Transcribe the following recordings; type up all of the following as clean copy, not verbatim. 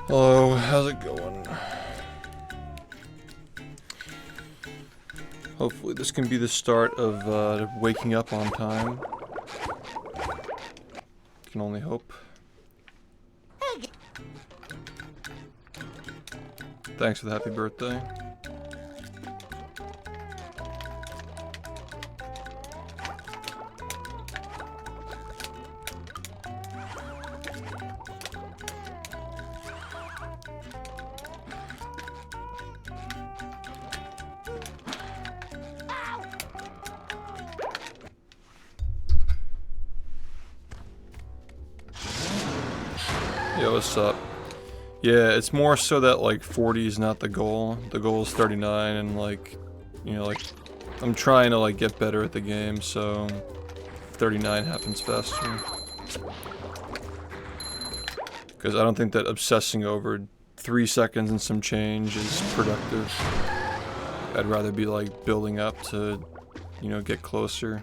Hello, how's it going? Hopefully this can be the start of waking up on time. Can only hope. Thanks for the happy birthday. Yo, what's up? Yeah, it's more so that like 40 is not the goal. The goal is 39, and like, you know, like I'm trying to like get better at the game, so 39 happens faster. Because I don't think that obsessing over 3 seconds and some change is productive. I'd rather be like building up to, you know, get closer.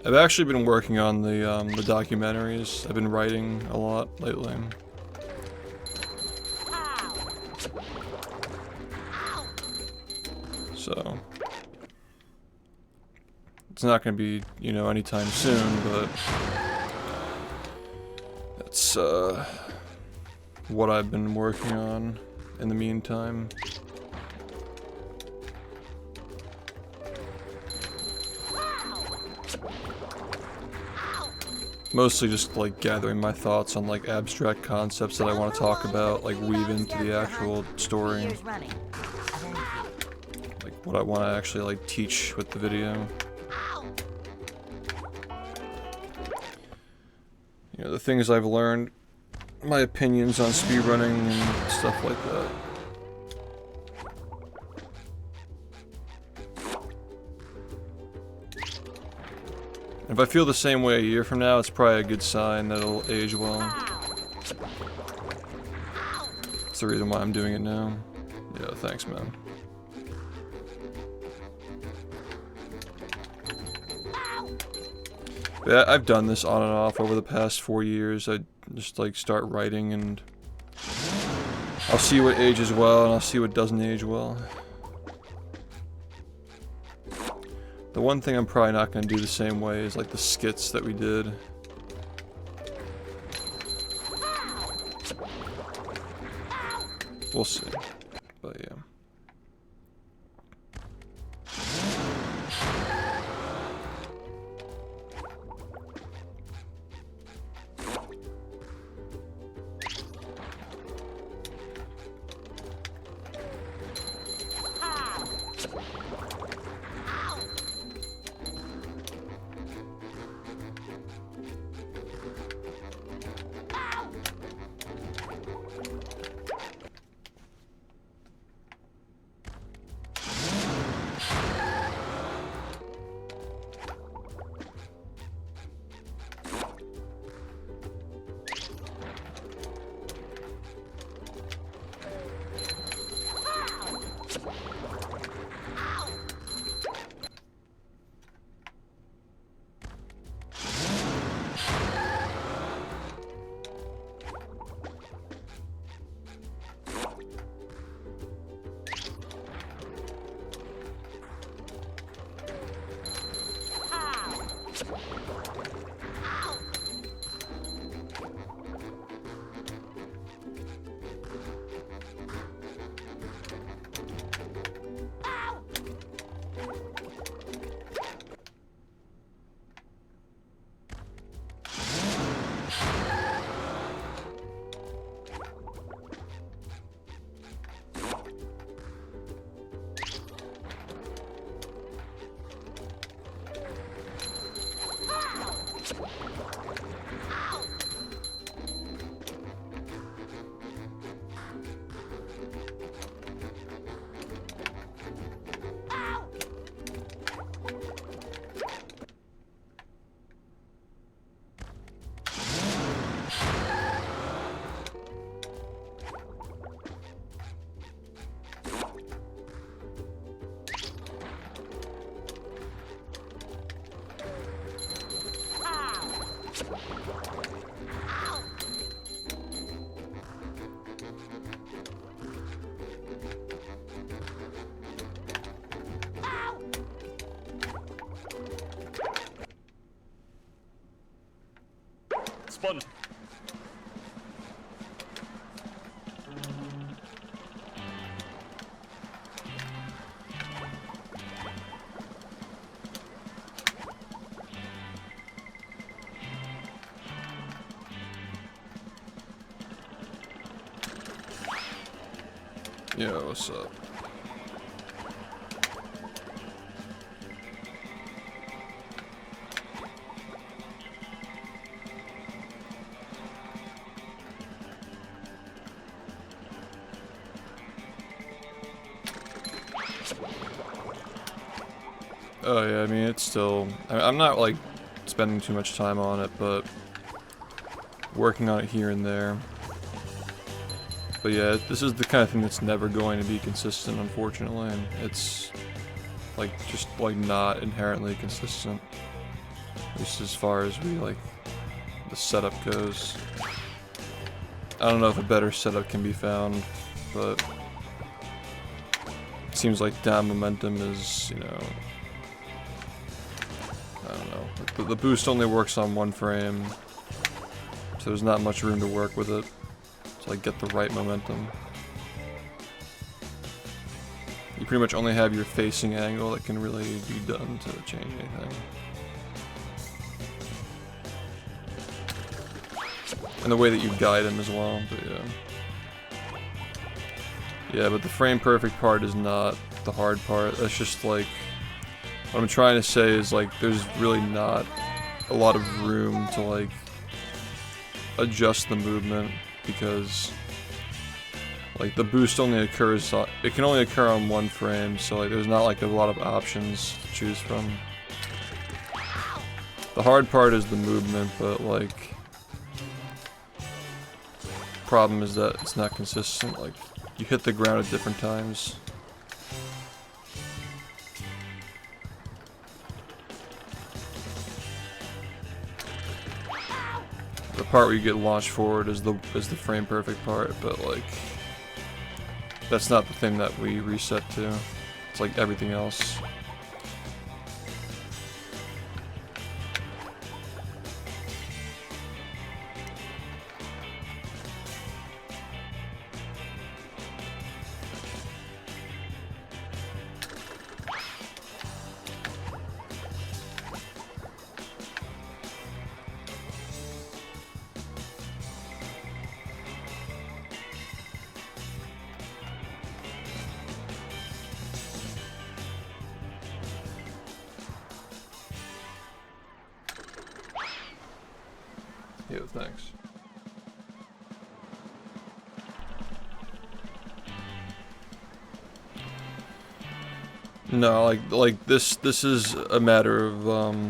I've actually been working on the documentaries. I've been writing a lot lately. So it's not going to be, you know, anytime soon, but that's what I've been working on in the meantime. Mostly just like gathering my thoughts on like abstract concepts that I want to talk about, like weave into the actual story. Like what I want to actually like teach with the video. You know, the things I've learned, my opinions on speedrunning and stuff like that. If I feel the same way a year from now, it's probably a good sign that it'll age well. That's the reason why I'm doing it now. Yeah, thanks, man. Yeah, I've done this on and off over the past 4 years. I just like start writing and I'll see what ages well and I'll see what doesn't age well. The one thing I'm probably not going to do the same way is like the skits that we did. We'll see. But yeah. Sponge. Yo, what's up? Oh yeah, I mean it's still, I'm not like spending too much time on it, but working on it here and there. But yeah, this is the kind of thing that's never going to be consistent, unfortunately, and it's like just like not inherently consistent, at least as far as the setup goes. I don't know if a better setup can be found, but it seems like down momentum is, you know, I don't know. The boost only works on one frame, so there's not much room to work with it to like get the right momentum. You pretty much only have your facing angle that can really be done to change anything. And the way that you guide him as well, but yeah. Yeah, but the frame perfect part is not the hard part. That's just like, what I'm trying to say is like, there's really not a lot of room to like adjust the movement, because like the boost only occurs, it can only occur on one frame, so like there's not like a lot of options to choose from. The hard part is the movement, but like, problem is that it's not consistent. Like, you hit the ground at different times. The part where you get launched forward is the frame perfect part, but like, that's not the thing that we reset to. It's like everything else. Yo, thanks. No, like this is a matter of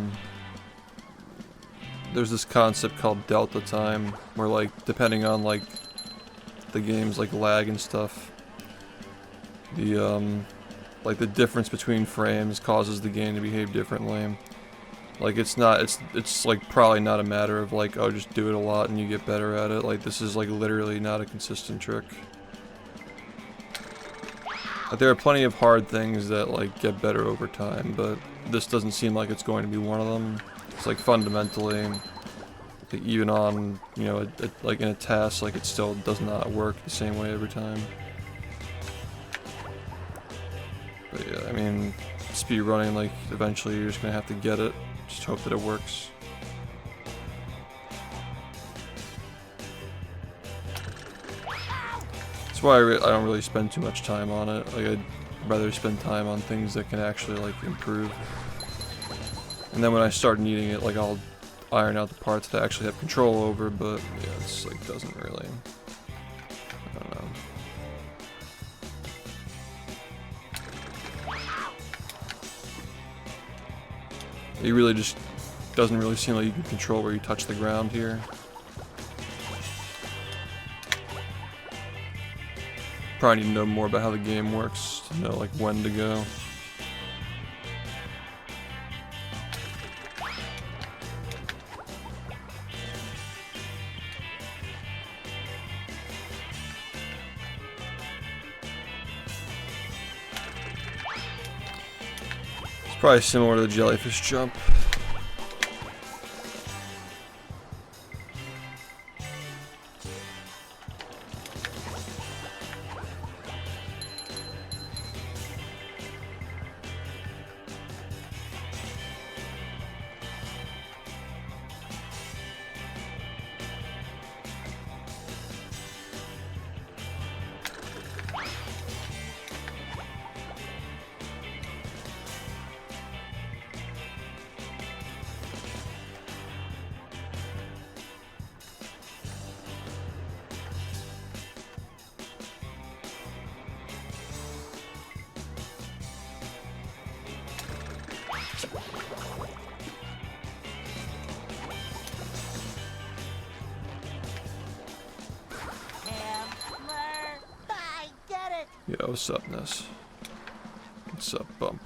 there's this concept called delta time, where like depending on like the game's like lag and stuff, the like the difference between frames causes the game to behave differently. Like it's like probably not a matter of like, oh, just do it a lot and you get better at it. Like this is like literally not a consistent trick. Like, there are plenty of hard things that like get better over time, but this doesn't seem like it's going to be one of them. It's like fundamentally, like, even on, you know, like in a task, like it still does not work the same way every time. But yeah, I mean, speedrunning, like eventually you're just gonna have to get it. Just hope that it works. That's why I don't really spend too much time on it. Like, I'd rather spend time on things that can actually like improve. And then when I start needing it, like I'll iron out the parts that I actually have control over, but yeah, it's like doesn't really, I don't know. It really just doesn't really seem like you can control where you touch the ground here. Probably need to know more about how the game works to know like when to go. It's probably similar to the jellyfish jump. Yo, what's up, Ness? What's up, Bump?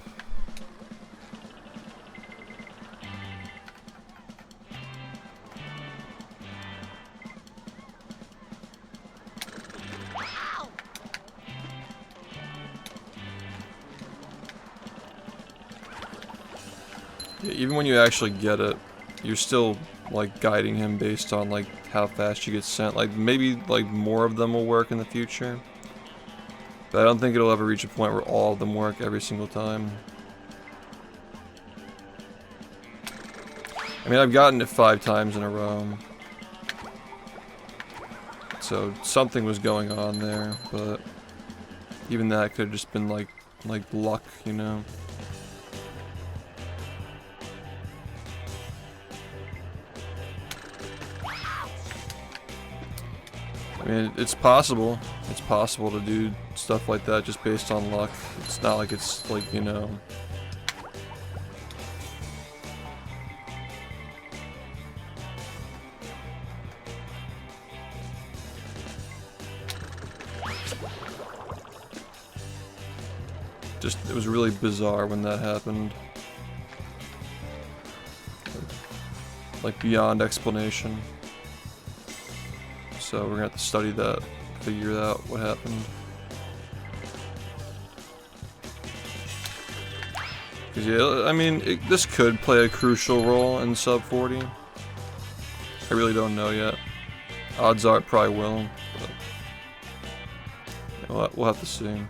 Yeah, even when you actually get it, you're still like guiding him based on like how fast you get sent. Like maybe like more of them will work in the future, but I don't think it'll ever reach a point where all of them work every single time. I mean, I've gotten it 5 times in a row, so something was going on there, but even that could have just been like luck, you know. I mean, it's possible. It's possible to do stuff like that just based on luck. It's not like it's like, you know. Just, it was really bizarre when that happened. Like beyond explanation. So we're gonna have to study that, figure out what happened. Cause yeah, I mean, this could play a crucial role in sub 40. I really don't know yet. Odds are it probably will, but yeah, we'll have to see.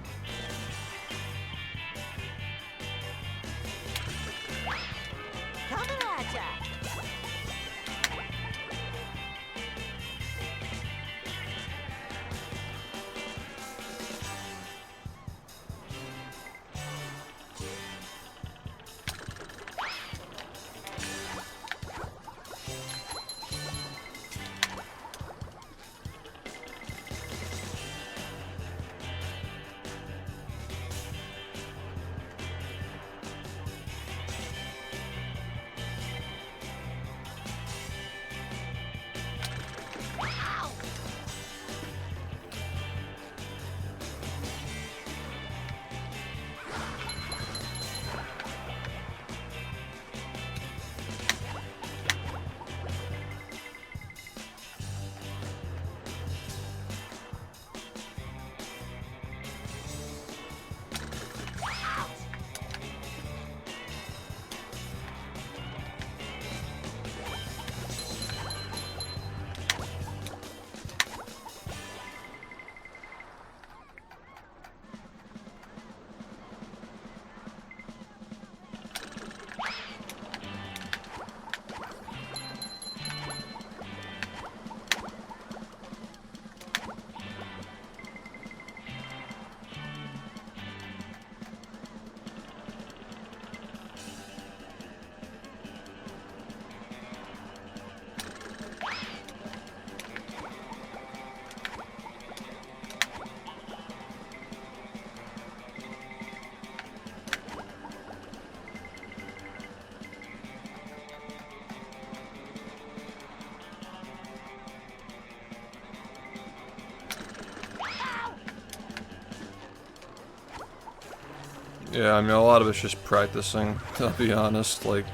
Yeah, I mean, a lot of it's just practicing, I'll be honest. Like,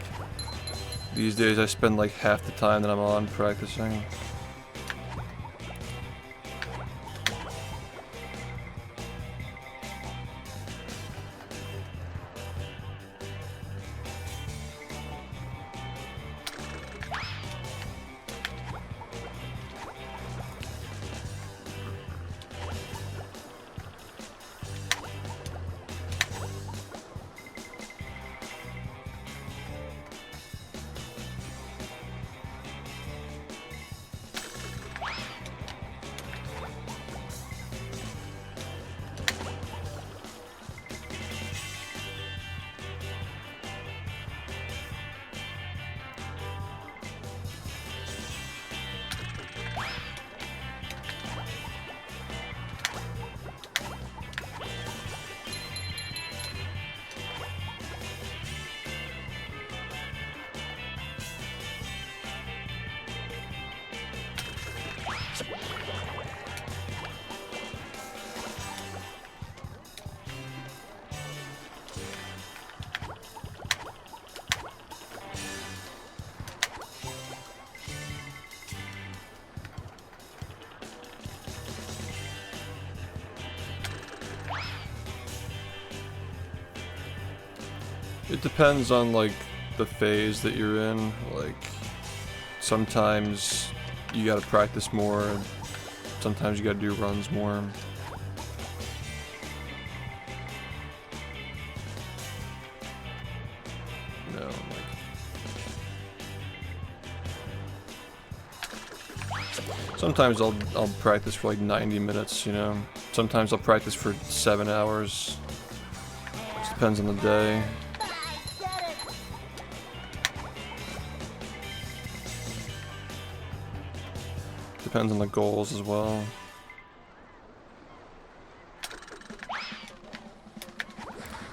these days I spend like half the time that I'm on practicing. It depends on like the phase that you're in. Like sometimes you gotta practice more, and sometimes you gotta do runs more. You know, like sometimes I'll practice for like 90 minutes, you know. Sometimes I'll practice for 7 hours. It depends on the day. Depends on the goals as well.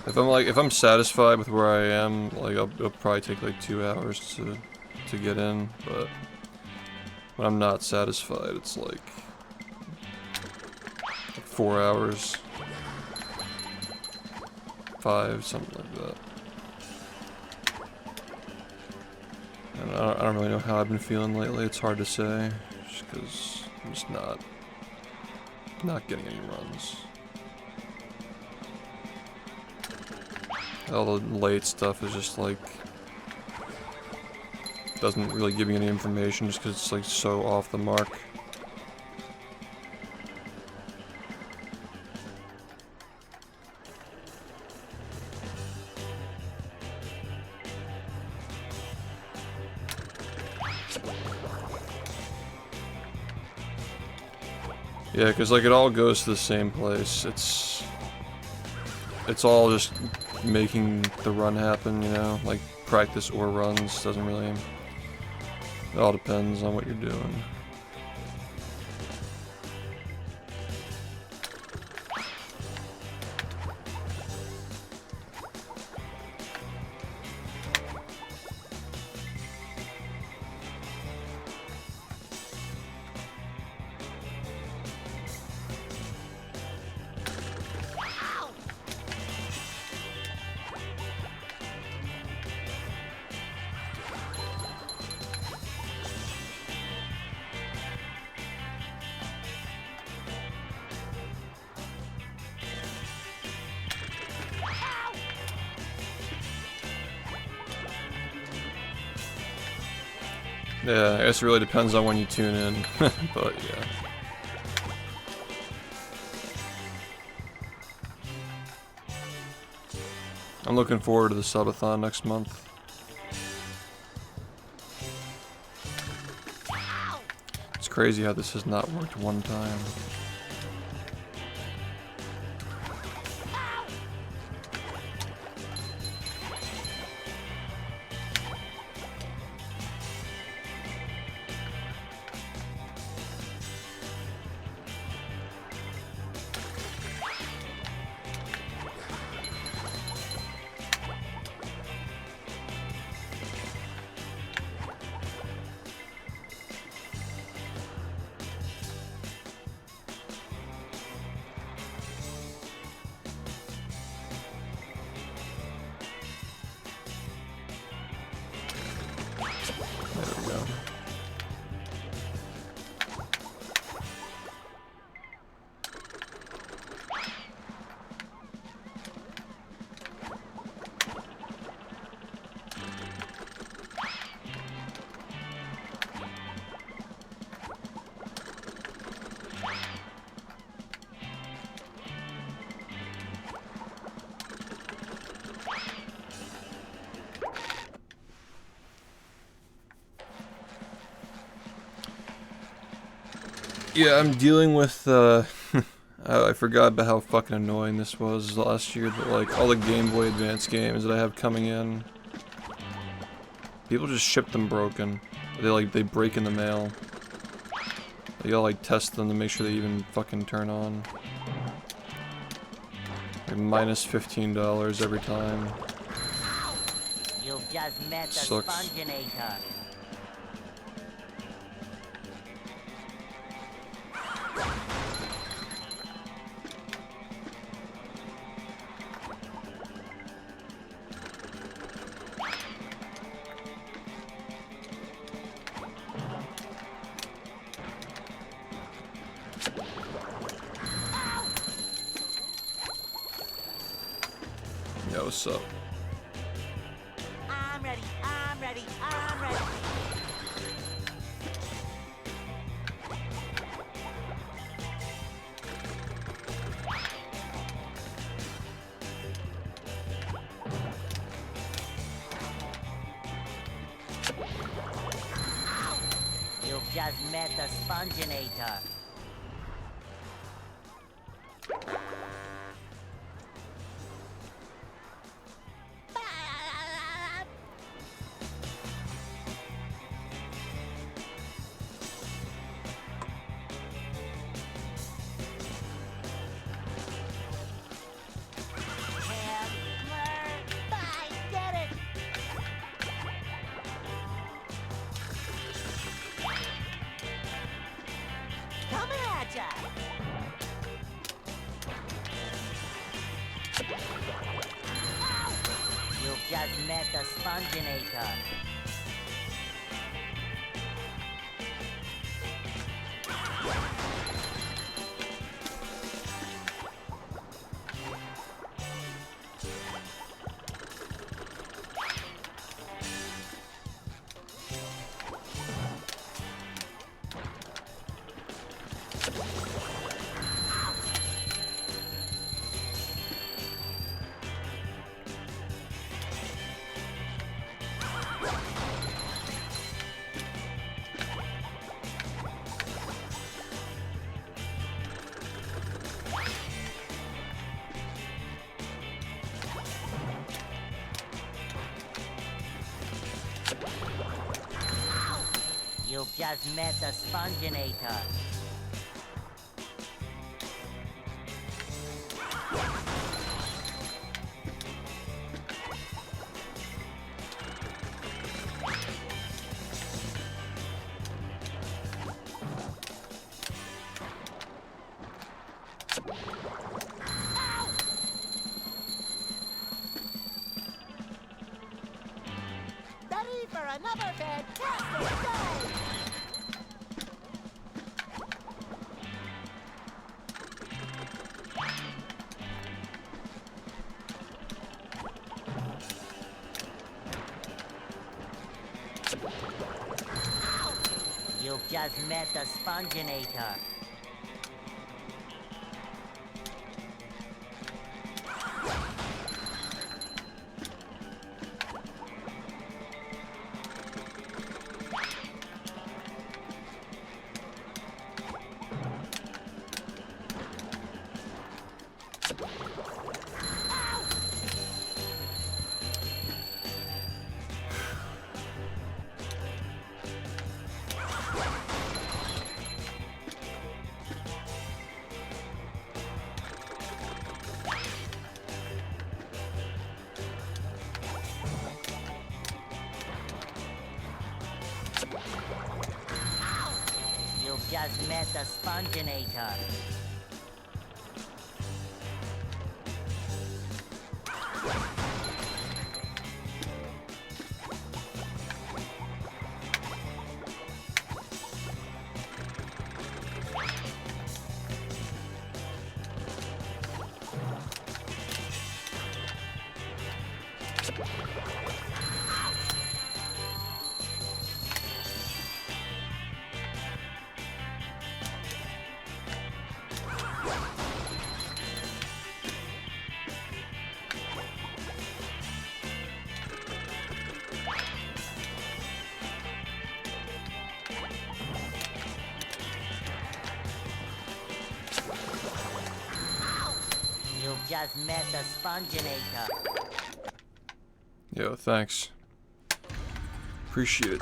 If I'm satisfied with where I am, like it'll probably take like 2 hours to get in, but when I'm not satisfied, it's like 4 hours, 5, something like that. And I don't really know how I've been feeling lately. It's hard to say, just because I'm just not getting any runs. All the late stuff is just like doesn't really give me any information, just because it's like so off the mark. Yeah, because like it all goes to the same place. It's all just making the run happen, you know? Like practice or runs, doesn't really... It all depends on what you're doing. Yeah, I guess it really depends on when you tune in, but yeah. I'm looking forward to the subathon next month. It's crazy how this has not worked one time. Yeah, I'm dealing with, I forgot about how fucking annoying this was last year, but like, all the Game Boy Advance games that I have coming in, people just ship them broken. They break in the mail. You gotta like test them to make sure they even fucking turn on. Like minus $15 every time. You've just met the Sucks. Sponginator. Yeah, what's up? ready. I'm ready. I'm ready. You've just met the Sponginator. Coming at ya! You've just met the Sponginator. You've just met the Sponginator. Ready for another fantastic day! You've just met the Sponginator. You've just met the Sponginator. You've just met the Sponginator. Yo, thanks. Appreciate it.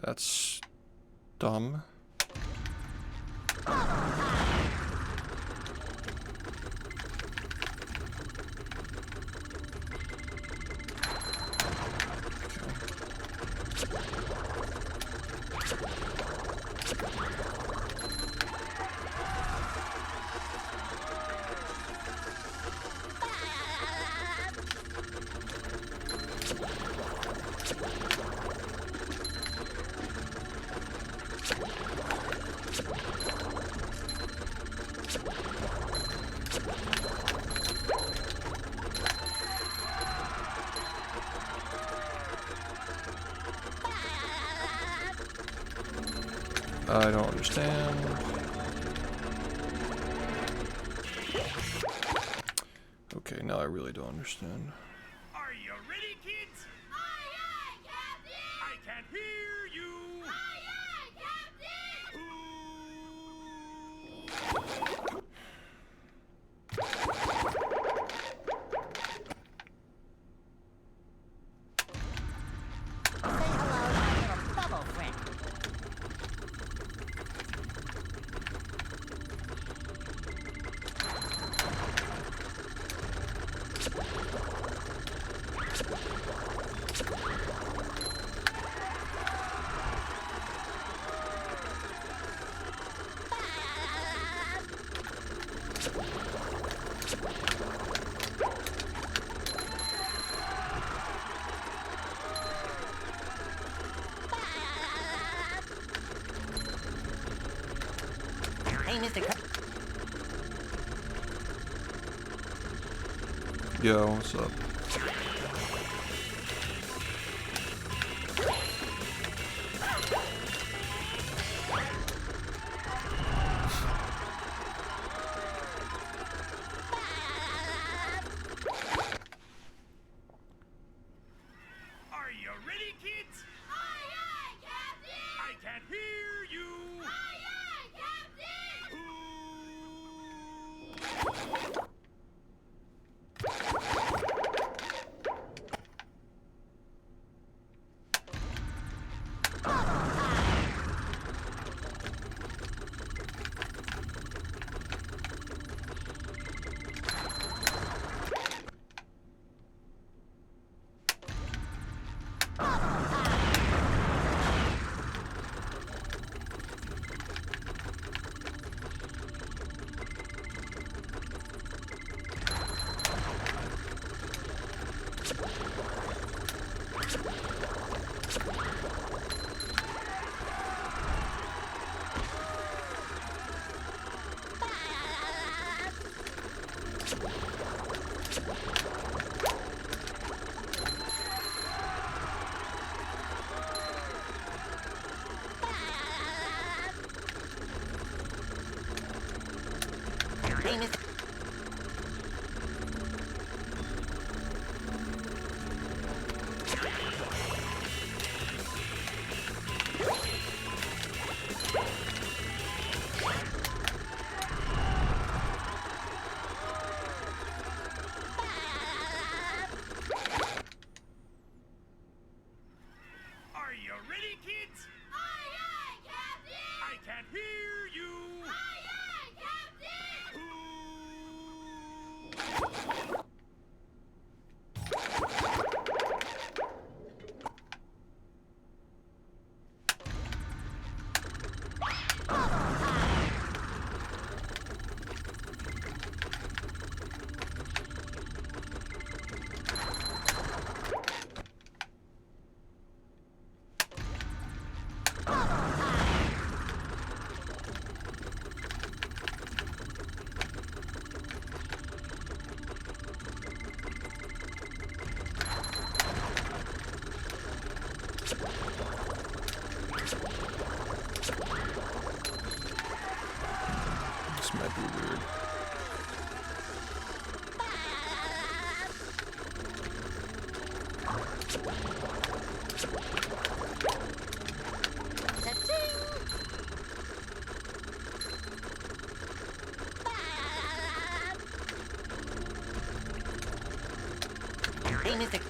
That's dumb. I don't understand. Okay, now I really don't understand. Are you ready, kids? Aye, aye, Captain! I can't hear you! Aye, aye, Captain! Say hello to my little bubble friend. Hey, Mr. Yo, what's up? Are you ready, kids? Aye, aye, Captain! I can't hear you! Aye, aye, Captain! Hey, Mr. Are you ready, kids? Aye, aye, Captain! I can't hear you! Aye, aye, Captain! This might be weird. Hey, Mr.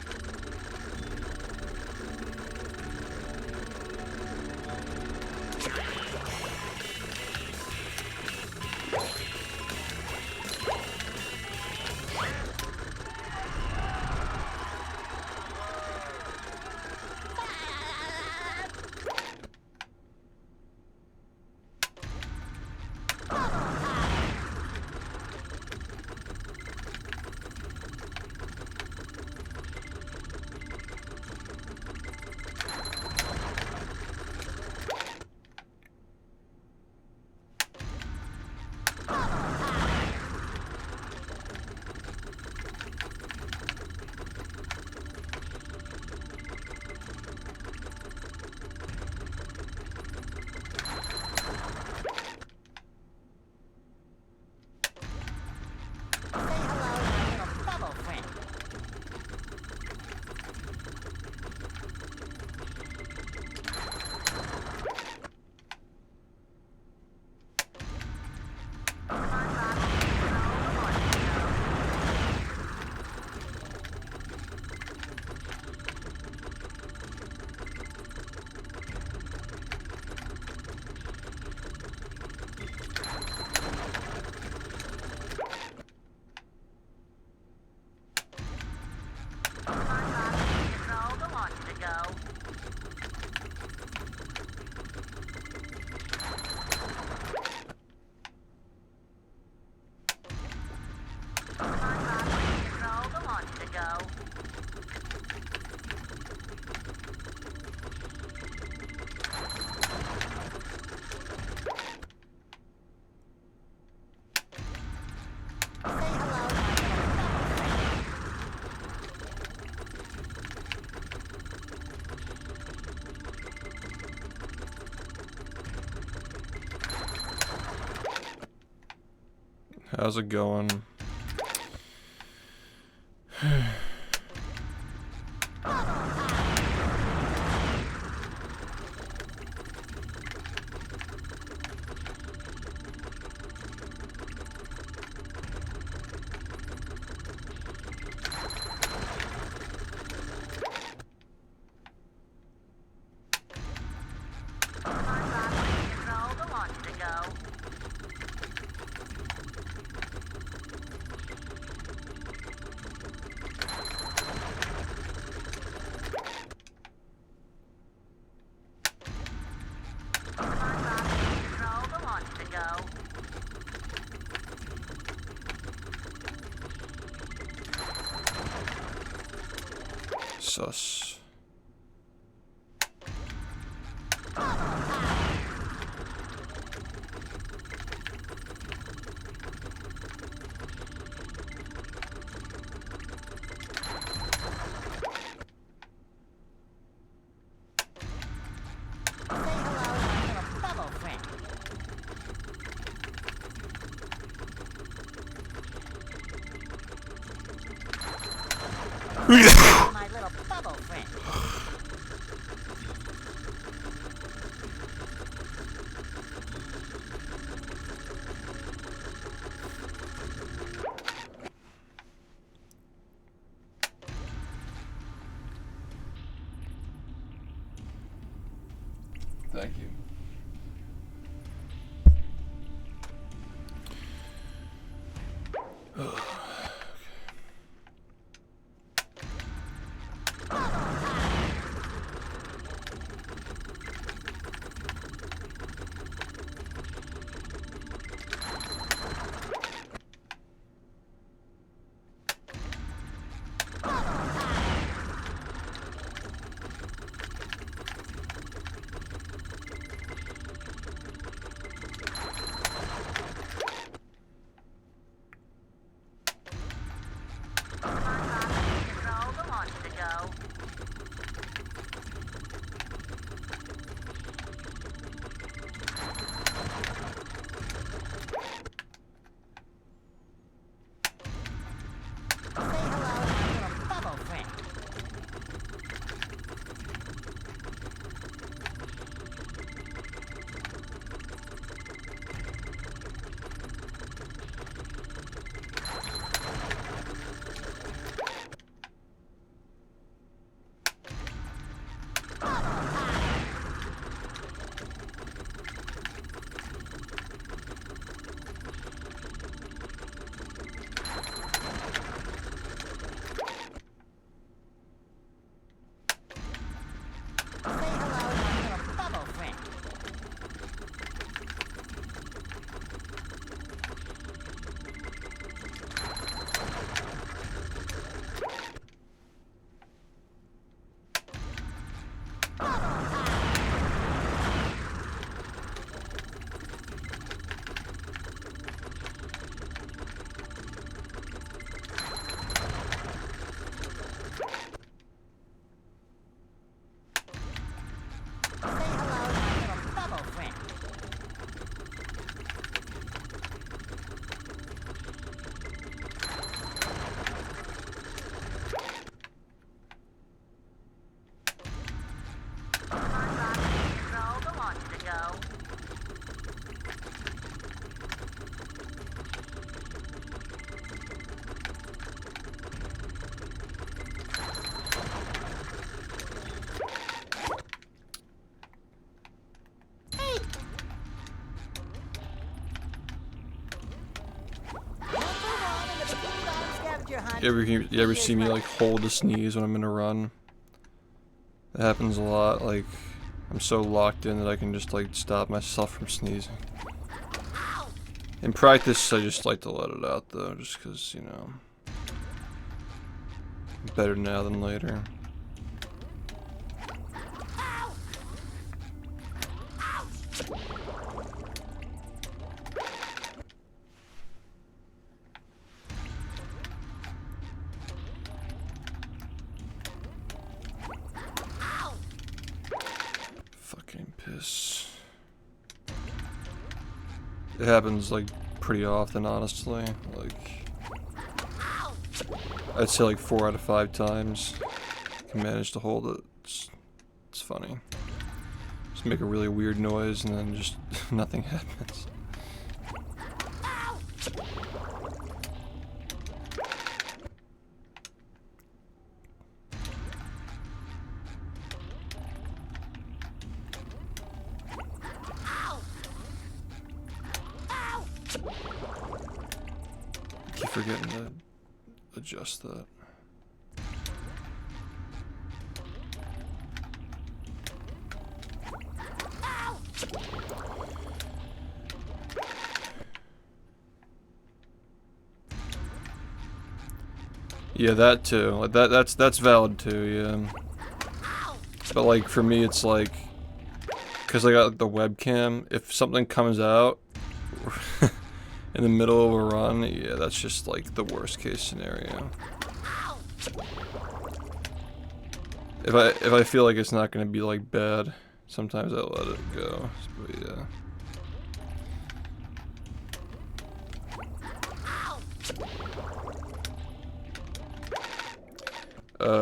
How's it going? Sus. My little bubble friend. Thank you. You ever see me like hold a sneeze when I'm in a run? That happens a lot. Like I'm so locked in that I can just like stop myself from sneezing. In practice, I just like to let it out though, just because, you know, better now than later. Fucking piss. It happens like pretty often, honestly. Like, I'd say like 4 out of 5 times I can manage to hold it. It's funny. Just make a really weird noise and then just nothing happens. Keep forgetting to adjust that. Yeah, that too. Like that's valid too, yeah. But like for me it's like, cause I got the webcam, if something comes out in the middle of a run, yeah, that's just like the worst case scenario. If I feel like it's not gonna be like bad, sometimes I let it go. But yeah.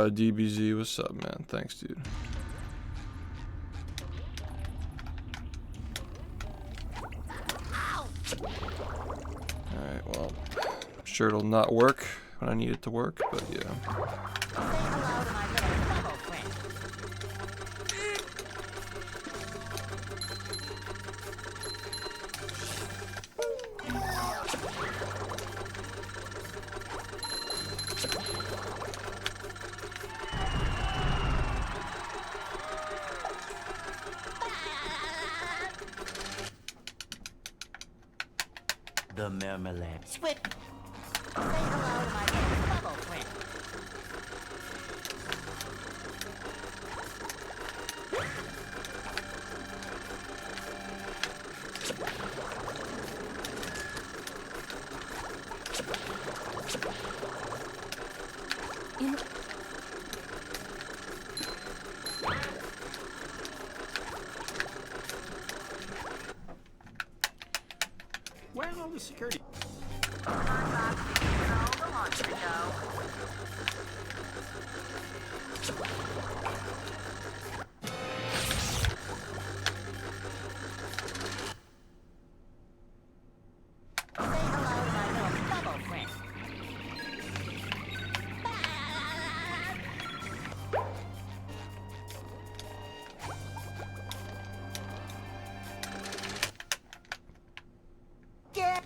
DBZ, what's up, man? Thanks, dude. Alright, well, I'm sure it'll not work when I need it to work, but yeah. Say hello to my little bubble friend. The marmalade. Swift. Say hello to my little bubble friend. Where are all the security? Say hello to my little bubble friend. Get.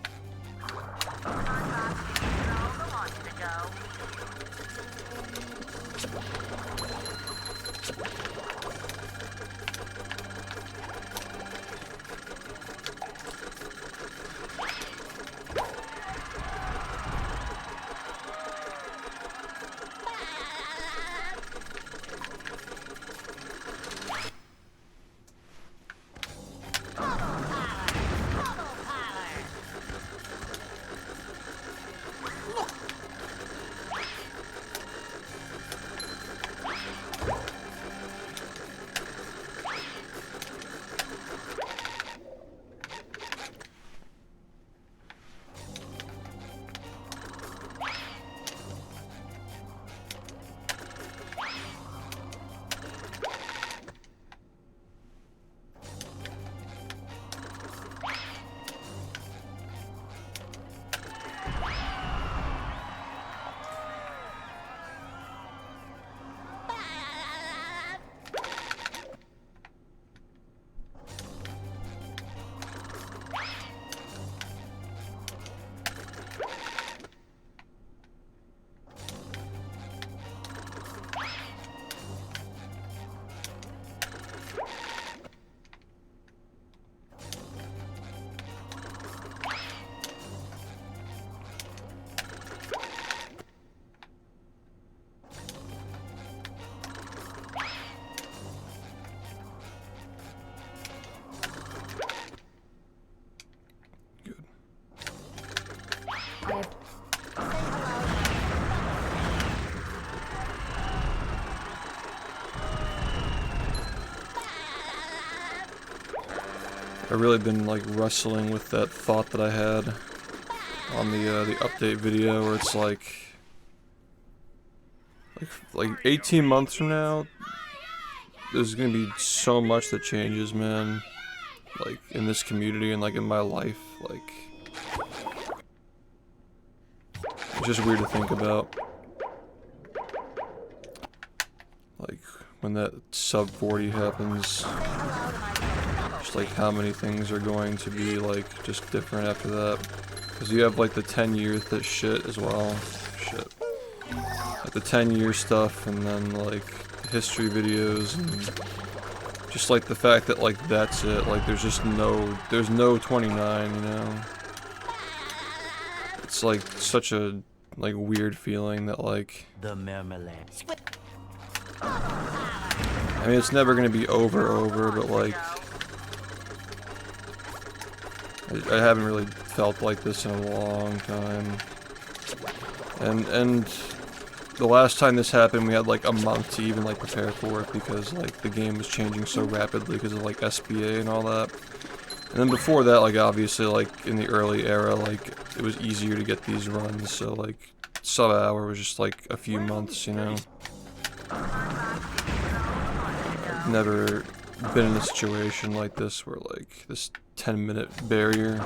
I've really been like wrestling with that thought that I had on the update video where it's like 18 months from now, there's gonna be so much that changes, man. Like in this community and like in my life, like it's just weird to think about. Like when that sub 40 happens, just like how many things are going to be like just different after that. Because you have like the 10-year shit as well. Shit. Like the 10-year stuff, and then like history videos, and just like the fact that like that's it. Like there's no 29, you know. It's like such a like weird feeling that like The marmalade. I mean it's never gonna be over, but like I haven't really felt like this in a long time. And the last time this happened, we had like a month to even like prepare for it because like the game was changing so rapidly because of like SBA and all that. And then before that, like obviously like in the early era, like it was easier to get these runs, so like sub hour was just like a few months, you know. I've never been in a situation like this where like this 10-minute barrier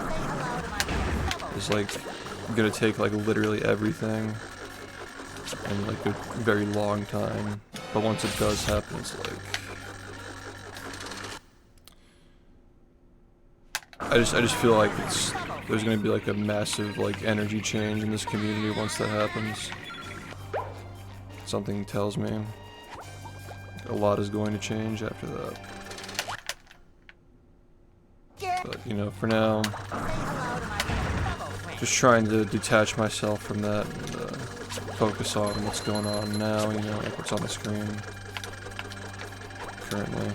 is like gonna take like literally everything in like a very long time, but once it does happen, it's like I just feel like there's gonna be like a massive like energy change in this community once that happens. Something tells me a lot is going to change after that. But you know, for now, just trying to detach myself from that and focus on what's going on now, you know, like what's on the screen currently.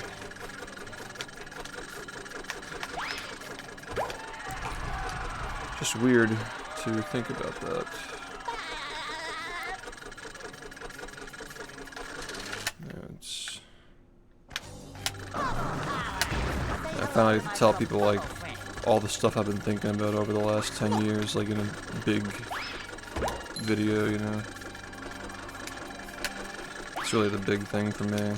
Just weird to think about that. I finally get to tell people like all the stuff I've been thinking about over the last 10 years, like in a big video, you know. It's really the big thing for me.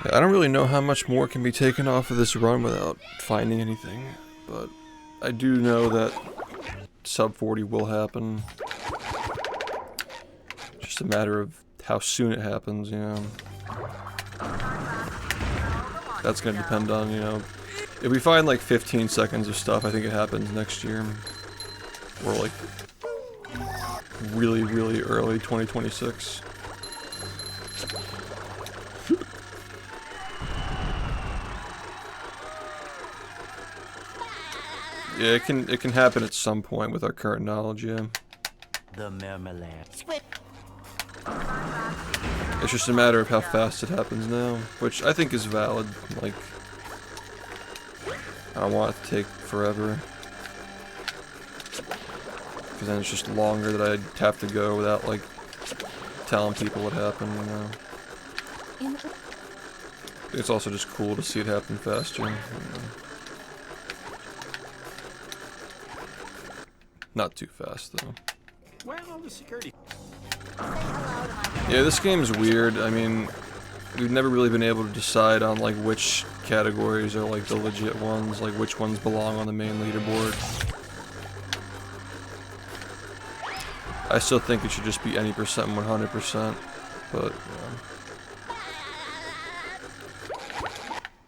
I don't really know how much more can be taken off of this run without finding anything, but I do know that sub 40 will happen. Just a matter of how soon it happens, you know. That's gonna depend on, you know, if we find like 15 seconds of stuff, I think it happens next year. Or like really, really early 2026. Yeah, it can happen at some point with our current knowledge, yeah. The marmalade. It's just a matter of how fast it happens now, which I think is valid. Like, I don't want it to take forever. Because then it's just longer that I'd have to go without, like, telling people what happened, you know. It's also just cool to see it happen faster, you know. Not too fast, though. Well, the security. Yeah, this game's weird. I mean, we've never really been able to decide on, like, which categories are, like, the legit ones, like, which ones belong on the main leaderboard. I still think it should just be any percent 100%, but, yeah.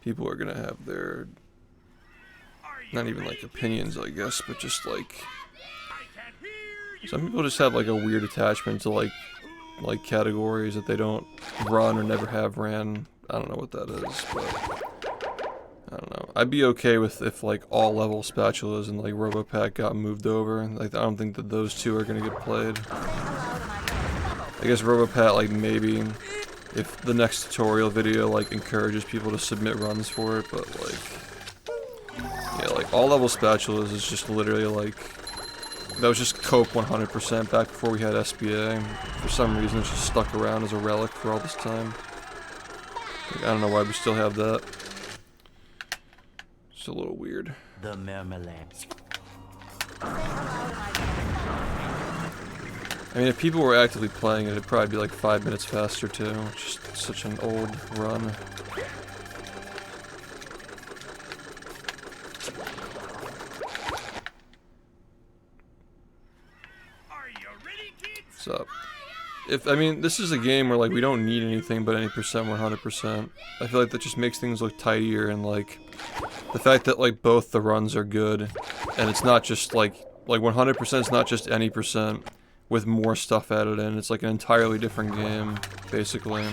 People are gonna have their, not even, like, opinions, I guess, but just, like, some people just have like a weird attachment to like categories that they don't run or never have ran. I don't know what that is, but I don't know. I'd be okay with if like all level spatulas and like Robopat got moved over. Like I don't think that those two are gonna get played. I guess Robopat, like maybe if the next tutorial video like encourages people to submit runs for it, but like yeah, like all level spatulas is just literally like that was just cope 100% back before we had SBA. For some reason it's just stuck around as a relic for all this time. Like, I don't know why we still have that. It's a little weird. The marmalade. I mean, if people were actively playing it, it'd probably be like 5 minutes faster too. Just such an old run. Are you ready, kids? What's up? I mean, this is a game where like we don't need anything but any percent 100%. I feel like that just makes things look tidier, and like the fact that like both the runs are good, and it's not just like 100% is not just any percent with more stuff added in. It's like an entirely different game, basically.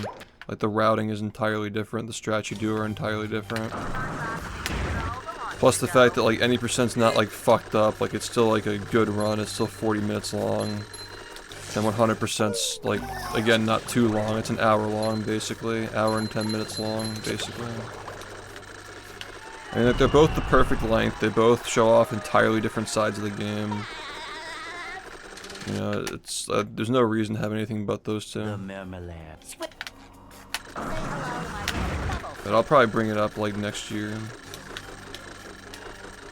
Like the routing is entirely different, the strats you do are entirely different. Plus the fact that like any percent's not like fucked up, like it's still like a good run, it's still 40 minutes long. And 100%'s like, again, not too long, it's an hour long basically, hour and 10 minutes long basically. I mean, like, they're both the perfect length, they both show off entirely different sides of the game. You know, it's, there's no reason to have anything but those two. The marmalade. But I'll probably bring it up like next year.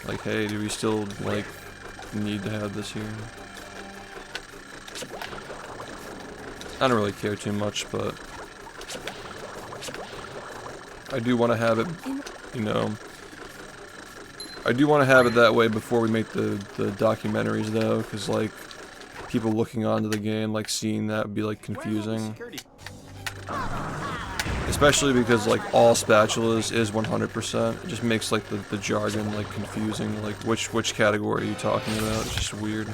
Like, hey, do we still like need to have this here? I don't really care too much, but I do want to have it, you know. I do want to have it that way before we make the documentaries, though, because like people looking onto the game, like seeing that would be like confusing. Especially because like all spatulas is 100%. It just makes like the jargon like confusing. Like which category are you talking about? It's just weird.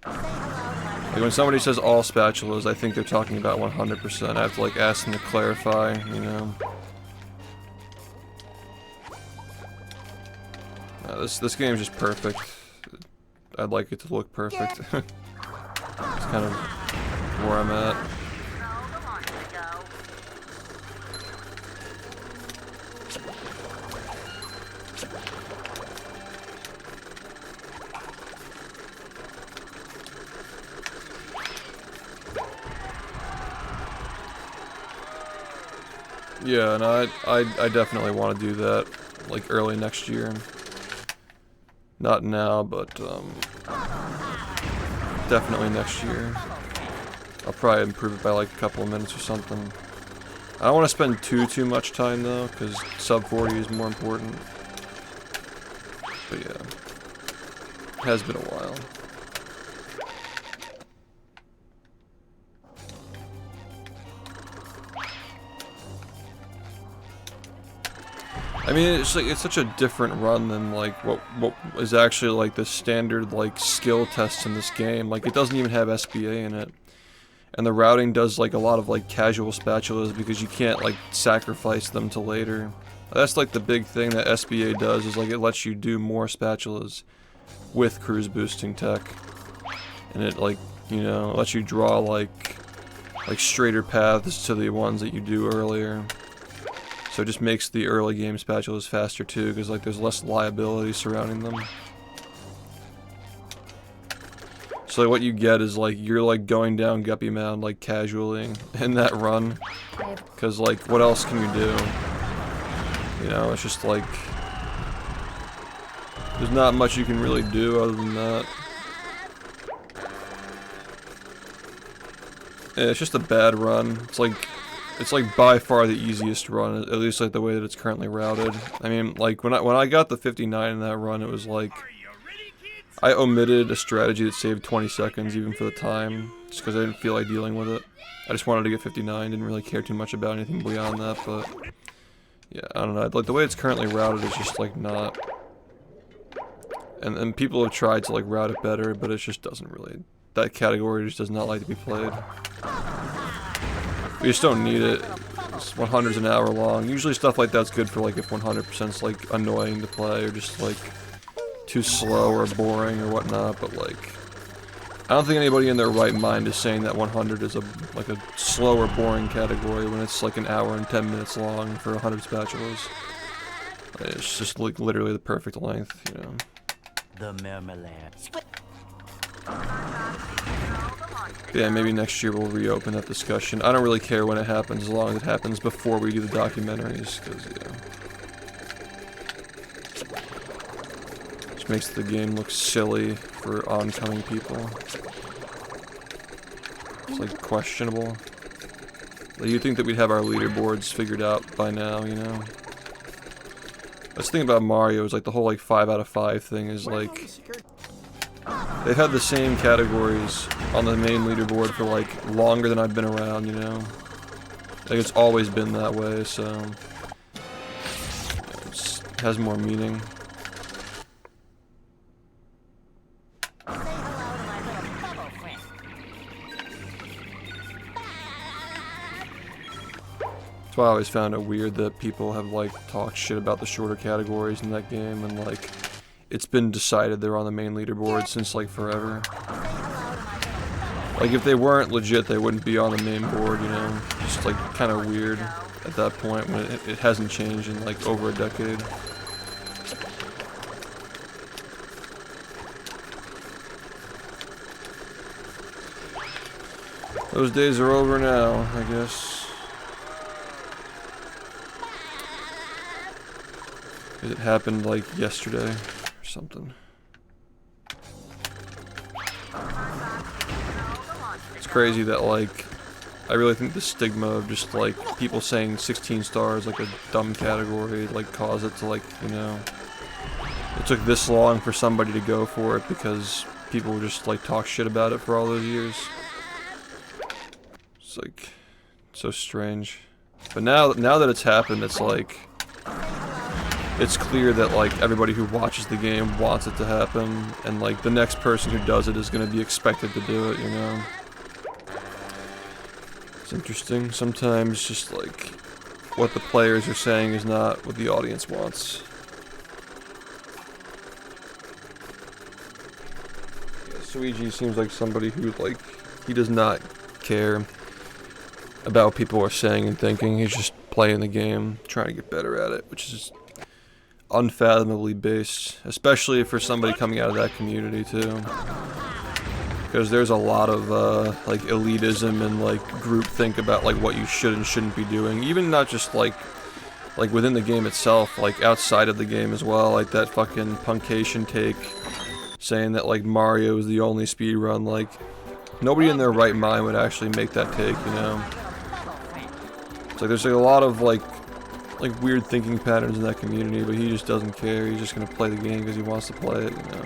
Like when somebody says all spatulas, I think they're talking about 100%. I have to like ask them to clarify, you know. This game is just perfect. I'd like it to look perfect. It's kind of where I'm at. Yeah, and I definitely want to do that, like early next year. Not now, but definitely next year. I'll probably improve it by like a couple of minutes or something. I don't want to spend too much time though, because sub 40 is more important. But yeah, it has been a while. I mean, it's like it's such a different run than like what is actually like the standard like skill tests in this game. Like it doesn't even have SBA in it, and the routing does like a lot of like casual spatulas because you can't like sacrifice them to later. That's like the big thing that SBA does, is like it lets you do more spatulas with cruise boosting tech, and it like, you know, lets you draw like straighter paths to the ones that you do earlier. So it just makes the early game spatulas faster too, because like there's less liability surrounding them. So like, what you get is like you're like going down Guppy Mound like casually in that run, because like what else can you do? You know, it's just like there's not much you can really do other than that. Yeah, it's just a bad run. It's like by far the easiest run, at least like the way that it's currently routed. I mean, like when I got the 59 in that run, it was like I omitted a strategy that saved 20 seconds even for the time, just because I didn't feel like dealing with it. I just wanted to get 59, didn't really care too much about anything beyond that, but yeah, I don't know. Like the way it's currently routed is just like not. And people have tried to like route it better, but it just doesn't really. That category just does not like to be played. We just don't need it. 100's an hour long. Usually stuff like that's good for like if 100%'s like annoying to play or just like too slow or boring or whatnot, but like I don't think anybody in their right mind is saying that 100 is like a slow or boring category when it's like an hour and 10 minutes long for 100 spatulas. It's just like literally the perfect length, you know. The marmalade. Yeah, maybe next year we'll reopen that discussion. I don't really care when it happens, as long as it happens before we do the documentaries, because, yeah. Just makes the game look silly for oncoming people. It's, like, questionable. Like, you'd think that we'd have our leaderboards figured out by now, you know? That's the thing about Mario, is, like, the whole, like, 5 out of 5 thing is, like... They've had the same categories on the main leaderboard for like longer than I've been around, you know? Like it's always been that way, so it has more meaning. Say hello to my little bubble friend. That's why I always found it weird that people have like talked shit about the shorter categories in that game, and like it's been decided they're on the main leaderboard since like forever. Like if they weren't legit, they wouldn't be on the main board, you know? Just like kind of weird at that point when it hasn't changed in like over a decade. Those days are over now, I guess. It happened like yesterday. Something. It's crazy that like I really think the stigma of just like people saying 16 stars like a dumb category like caused it to like, you know, it took this long for somebody to go for it because people just like talk shit about it for all those years. It's like so strange. But now that it's happened, it's like it's clear that like everybody who watches the game wants it to happen, and like the next person who does it is going to be expected to do it, you know. It's interesting. Sometimes just like what the players are saying is not what the audience wants. Yeah, Suigi seems like somebody who like he does not care about what people are saying and thinking. He's just playing the game, trying to get better at it, which is unfathomably based, especially for somebody coming out of that community too, because there's a lot of like elitism and like groupthink about like what you should and shouldn't be doing, even not just like within the game itself, like outside of the game as well, like that fucking puncation take saying that like Mario is the only speedrun. Like nobody in their right mind would actually make that take, you know. It's like there's like a lot of like weird thinking patterns in that community, but he just doesn't care. He's just gonna play the game because he wants to play it, you know.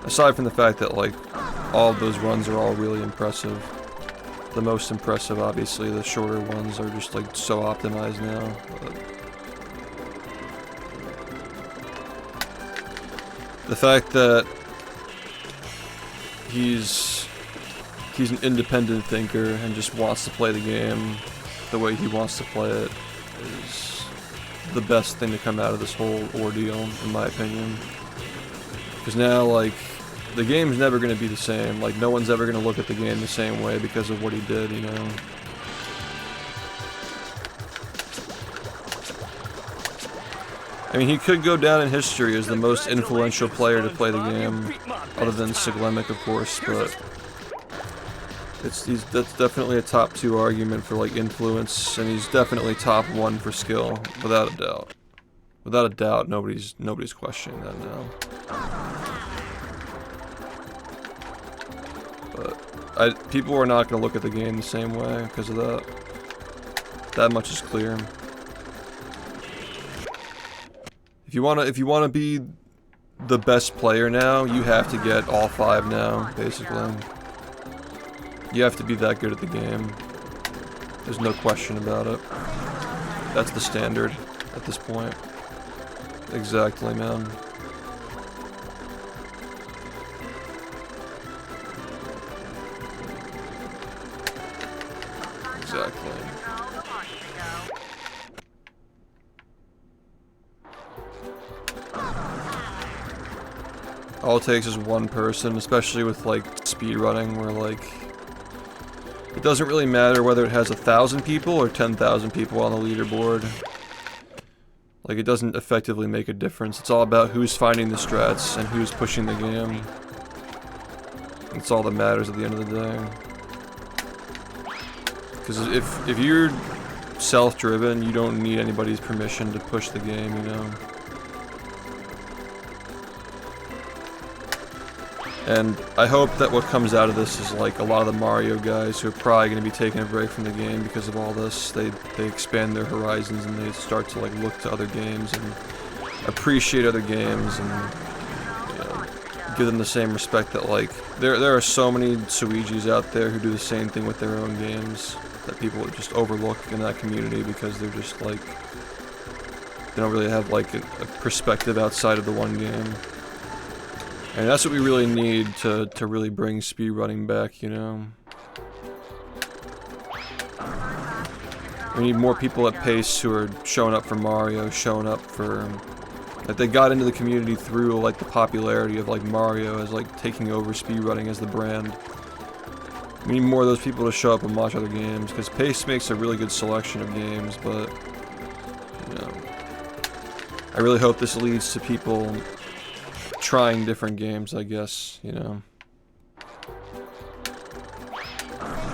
Aside from the fact that like all of those runs are all really impressive. The most impressive, obviously, the shorter ones are just like so optimized now. But the fact that he's an independent thinker and just wants to play the game the way he wants to play it is the best thing to come out of this whole ordeal, in my opinion. Because now, like, the game's never going to be the same. Like, no one's ever going to look at the game the same way because of what he did, you know? I mean, he could go down in history as the most influential player to play the game, other than Siglemic, of course, but that's definitely a top 2 argument for like influence, and he's definitely top 1 for skill, without a doubt. Without a doubt, nobody's questioning that now. But people are not going to look at the game the same way because of that. That much is clear. If you wanna be the best player now, you have to get all 5 now, basically. You have to be that good at the game. There's no question about it. That's the standard at this point. Exactly, man. Exactly. All it takes is one person, especially with like speedrunning, where like it doesn't really matter whether it has 1,000 people or 10,000 people on the leaderboard. Like, it doesn't effectively make a difference. It's all about who's finding the strats and who's pushing the game. That's all that matters at the end of the day. Because if you're self-driven, you don't need anybody's permission to push the game, you know? And I hope that what comes out of this is like a lot of the Mario guys who are probably going to be taking a break from the game because of all this. They expand their horizons and they start to like look to other games and appreciate other games and, you know, give them the same respect that like there are so many Suijis out there who do the same thing with their own games that people would just overlook in that community because they're just like they don't really have like a perspective outside of the one game. And that's what we really need to really bring speedrunning back, you know? We need more people at pace who are showing up for Mario, showing up for... Like, they got into the community through, like, the popularity of, like, Mario as, like, taking over speedrunning as the brand. We need more of those people to show up and watch other games, because pace makes a really good selection of games, but... You know... I really hope this leads to people... trying different games, I guess, you know.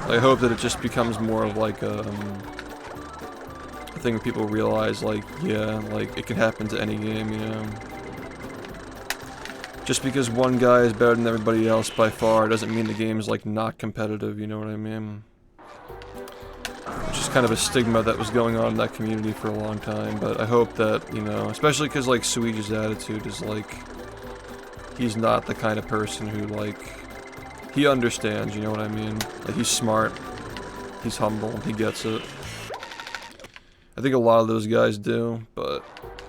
I hope that it just becomes more of like a thing where people realize, like, yeah, like, it can happen to any game, you know. Just because one guy is better than everybody else by far doesn't mean the game is, like, not competitive, you know what I mean? Which is kind of a stigma that was going on in that community for a long time, but I hope that, you know, especially because, like, Suiji's attitude is, like, he's not the kind of person who, like, he understands, you know what I mean? Like, he's smart, he's humble, he gets it. I think a lot of those guys do, but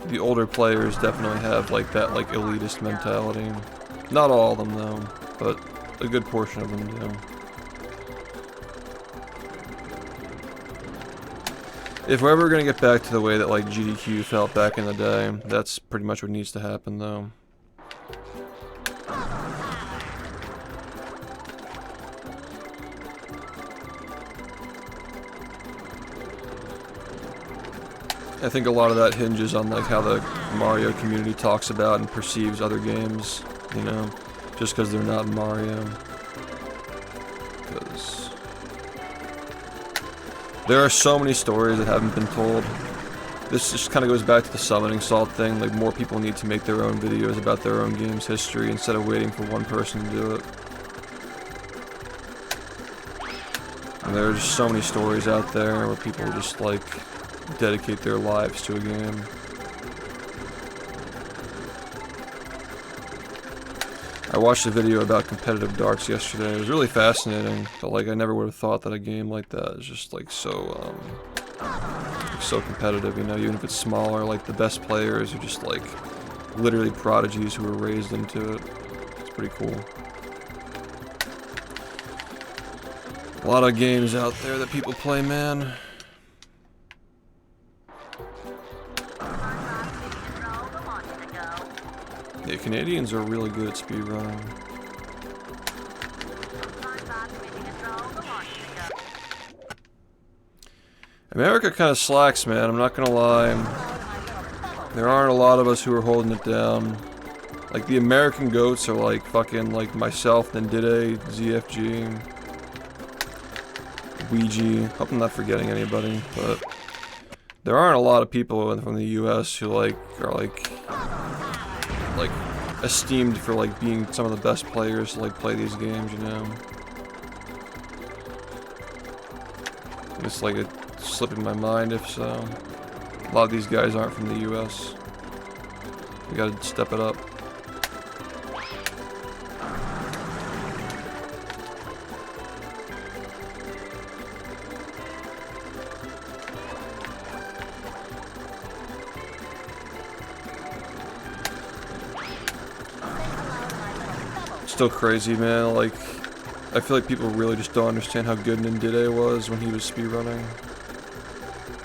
the older players definitely have, like, that, like, elitist mentality. Not all of them, though, but a good portion of them do. If we're ever gonna get back to the way that, like, GDQ felt back in the day, that's pretty much what needs to happen, though. I think a lot of that hinges on like how the Mario community talks about and perceives other games, you know, just because they're not Mario. Because there are so many stories that haven't been told. This just kind of goes back to the summoning salt thing, like more people need to make their own videos about their own game's history instead of waiting for one person to do it. And there are just so many stories out there where people just like dedicate their lives to a game. I watched a video about competitive darts yesterday. It was really fascinating, but like I never would have thought that a game like that is just like so competitive, you know, even if it's smaller. Like the best players are just like literally prodigies who were raised into it. It's pretty cool. A lot of games out there that people play, man. Yeah, Canadians are really good at speedrunning. America kind of slacks, man, I'm not gonna lie. There aren't a lot of us who are holding it down. Like, the American goats are like fucking like myself, Nendide, ZFG, Ouija. Hope I'm not forgetting anybody, but there aren't a lot of people from the US who like are like esteemed for like being some of the best players to like play these games, you know. It's like a slip in my mind if so. A lot of these guys aren't from the US. We gotta step it up. Still crazy, man, like I feel like people really just don't understand how good Nindide was when he was speedrunning.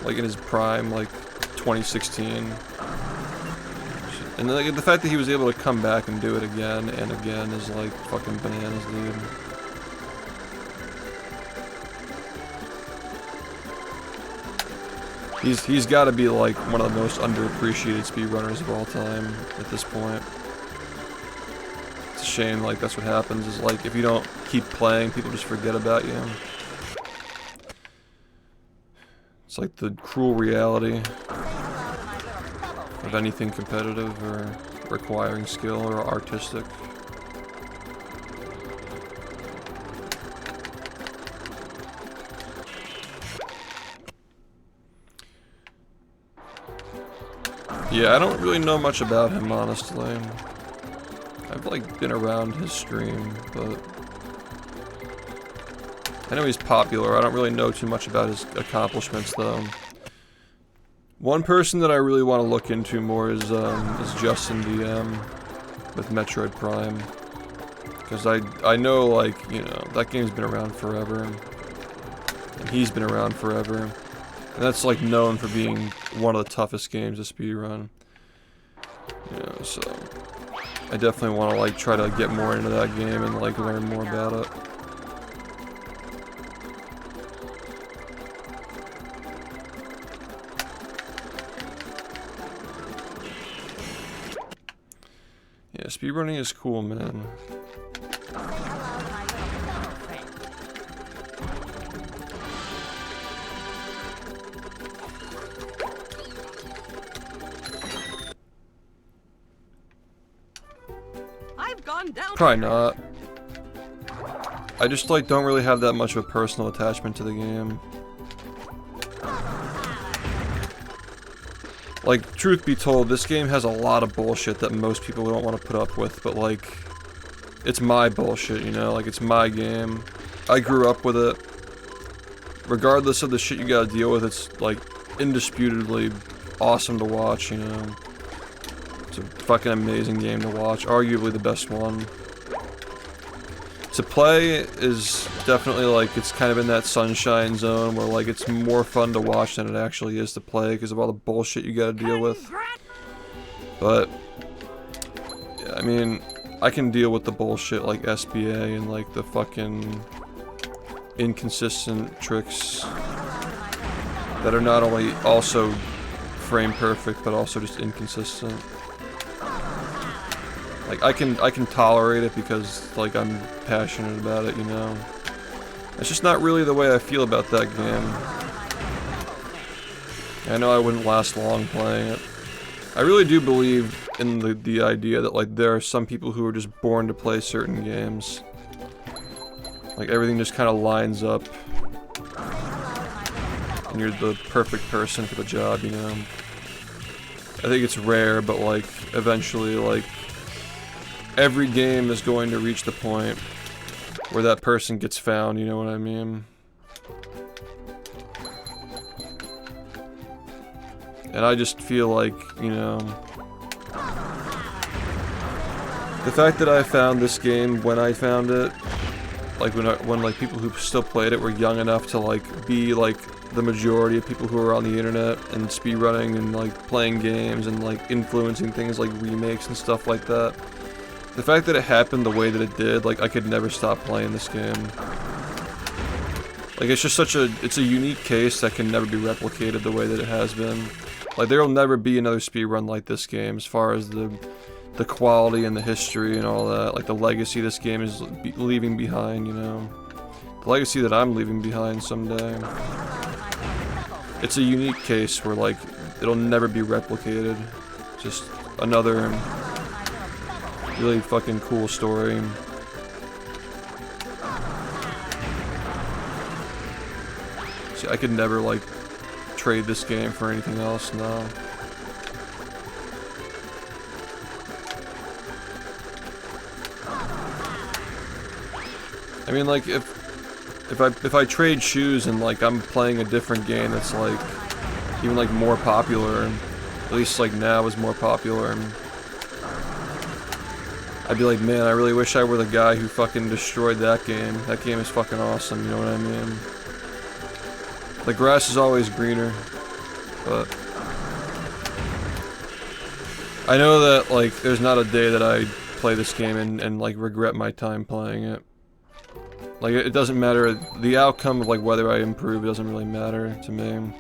Like in his prime, like 2016. And like, the fact that he was able to come back and do it again and again is like fucking bananas, dude. He's got to be like one of the most underappreciated speedrunners of all time at this point. It's a shame, like that's what happens is like if you don't keep playing, people just forget about you. It's like the cruel reality of anything competitive or requiring skill or artistic. Yeah, I don't really know much about him, honestly. I've like been around his stream, but I know he's popular. I don't really know too much about his accomplishments, though. One person that I really want to look into more is Justin DM with Metroid Prime, because I know, like, you know, that game's been around forever, and he's been around forever, and that's like known for being one of the toughest games to speedrun. You know, so I definitely want to like try to get more into that game and like learn more about it. Yeah, speedrunning is cool, man. I've gone down. Probably not. I just like don't really have that much of a personal attachment to the game. Like, truth be told, this game has a lot of bullshit that most people don't want to put up with, but like, it's my bullshit, you know? Like, it's my game. I grew up with it. Regardless of the shit you gotta deal with, it's like, indisputably awesome to watch, you know? It's a fucking amazing game to watch, arguably the best one. To play is definitely like, it's kind of in that sunshine zone where like it's more fun to watch than it actually is to play because of all the bullshit you gotta deal with. But, yeah, I mean, I can deal with the bullshit like SBA and like the fucking inconsistent tricks that are not only also frame perfect but also just inconsistent. Like, I can tolerate it because, like, I'm passionate about it, you know? It's just not really the way I feel about that game. I know I wouldn't last long playing it. I really do believe in the idea that, like, there are some people who are just born to play certain games. Like, everything just kind of lines up. And you're the perfect person for the job, you know? I think it's rare, but, like, eventually, like, every game is going to reach the point where that person gets found, you know what I mean? And I just feel like, you know, the fact that I found this game when I found it, like when like people who still played it were young enough to like be like the majority of people who are on the internet and speedrunning and like playing games and like influencing things like remakes and stuff like that. The fact that it happened the way that it did, like, I could never stop playing this game. Like, it's just it's a unique case that can never be replicated the way that it has been. Like, there'll never be another speedrun like this game as far as the quality and the history and all that. Like, the legacy this game is leaving behind, you know? The legacy that I'm leaving behind someday. It's a unique case where, like, it'll never be replicated. Just another really fucking cool story. See, I could never, like, trade this game for anything else, no. I mean, like, if I trade shoes and, like, I'm playing a different game that's, like, even, like, more popular, at least, like, now is more popular, I'd be like, man, I really wish I were the guy who fucking destroyed that game. That game is fucking awesome, you know what I mean? The grass is always greener, but I know that, like, there's not a day that I play this game and like, regret my time playing it. Like, it doesn't matter, the outcome of, like, whether I improve doesn't really matter to me.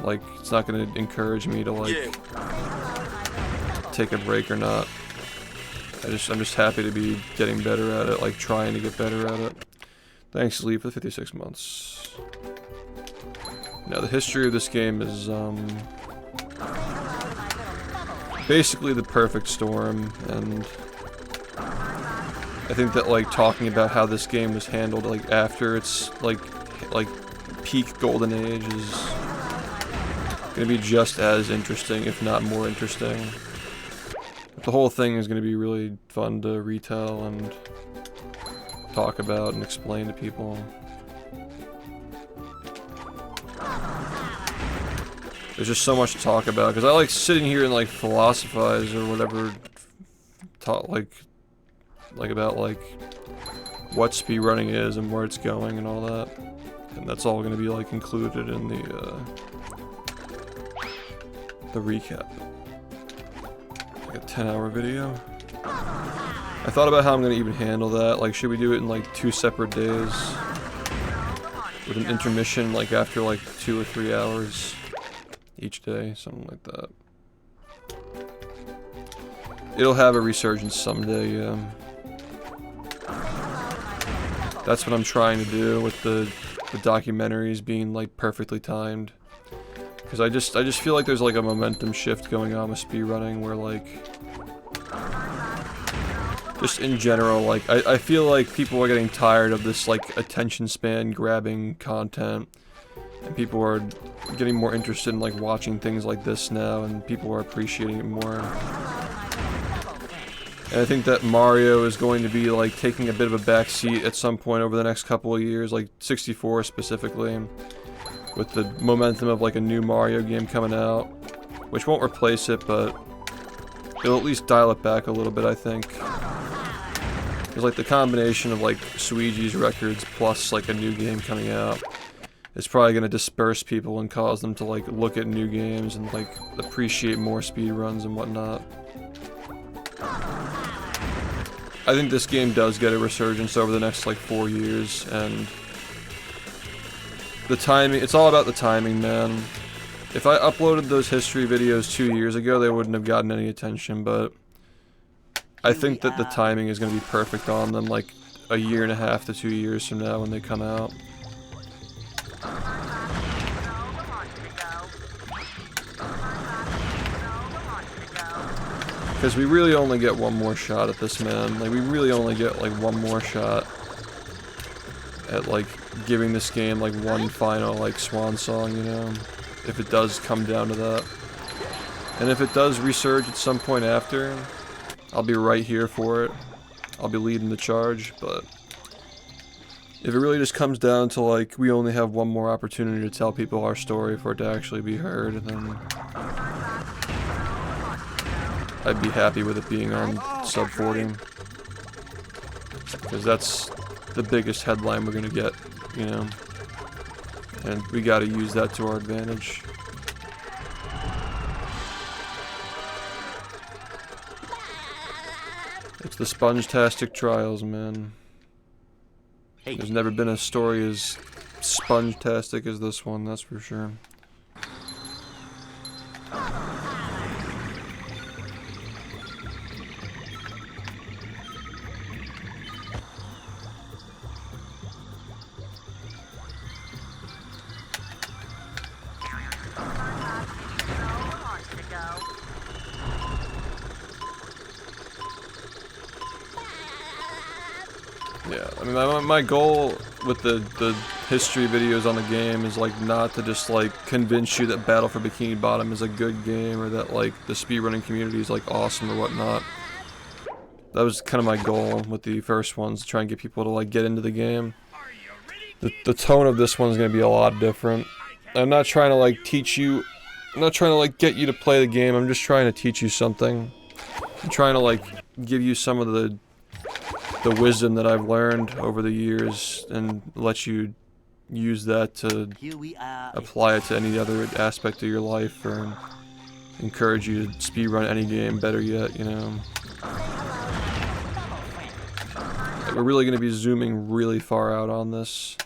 Like, it's not gonna encourage me to, like, take a break or not. I'm just happy to be getting better at it, like, trying to get better at it. Thanks, Lee, for the 56 months. Now, the history of this game is, basically the perfect storm, and I think that, like, talking about how this game was handled, like, after its, like peak golden age is gonna be just as interesting, if not more interesting. The whole thing is gonna be really fun to retell and talk about and explain to people. There's just so much to talk about, because I like sitting here and, like, philosophize or whatever, talk, like about, like, what speedrunning is and where it's going and all that. And that's all gonna be, like, included in the recap. Like a 10-hour video. I thought about how I'm gonna even handle that. Like, should we do it in, like, 2 separate days? With an intermission, like, after, like, 2 or 3 hours each day, something like that. It'll have a resurgence someday, yeah. That's what I'm trying to do with the documentaries being, like, perfectly timed. Because I just feel like there's, like, a momentum shift going on with speedrunning where, like, just in general, like, I feel like people are getting tired of this, like, attention span grabbing content. And people are getting more interested in, like, watching things like this now, and people are appreciating it more. And I think that Mario is going to be, like, taking a bit of a back seat at some point over the next couple of years, like 64 specifically, with the momentum of, like, a new Mario game coming out, which won't replace it, but it'll at least dial it back a little bit, I think. There's, like, the combination of, like, Suigi's records plus, like, a new game coming out. It's probably going to disperse people and cause them to, like, look at new games and, like, appreciate more speedruns and whatnot. I think this game does get a resurgence over the next, like, 4 years, and the timing, it's all about the timing, man. If I uploaded those history videos 2 years ago, they wouldn't have gotten any attention, but I think that the timing is going to be perfect on them, like, 1.5 to 2 years from now when they come out. Because we really only get one more shot at this, man. Like, we really only get, like, one more shot at, like, giving this game, like, one final, like, swan song, you know? If it does come down to that. And if it does resurge at some point after, I'll be right here for it. I'll be leading the charge, but if it really just comes down to, like, we only have one more opportunity to tell people our story for it to actually be heard, then I'd be happy with it being on sub 40. Because that's the biggest headline we're gonna get, you know? And we gotta use that to our advantage. It's the Sponge-tastic trials, man. There's never been a story as sponge-tastic as this one, that's for sure. Yeah, I mean, my goal with the history videos on the game is, like, not to just, like, convince you that Battle for Bikini Bottom is a good game or that, like, the speedrunning community is, like, awesome or whatnot. That was kind of my goal with the first ones, to try and get people to, like, get into the game. The tone of this one's gonna be a lot different. I'm not trying to, like, teach you, I'm not trying to, like, get you to play the game, I'm just trying to teach you something. I'm trying to like give you some of the wisdom that I've learned over the years and let you use that to Here we are. apply it to any other aspect of your life, or encourage you to speedrun any game, better yet, you know. We're really going to be zooming really far out on this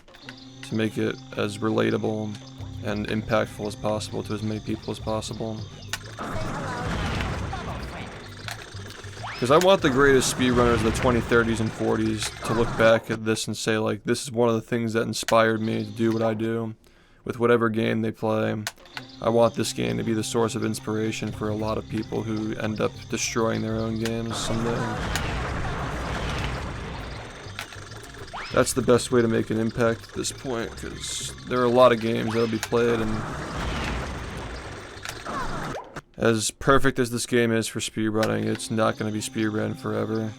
to make it as relatable and impactful as possible to as many people as possible. Because I want the greatest speedrunners of the 2030s and 40s to look back at this and say, like, this is one of the things that inspired me to do what I do with whatever game they play. I want this game to be the source of inspiration for a lot of people who end up destroying their own games someday. That's the best way to make an impact at this point, because there are a lot of games that'll be played, and as perfect as this game is for speedrunning, it's not going to be speedrun forever,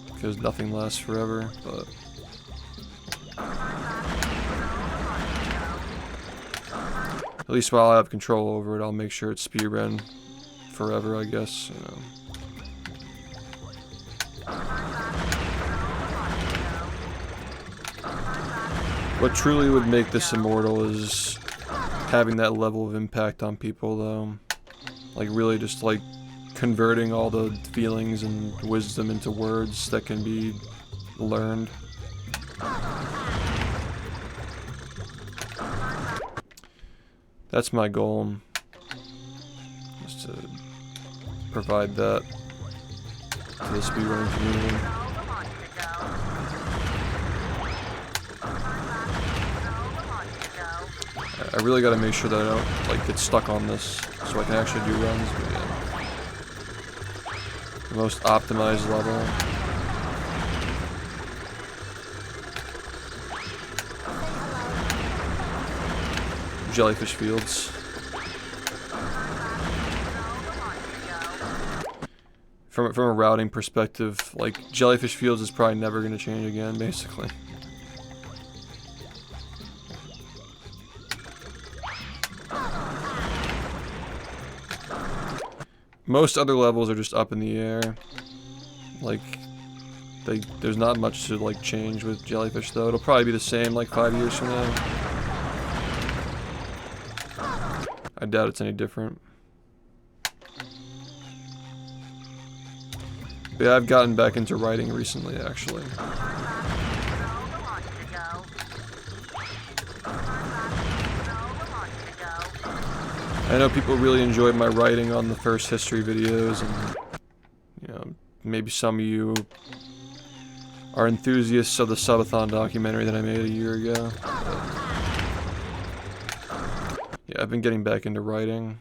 because nothing lasts forever, but at least while I have control over it, I'll make sure it's speedrun forever, I guess, you know. What truly would make this immortal is having that level of impact on people, though. Like, really just, like, converting all the feelings and wisdom into words that can be learned. That's my goal, is to provide that to the speedrunning community. I really gotta make sure that I don't, like, get stuck on this, so I can actually do runs, but yeah. The most optimized level. Jellyfish fields. From a routing perspective, like, jellyfish fields is probably never gonna change again, basically. Most other levels are just up in the air. Like, there's not much to, like, change with jellyfish, though. It'll probably be the same, like, 5 years from now. I doubt it's any different. But yeah, I've gotten back into writing recently, actually. I know people really enjoyed my writing on the first history videos, and, you know, maybe some of you are enthusiasts of the subathon documentary that I made a year ago. But yeah, I've been getting back into writing,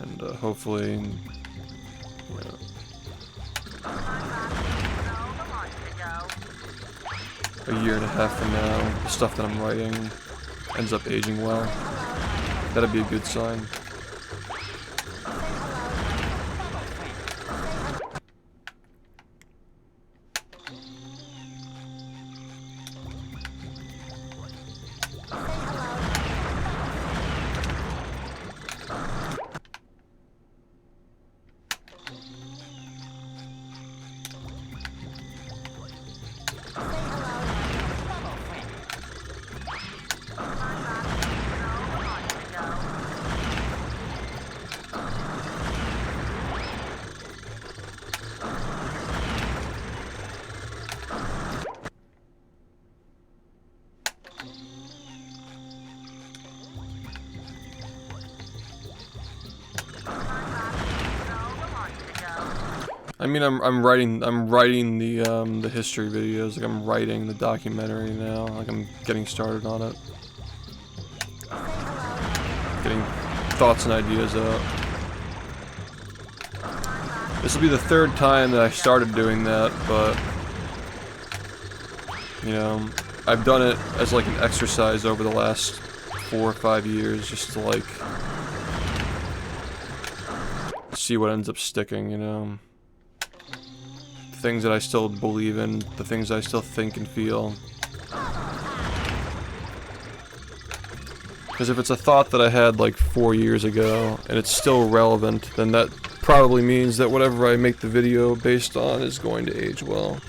and hopefully, you know, a year and a half from now, the stuff that I'm writing ends up aging well. That'd be a good sign. I mean, I'm writing the history videos. Like, I'm writing the documentary now. Like, I'm getting started on it. Getting thoughts and ideas out. This will be the third time that I started doing that, but, you know, I've done it as, like, an exercise over the last 4 or 5 years, just to, like, see what ends up sticking, you know. Things that I still believe in, the things I still think and feel. Because if it's a thought that I had like 4 years ago and it's still relevant, then that probably means that whatever I make the video based on is going to age well.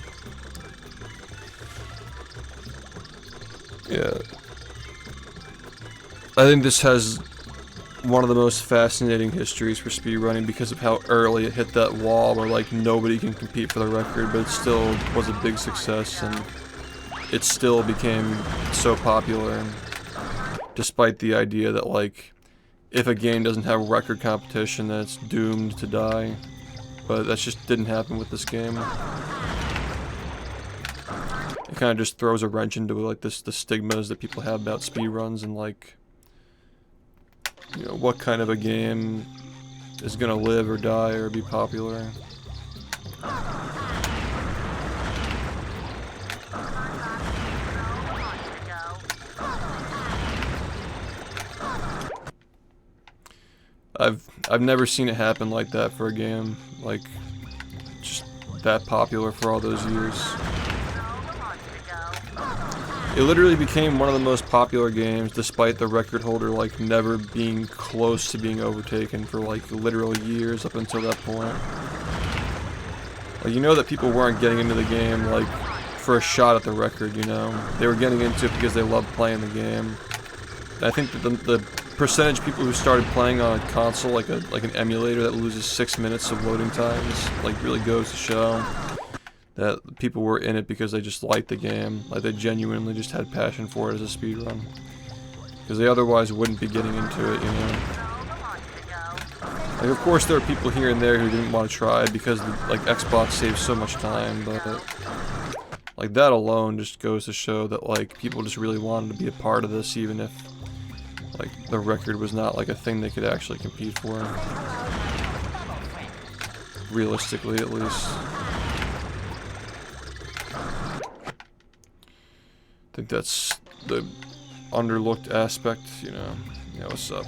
Yeah. I think this has one of the most fascinating histories for speedrunning because of how early it hit that wall where like nobody can compete for the record, but it still was a big success and it still became so popular despite the idea that like if a game doesn't have record competition then it's doomed to die. But that just didn't happen with this game. It kind of just throws a wrench into like the stigmas that people have about speedruns and like, you know, what kind of a game is gonna live or die or be popular. I've never seen it happen like that for a game, like just that popular for all those years. It literally became one of the most popular games despite the record holder like never being close to being overtaken for like literal years up until that point. Like, you know that people weren't getting into the game like for a shot at the record, you know? They were getting into it because they loved playing the game. And I think that the percentage of people who started playing on a console like an emulator that loses 6 minutes of loading times like really goes to show that people were in it because they just liked the game, like they genuinely just had passion for it as a speedrun. Because they otherwise wouldn't be getting into it, you know. Like, of course there are people here and there who didn't want to try because like Xbox saves so much time, but like that alone just goes to show that like people just really wanted to be a part of this even if like the record was not like a thing they could actually compete for. Realistically, at least. I think that's the underlooked aspect, you know. Yeah, what's up?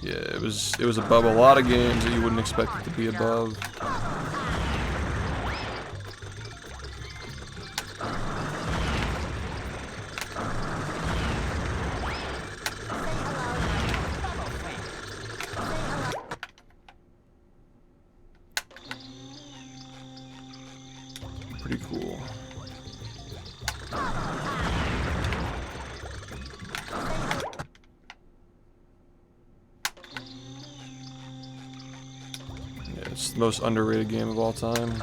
Yeah, it was above a lot of games that you wouldn't expect it to be above. Pretty cool. It's the most underrated game of all time.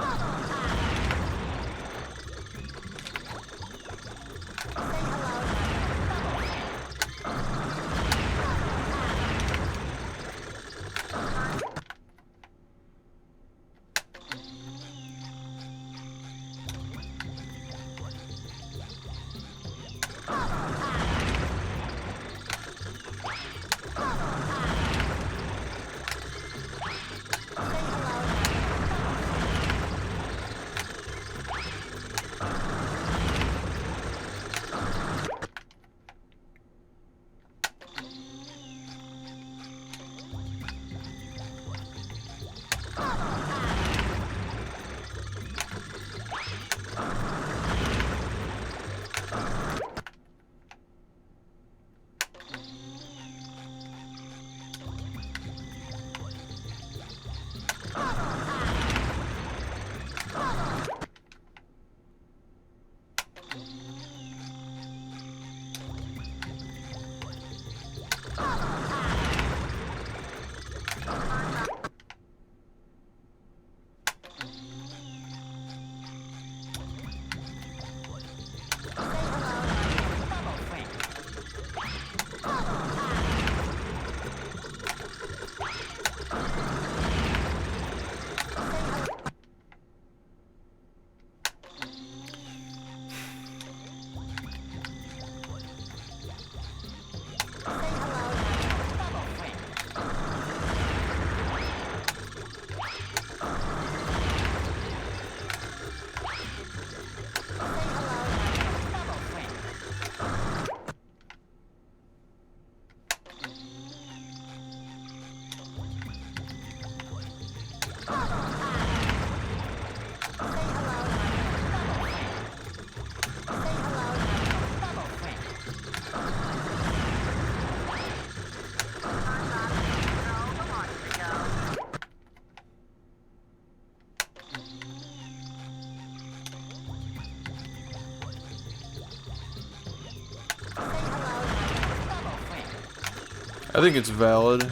I think it's valid.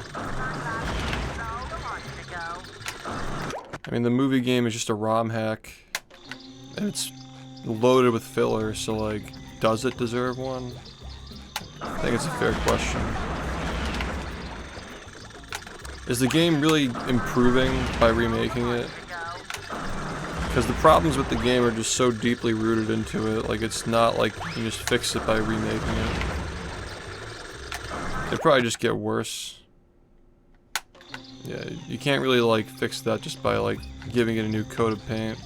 I mean, the movie game is just a ROM hack, and it's loaded with filler, so like, does it deserve one? I think it's a fair question. Is the game really improving by remaking it? Because the problems with the game are just so deeply rooted into it, like it's not like you can just fix it by remaking it. It'd probably just get worse. Yeah, you can't really like fix that just by like giving it a new coat of paint.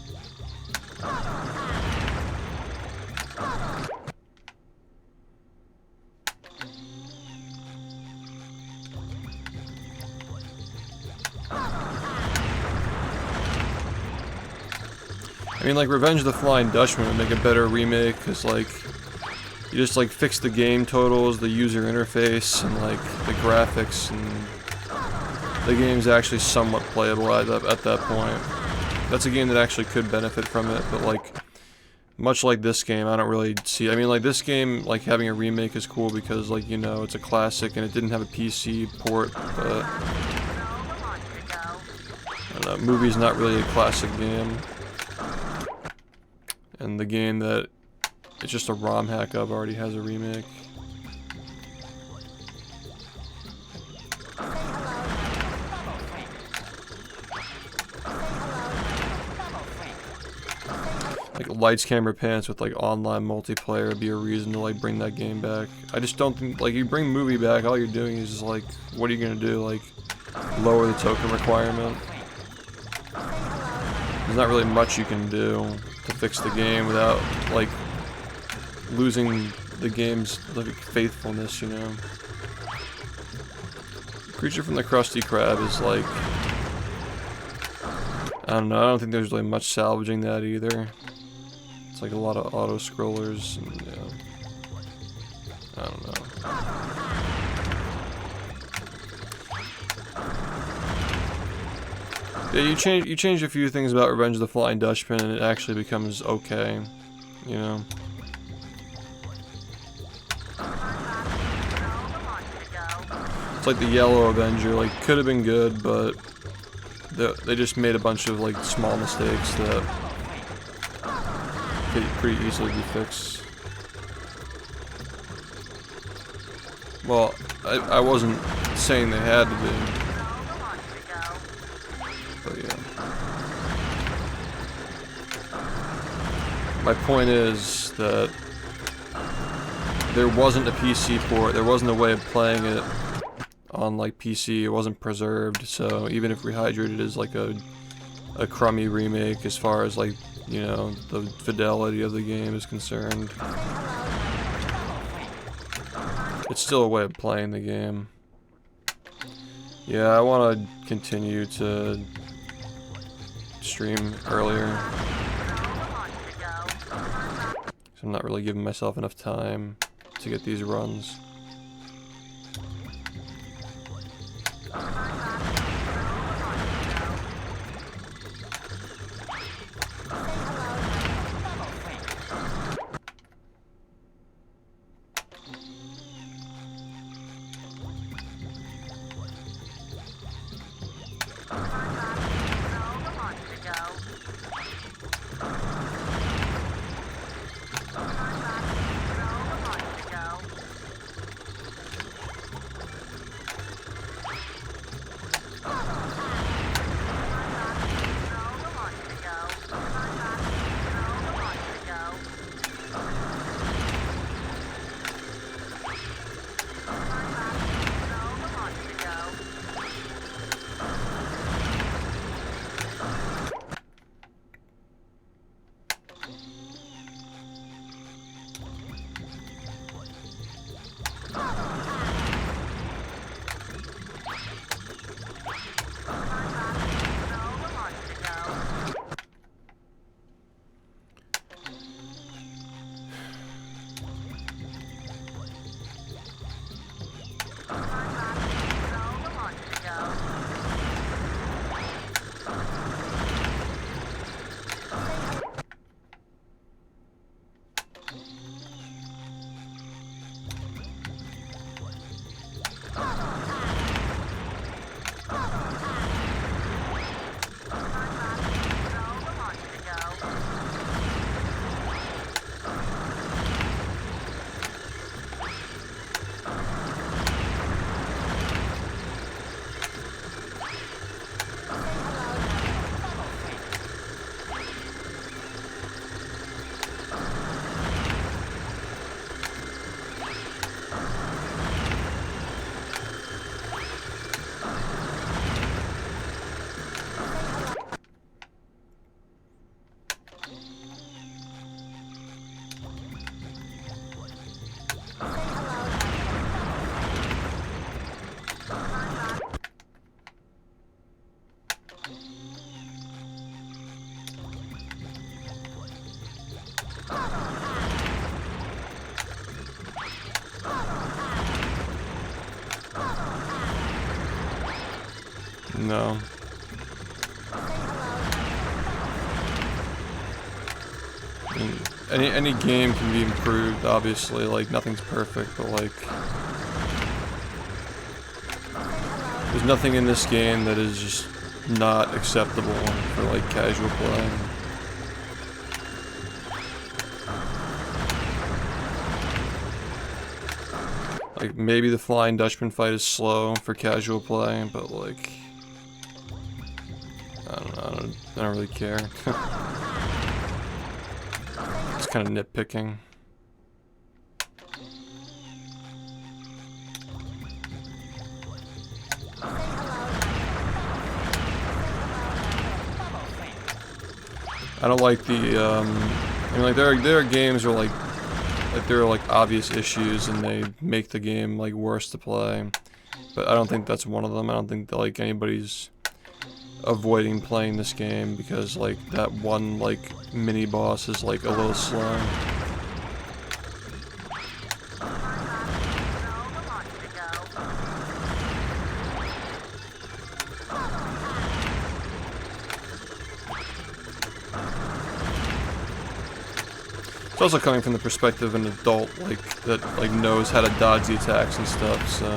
I mean, like, Revenge of the Flying Dutchman would make a better remake, because, like, you just, like, fix the game totals, the user interface, and, like, the graphics, and the game's actually somewhat playable at that point. That's a game that actually could benefit from it, but, like, much like this game, I don't really see... I mean, like, this game, like, having a remake is cool because, like, you know, it's a classic, and it didn't have a PC port, but... I don't know, movie's not really a classic game. And the game that it's just a ROM hack of already has a remake. Like lights, camera, pants with like online multiplayer would be a reason to like bring that game back. I just don't think, like, you bring movie back, all you're doing is just like, what are you gonna do? Like, lower the token requirement? There's not really much you can do to fix the game without, like, losing the game's, like, faithfulness, you know? Creature from the Krusty Krab is, like... I don't know, I don't think there's really much salvaging that either. It's like a lot of auto-scrollers, and, yeah... I don't know. Yeah, you change a few things about Revenge of the Flying Dutchman and it actually becomes okay, you know? It's like the Yellow Avenger, like, could have been good, but they just made a bunch of, like, small mistakes that could pretty easily be fixed. Well, I wasn't saying they had to be. But yeah. My point is that there wasn't a PC port, there wasn't a way of playing it on like PC, it wasn't preserved, so even if Rehydrated is like a crummy remake as far as like, you know, the fidelity of the game is concerned, it's still a way of playing the game. Yeah, I want to continue to stream earlier. So I'm not really giving myself enough time to get these runs. No. I mean, any game can be improved, obviously, like nothing's perfect, but like there's nothing in this game that is just not acceptable for like casual play. Like maybe the Flying Dutchman fight is slow for casual play, but like I don't know, I don't really care. It's kind of nitpicking. I don't like the I mean, like there are games where like there are like obvious issues and they make the game like worse to play, but I don't think that's one of them. I don't think that like anybody's avoiding playing this game because like that one like mini boss is like a little slow. It's also coming from the perspective of an adult, like, that, like, knows how to dodge the attacks and stuff, so...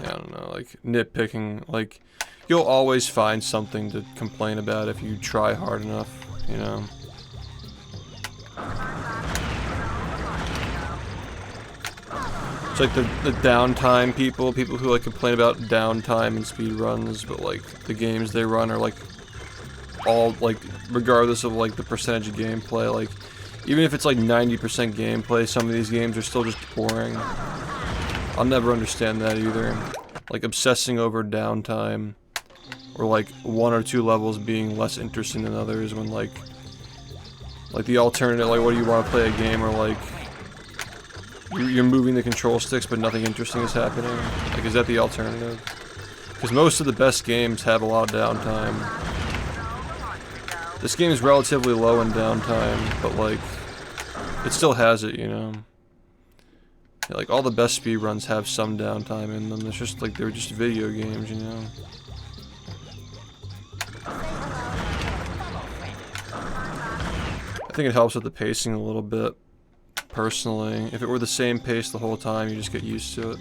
Yeah, I don't know, like, nitpicking, like, you'll always find something to complain about if you try hard enough, you know? Like the downtime people who like complain about downtime and speedruns, but like the games they run are like all like regardless of like the percentage of gameplay, like even if it's like 90% gameplay, some of these games are still just boring. I'll never understand that either. Like obsessing over downtime or like 1 or 2 levels being less interesting than others when like the alternative, like what do you want to play a game or like you're moving the control sticks, but nothing interesting is happening. Like, is that the alternative? Because most of the best games have a lot of downtime. This game is relatively low in downtime, but like, it still has it, you know? Yeah, like, all the best speedruns have some downtime in them. It's just like, they're just video games, you know? I think it helps with the pacing a little bit. Personally, if it were the same pace the whole time, you just get used to it.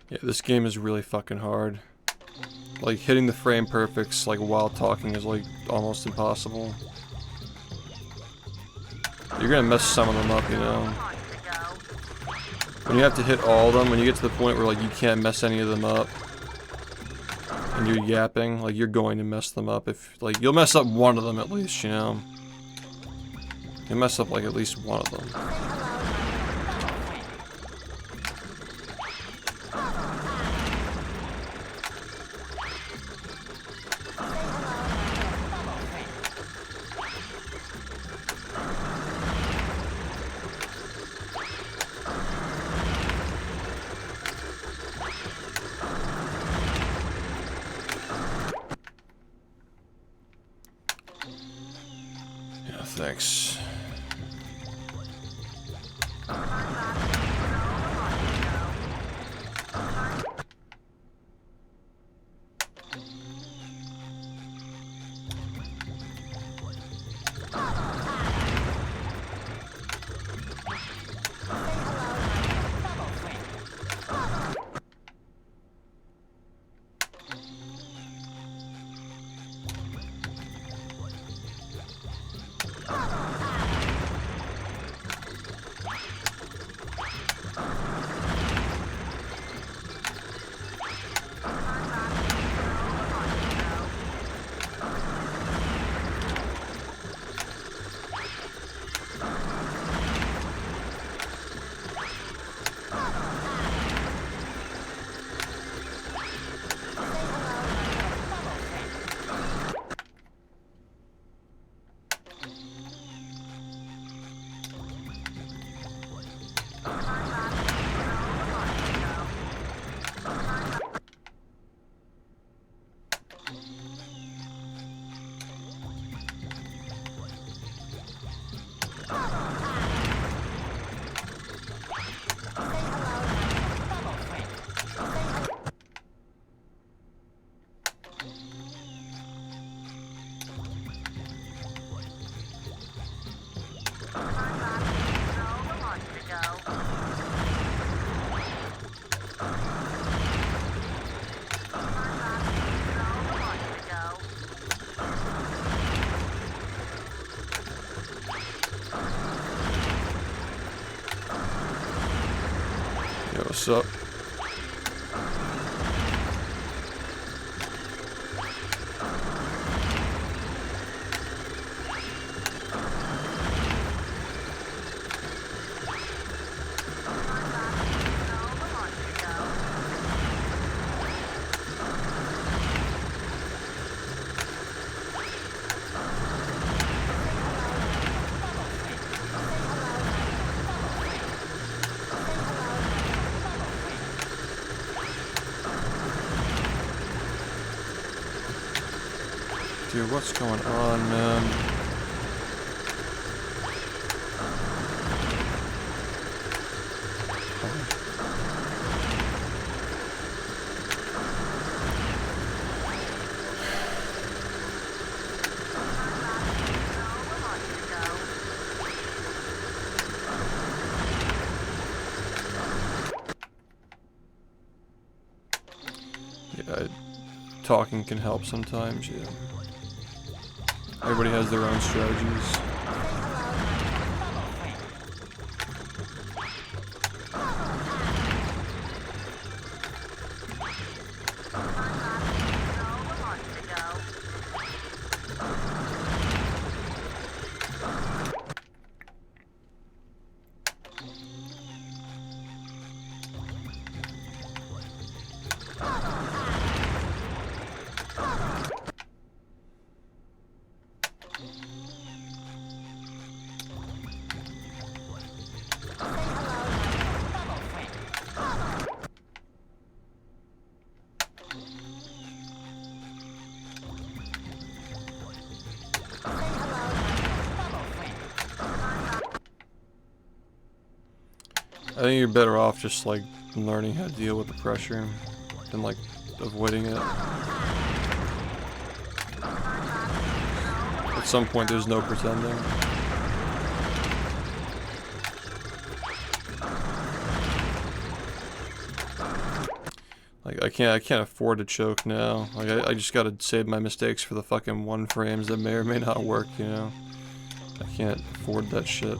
Yeah, this game is really fucking hard. Like, hitting the frame perfects, like, while talking is, like, almost impossible. You're gonna mess some of them up, you know? When you have to hit all of them, when you get to the point where, like, you can't mess any of them up, and you're yapping, like, you're going to mess them up if, like, you'll mess up one of them at least, you know? You'll mess up, like, at least one of them. thanks. Yo, what's up? Dude, what's going on, man? Yeah, talking can help sometimes, yeah. Everybody has their own strategies. I think you're better off just like learning how to deal with the pressure than like avoiding it. At some point there's no pretending. Like I can't afford to choke now. Like I just gotta save my mistakes for the fucking 1 frames that may or may not work, you know? I can't afford that shit.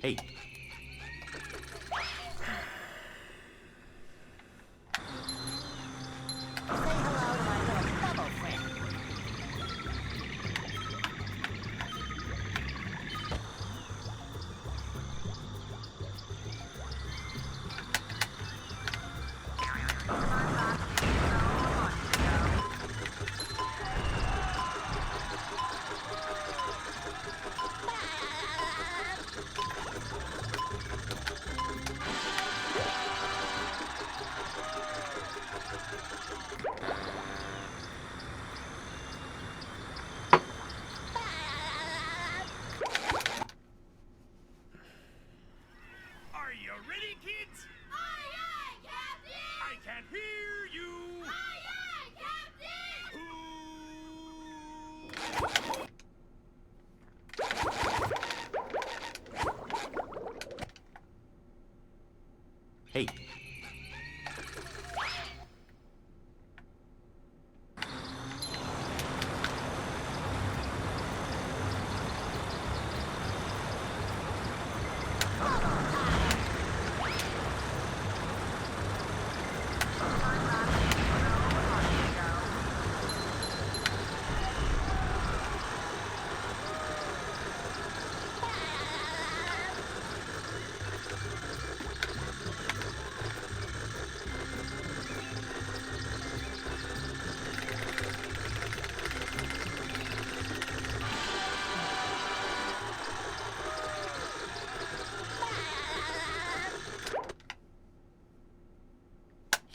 Hey. Say hello to my little bubble friend. Are you ready, kids? Aye, aye, Captain! I can't hear you! Aye, aye, Captain! Hey.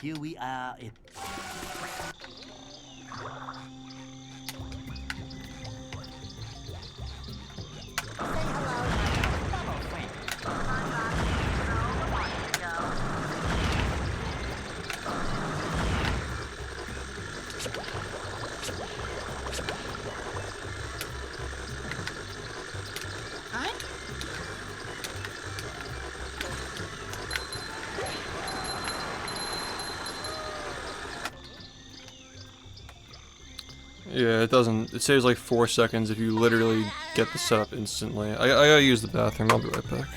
Here we are. Say hello to my little bubble friend. Yeah, it doesn't. It saves like 4 seconds if you literally get the setup instantly. I gotta use the bathroom. I'll be right back.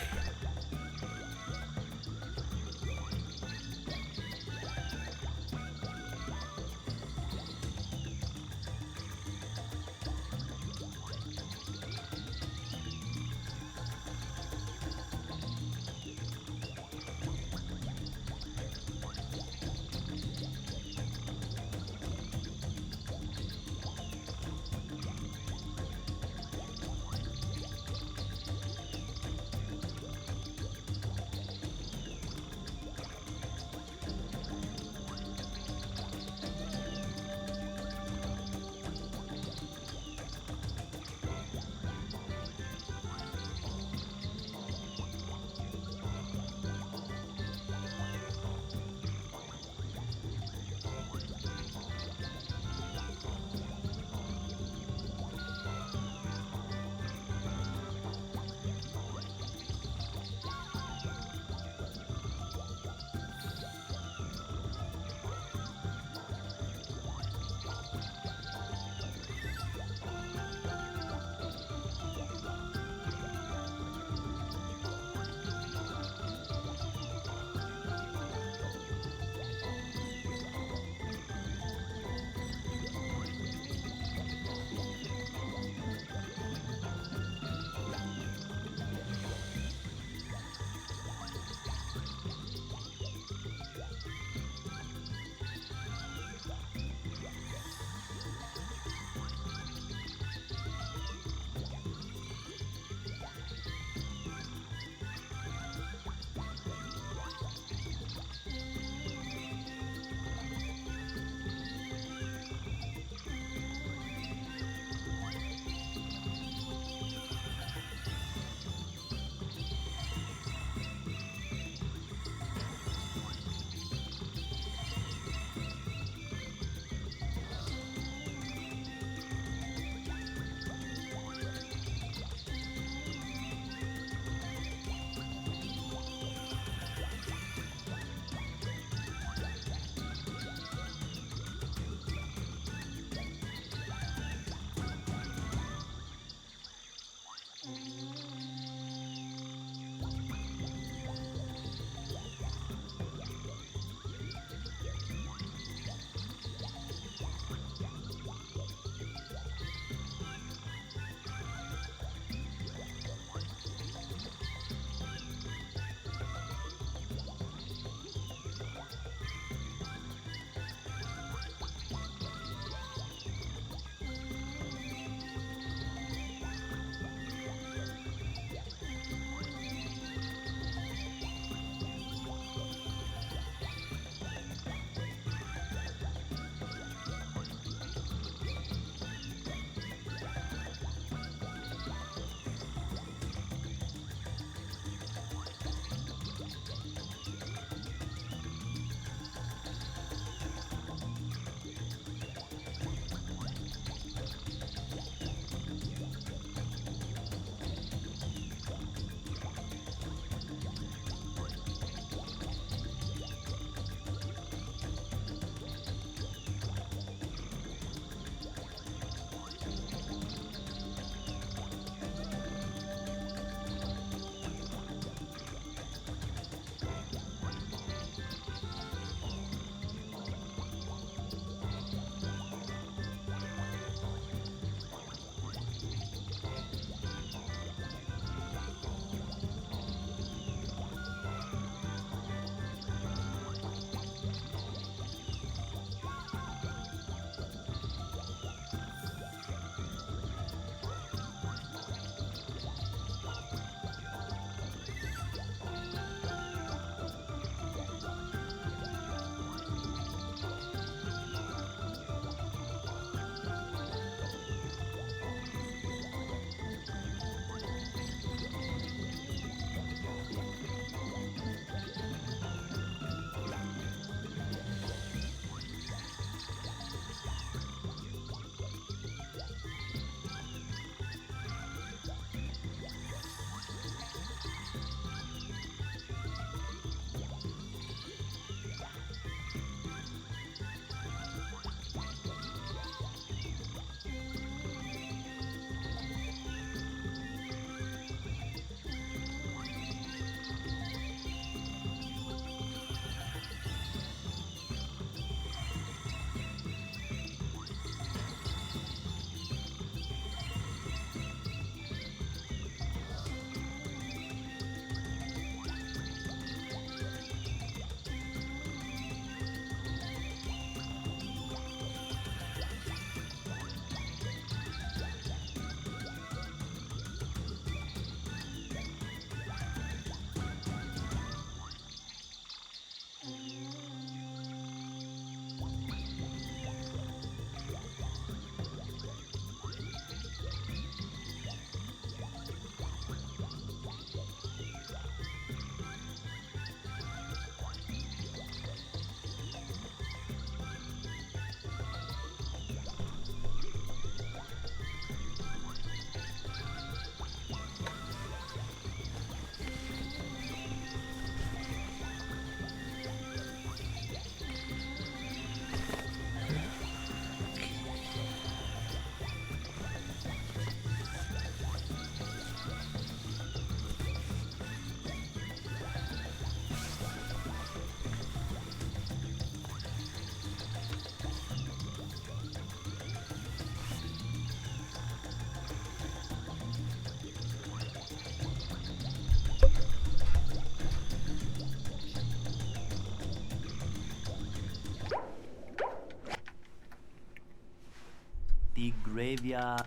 graveyard.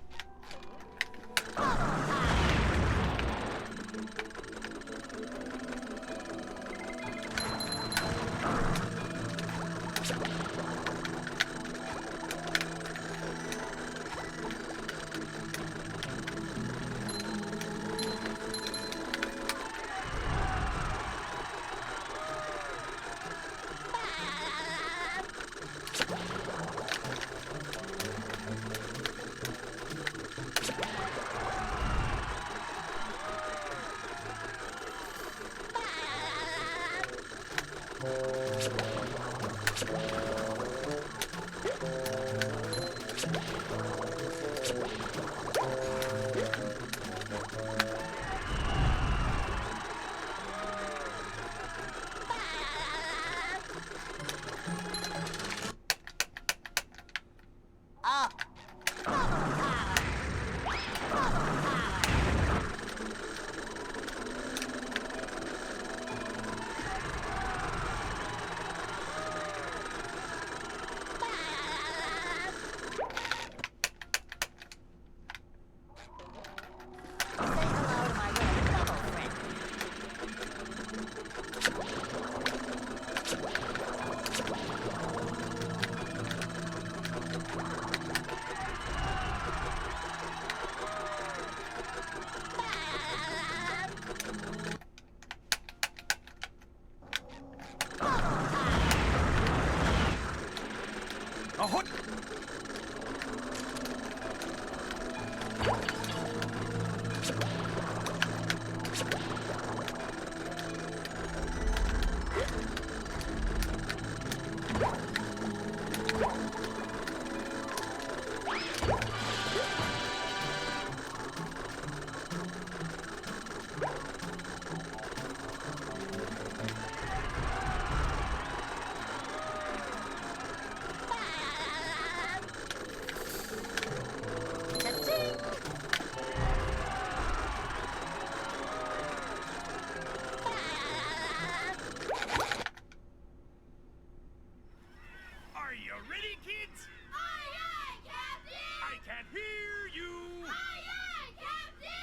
Are you ready, kids? Aye, aye, Captain! I can't hear you. Aye, aye, Captain!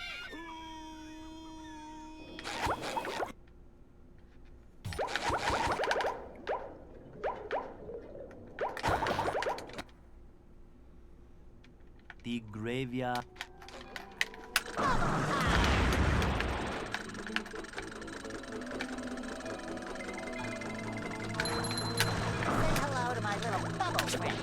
The graveyard. Say hello to my little bubble friend.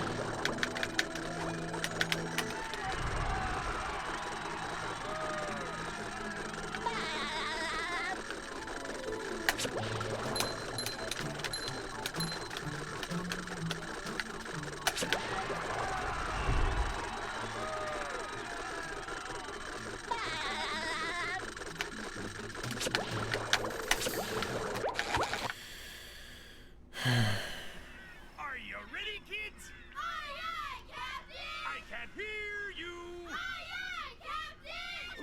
Are you ready, kids? Aye, aye, Captain! I can't hear you. Aye, aye, Captain!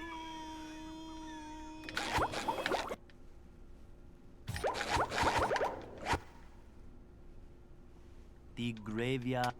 The graveyard.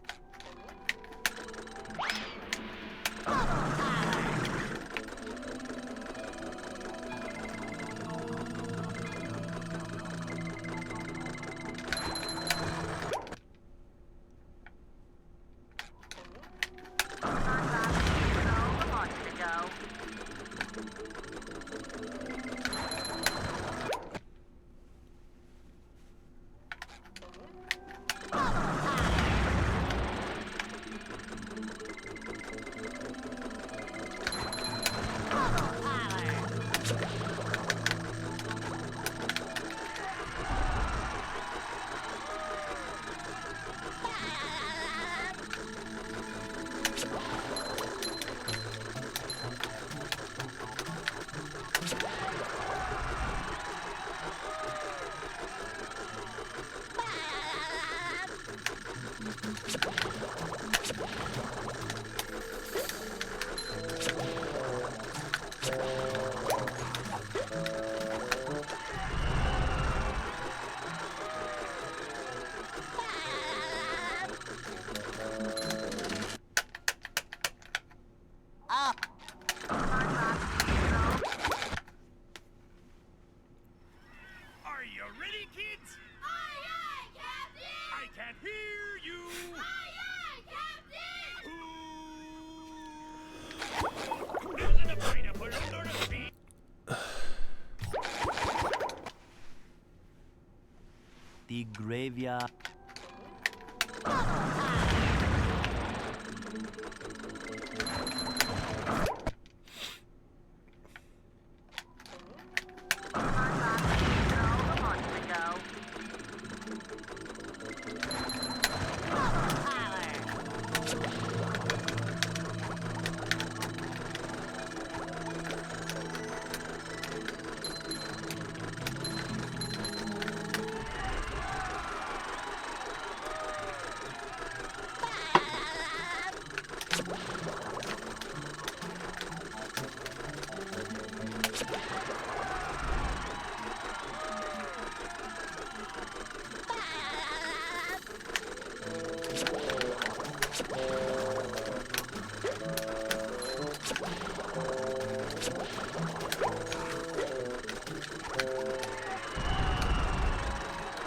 The graveyard.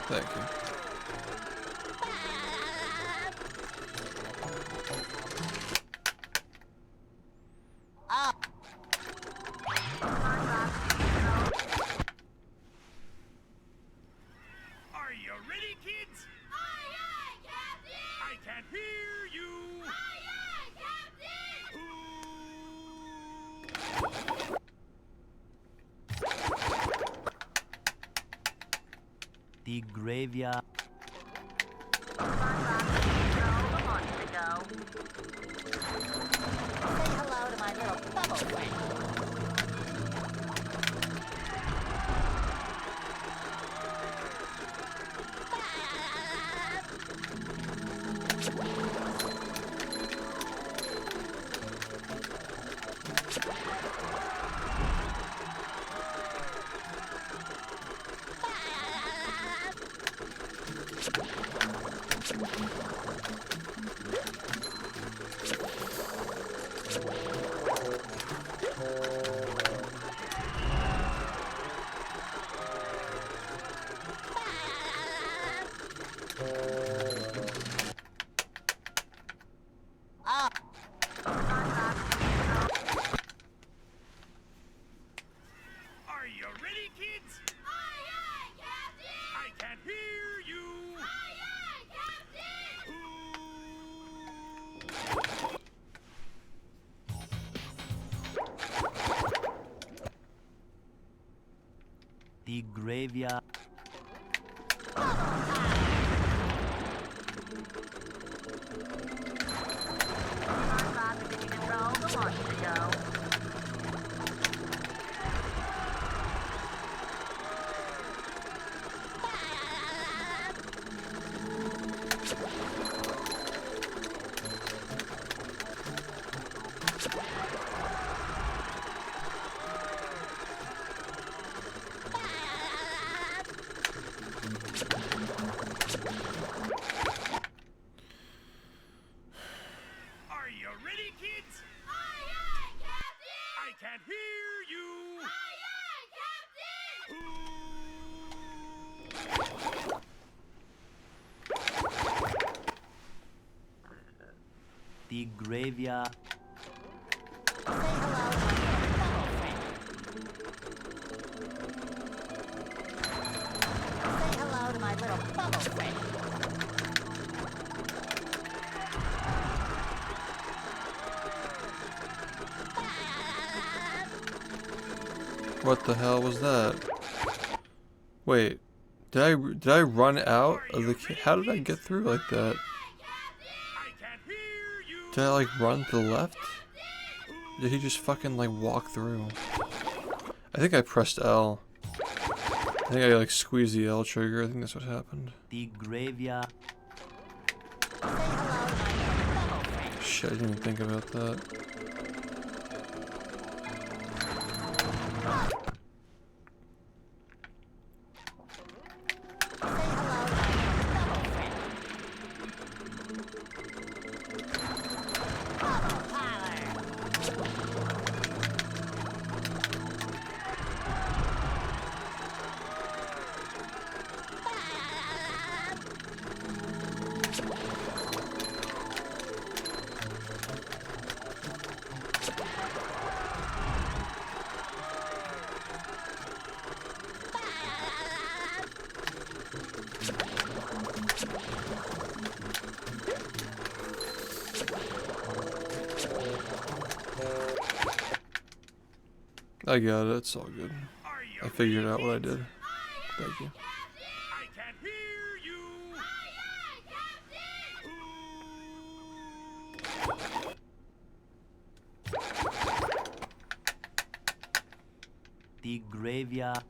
Thank you. Are you ready, kids? Aye, aye, Captain! I can't hear you! Aye, aye, Captain! The graveyard. Say hello to my little bubble friend. Are you ready, kids? Aye, aye, Captain! I can't hear you! Aye, aye, Captain! The graveyard. Are you ready, kids? Aye, aye, Captain! I can't hear you! Aye, aye, Captain! The graveyard. Say hello to my little bubble friend. What the hell was that? Wait, did I run out of the? How did I get through like that? I can't hear you! Did I like run to the left? Did he just fucking like walk through? I think I pressed L. I think I like squeezed the L trigger. I think that's what happened. The graveyard. Shit, I didn't even think about that. I got it. It's all good. Are you I figured ready, out what I kids? did. Thank you. I can't hear you. The graveyard.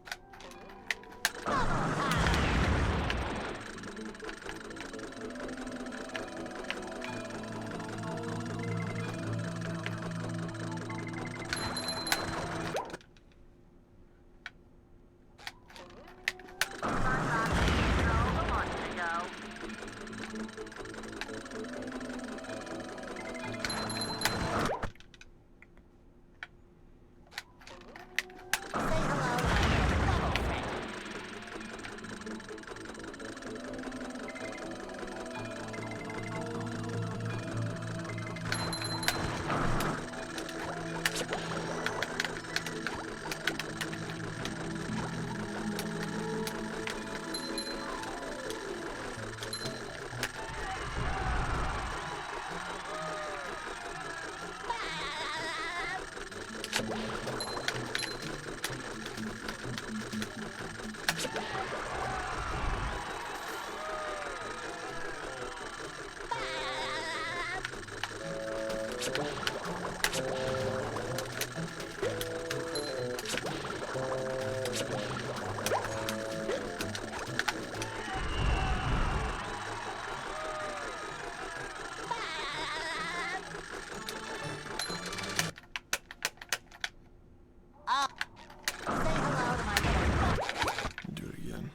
Do it again.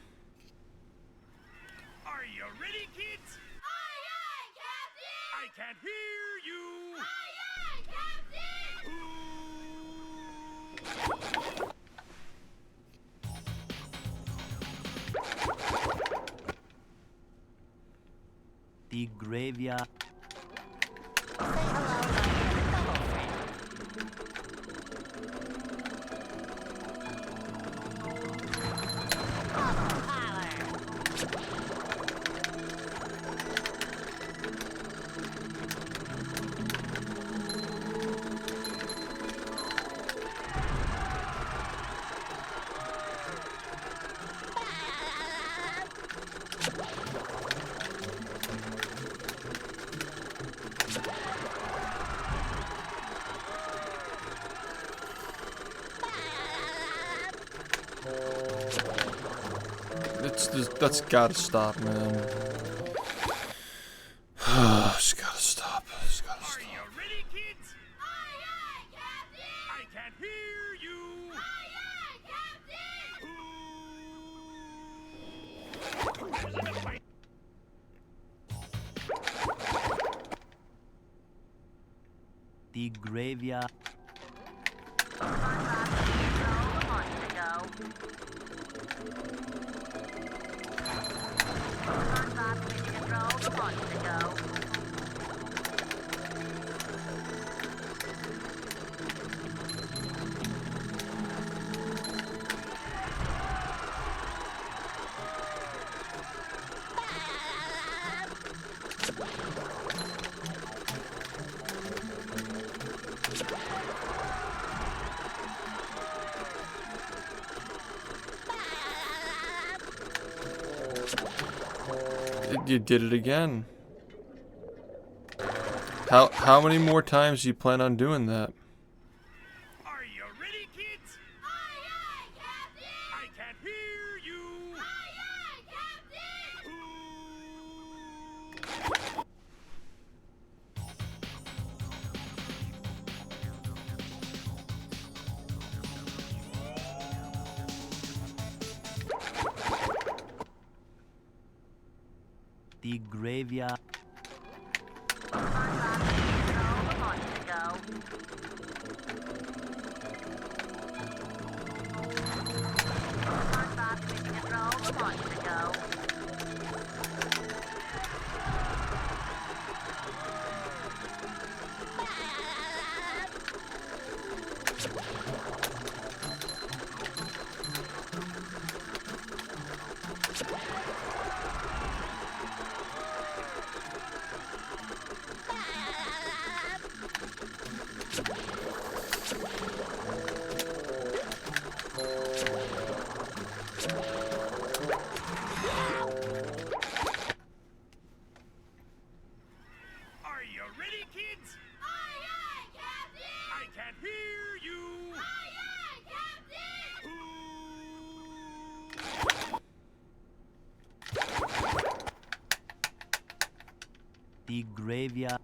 Are you ready, kids? Aye, aye, Captain! I can't hear you! Aye, aye, Captain! The graveyard. It's just, that's gotta stop, man. Just gotta stop. Just gotta Are stop. you ready, kids? Aye, aye, Captain! I can't hear you! Aye, aye, Captain! The graveyard. You did it again. How many more times do you plan on doing that? Are you ready, kids? Aye, aye, Captain! I can't hear you! Aye, aye, Captain! The graveyard. The graveyard.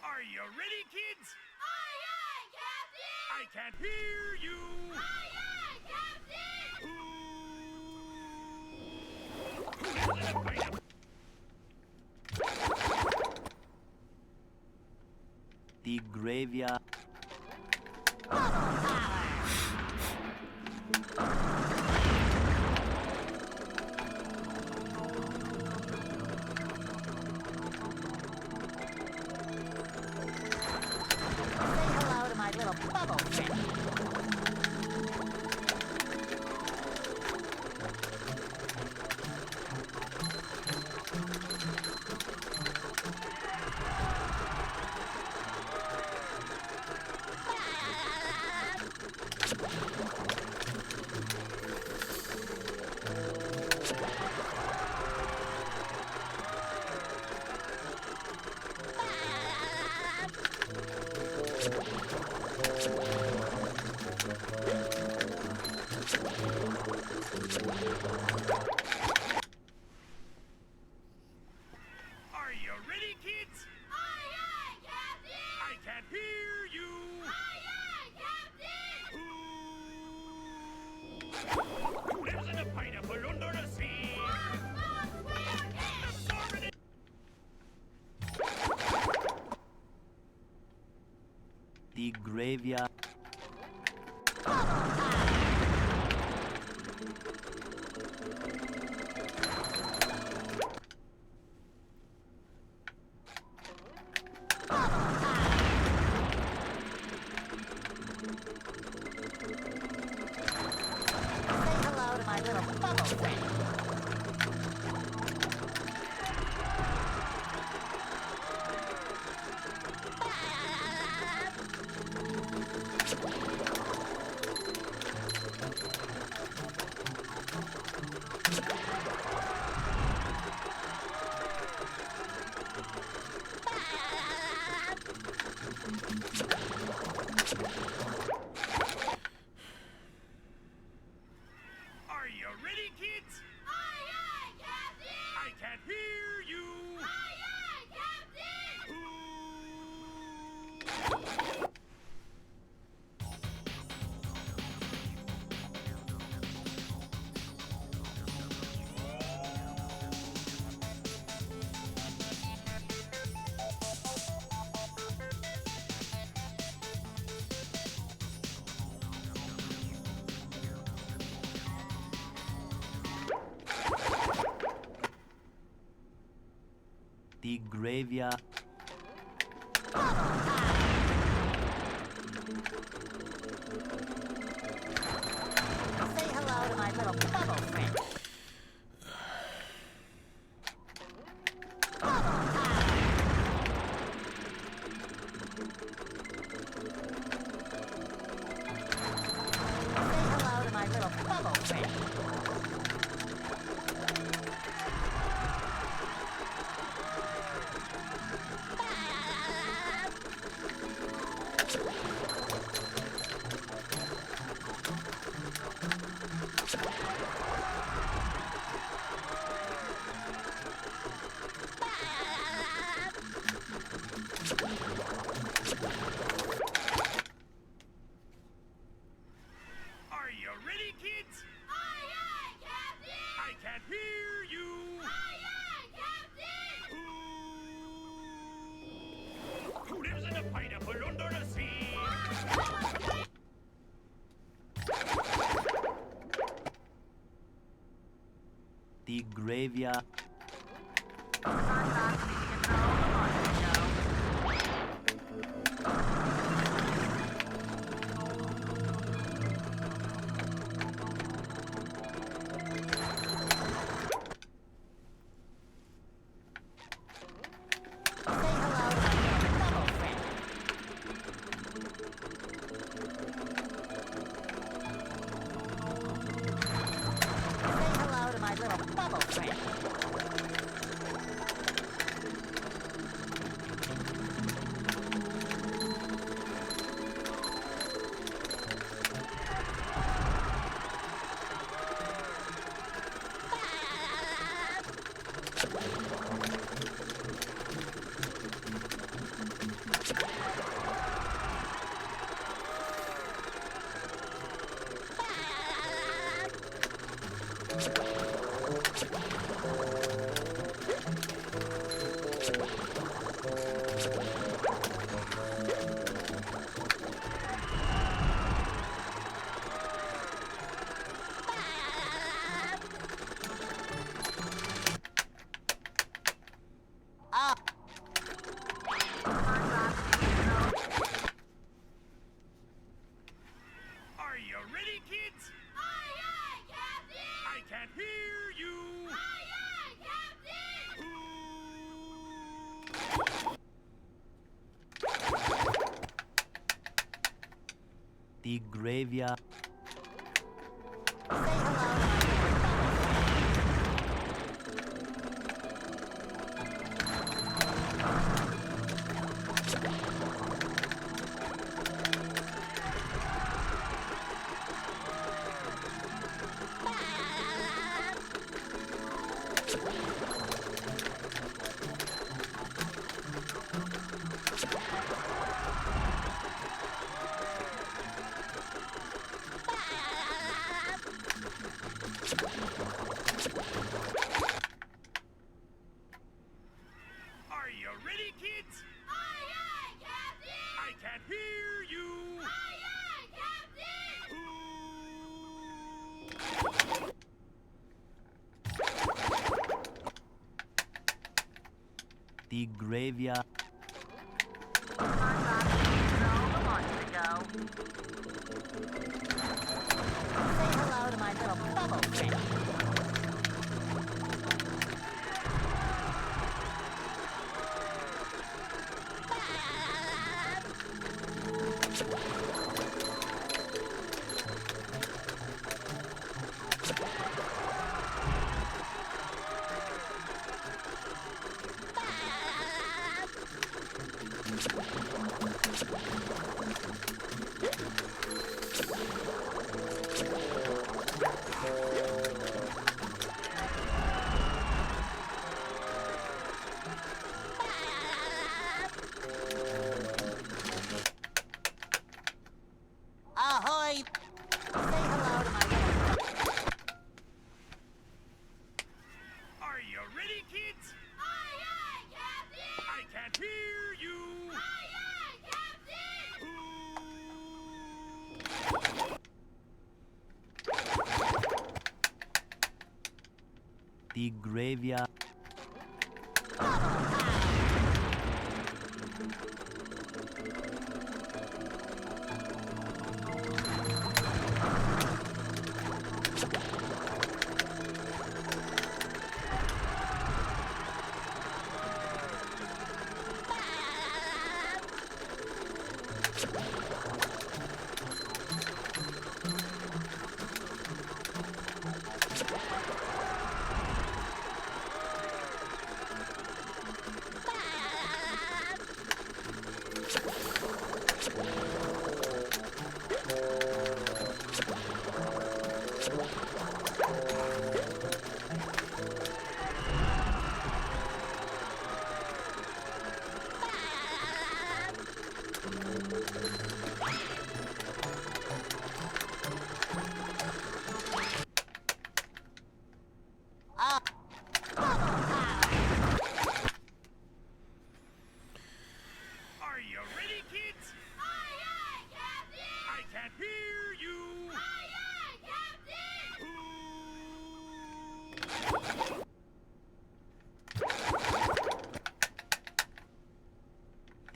Are you ready, kids? Aye, aye, Captain! I can't hear you! Aye, aye, Captain! Who lives in a pineapple? The graveyard. Hello to my little bubble friend. Are you ready, kids? Aye, aye, Captain! I can't hear you! Aye, aye, Captain! Who lives in a pineapple under the sea? Absorb it! The graveyard. Hello to my little bubble friend. Are you ready, kids? Aye, aye, Captain! I can't hear you! Aye, aye, Captain! The graveyard. Say hello to my little bubble friend. Say hello to my little bubble friend. hear you. Aye, aye, Captain. Who lives in a pineapple under the sea? The graveyard. Hello to my little bubble friend. Are you ready, kids? Aye, aye, Captain. I can't hear you. Aye, aye, Captain. The graveyard. Are you ready, kids? Aye, aye, Captain. I can't hear you. Aye, aye, Captain. The graveyard. Hello to my little bubble friend. Ahoy! Say hello to my little... Are you ready, kids? Aye, aye, Captain. I can't hear you. Aye, aye, Captain. The graveyard.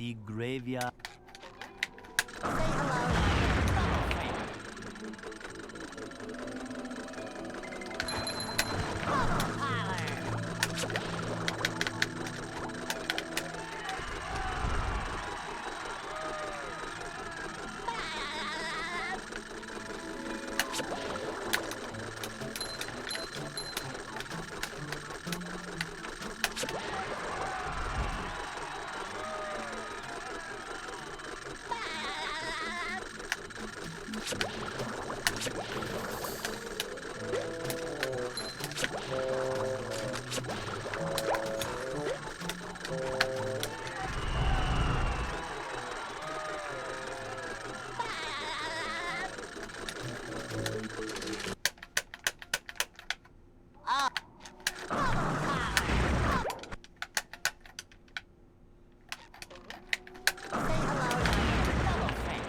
The graveyard. Say hello to my fellow friend. Bubble parlor. Say hello to my fellow friend.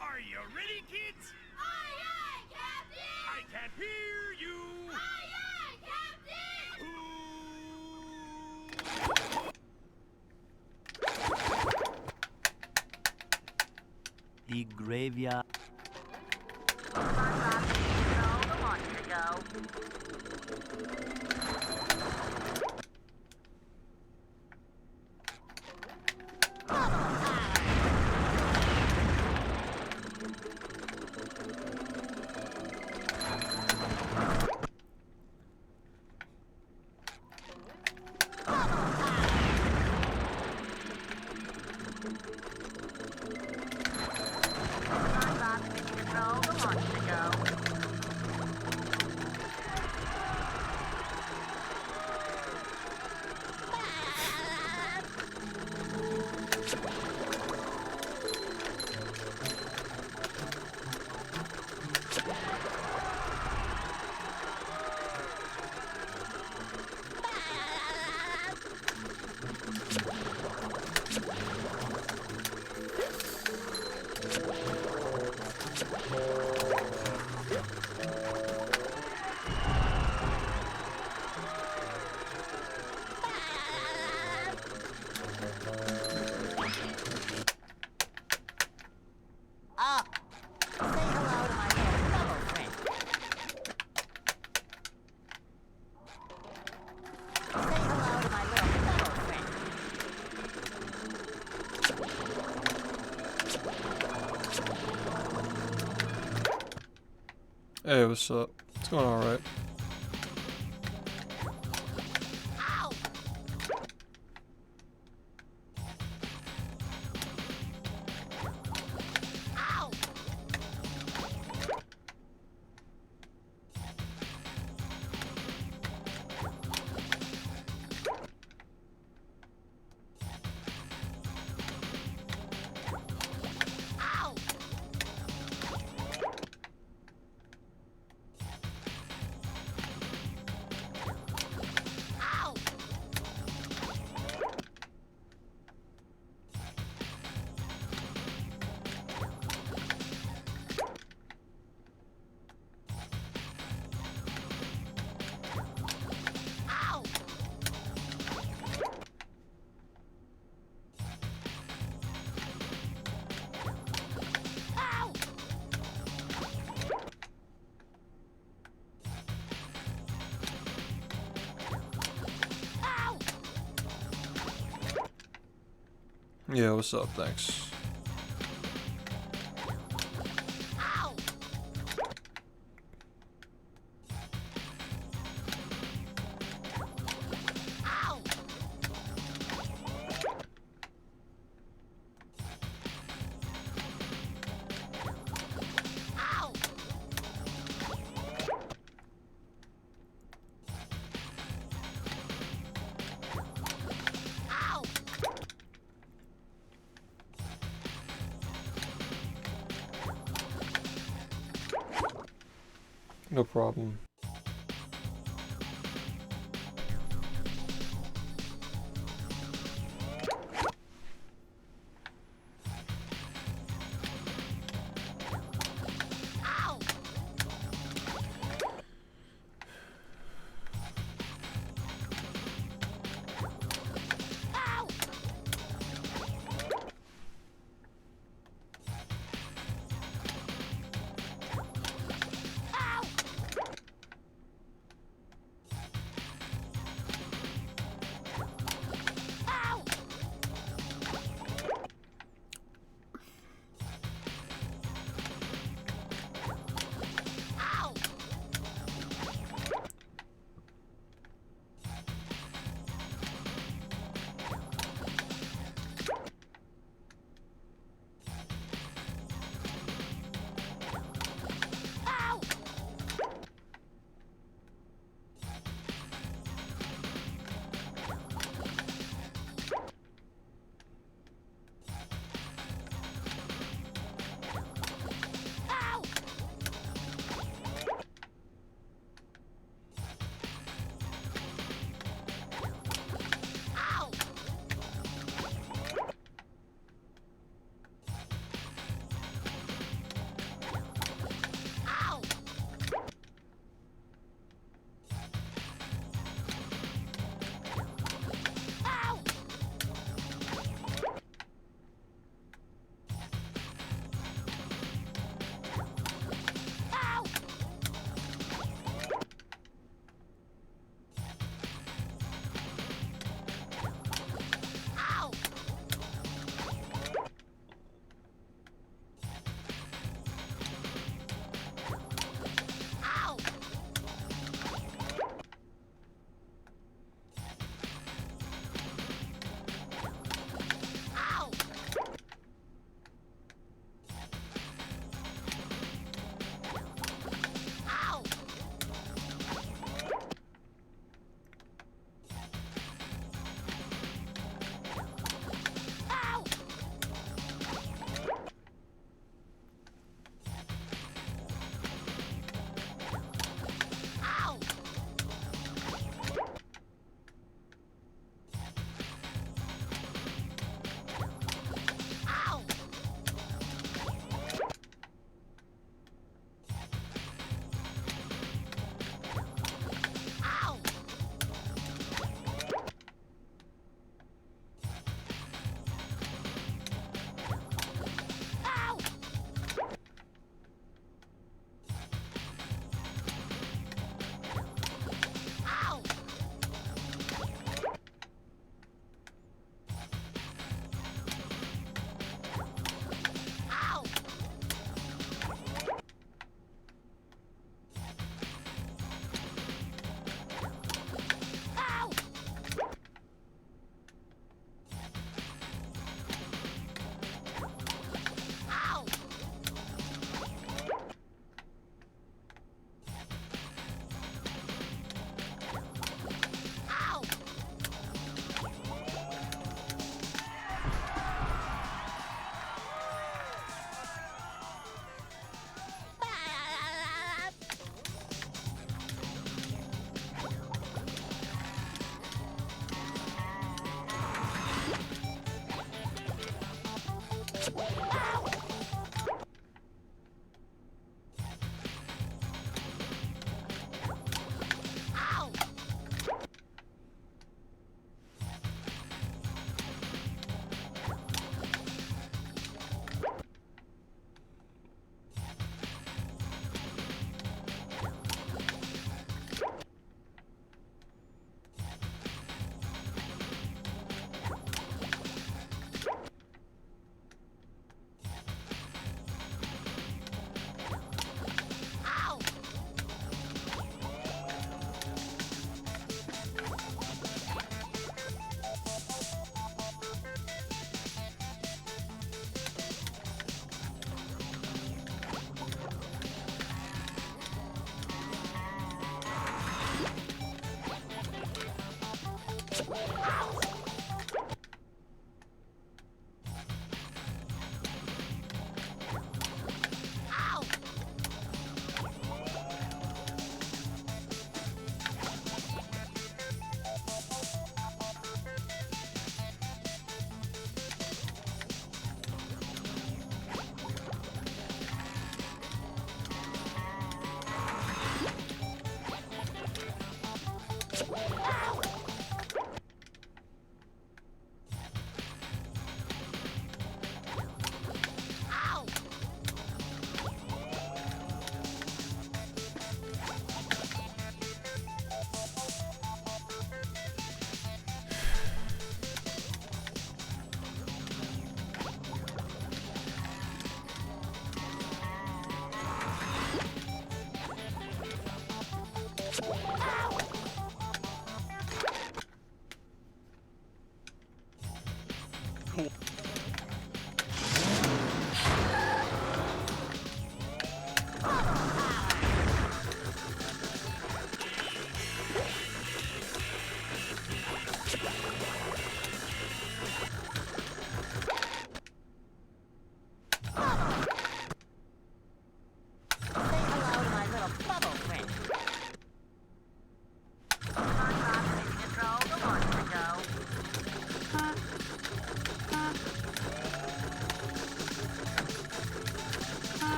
Are you ready, kids? Aye, aye, Captain! I can't hear you! Aye, aye, Captain! The graveyard. Say hello to my fellow friend. Say hello to my little fellow friend. Hey, what's up? It's going alright. Ow! Ow! Ow! Ow! Ow! Ow! Ow! Yeah, what's up? Thanks. Ow! Ow! Ow! No problem. Ow! Ow! Ow!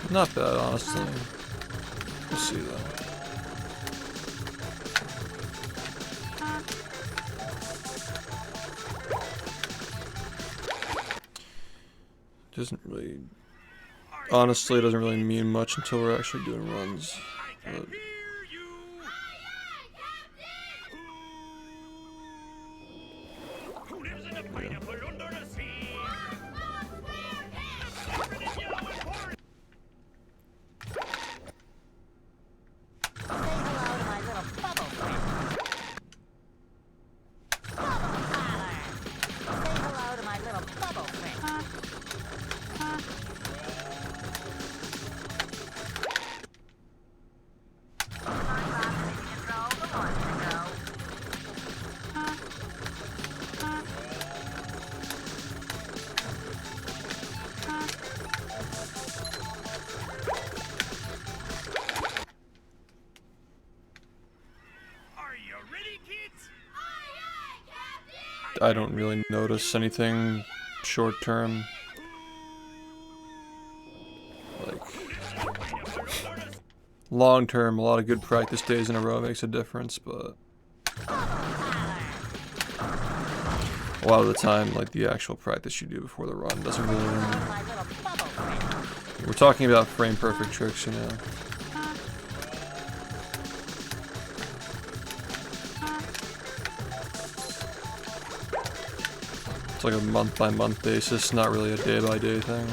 Not bad, honestly. We'll see though. Doesn't really, honestly, it doesn't really mean much until we're actually doing runs. But Who lives in a pineapple under the sea? Covered in yellow and orange. Say hello to my little bubble friend. Bubble collar. Say hello to my little bubble friend. Are you ready, kids? I don't really notice anything short term. Like, long term, a lot of good practice days in a row makes a difference, but a lot of the time, like the actual practice you do before the run doesn't really. My little bubble friend. We're talking about frame perfect tricks, you know. It's like a month by month basis, not really a day by day thing.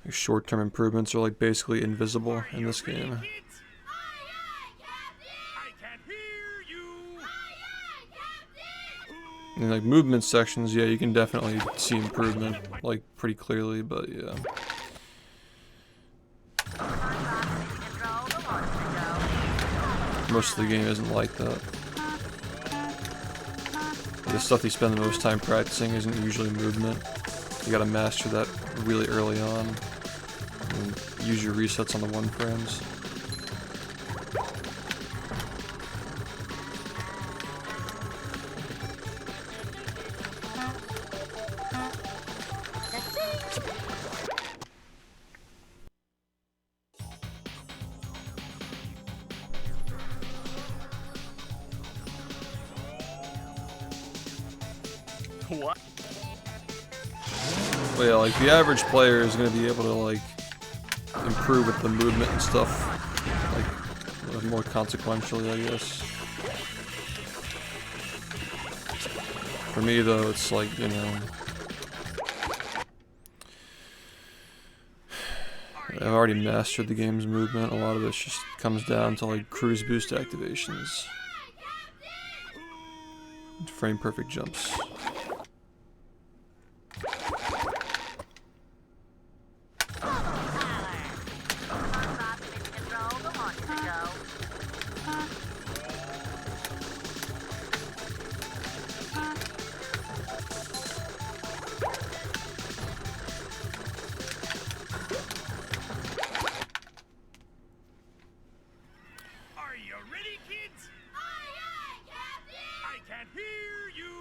Like short term improvements are like basically invisible in this game. Kids? I can't hear you. In like movement sections, yeah, you can definitely see improvement, like pretty clearly, but yeah. Most of the game isn't like that. The stuff you spend the most time practicing isn't usually movement. You gotta master that really early on. And use your resets on the 1 frames. What? But yeah, like the average player is gonna be able to like improve with the movement and stuff, like more consequentially, I guess. For me though, it's like, you know, I've already mastered the game's movement. A lot of it just comes down to like cruise boost activations, and frame perfect jumps. Are you ready, kids? I can't hear you.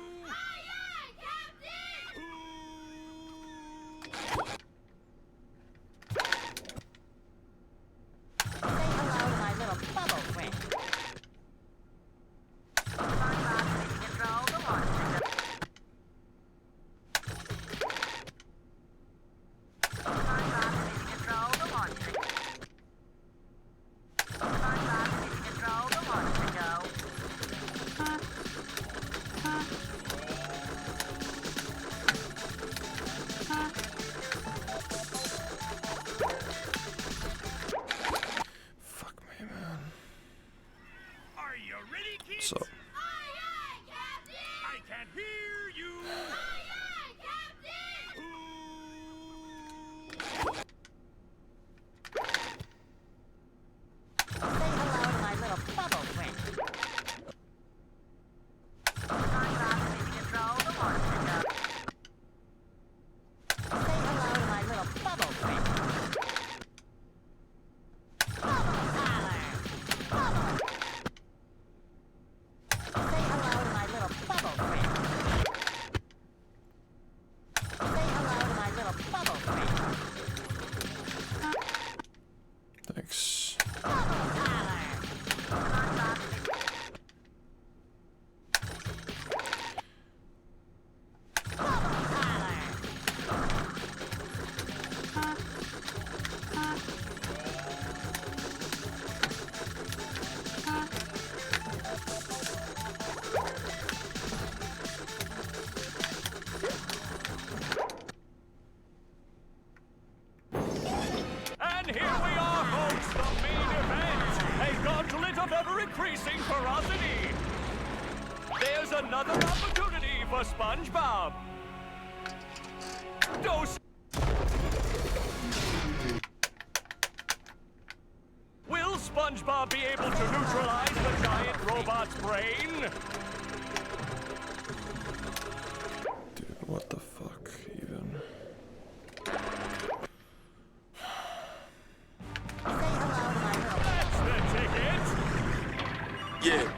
SpongeBob. Dose. Will SpongeBob be able to neutralize the giant robot's brain? Dude, what the fuck, even? That's the ticket. Yeah.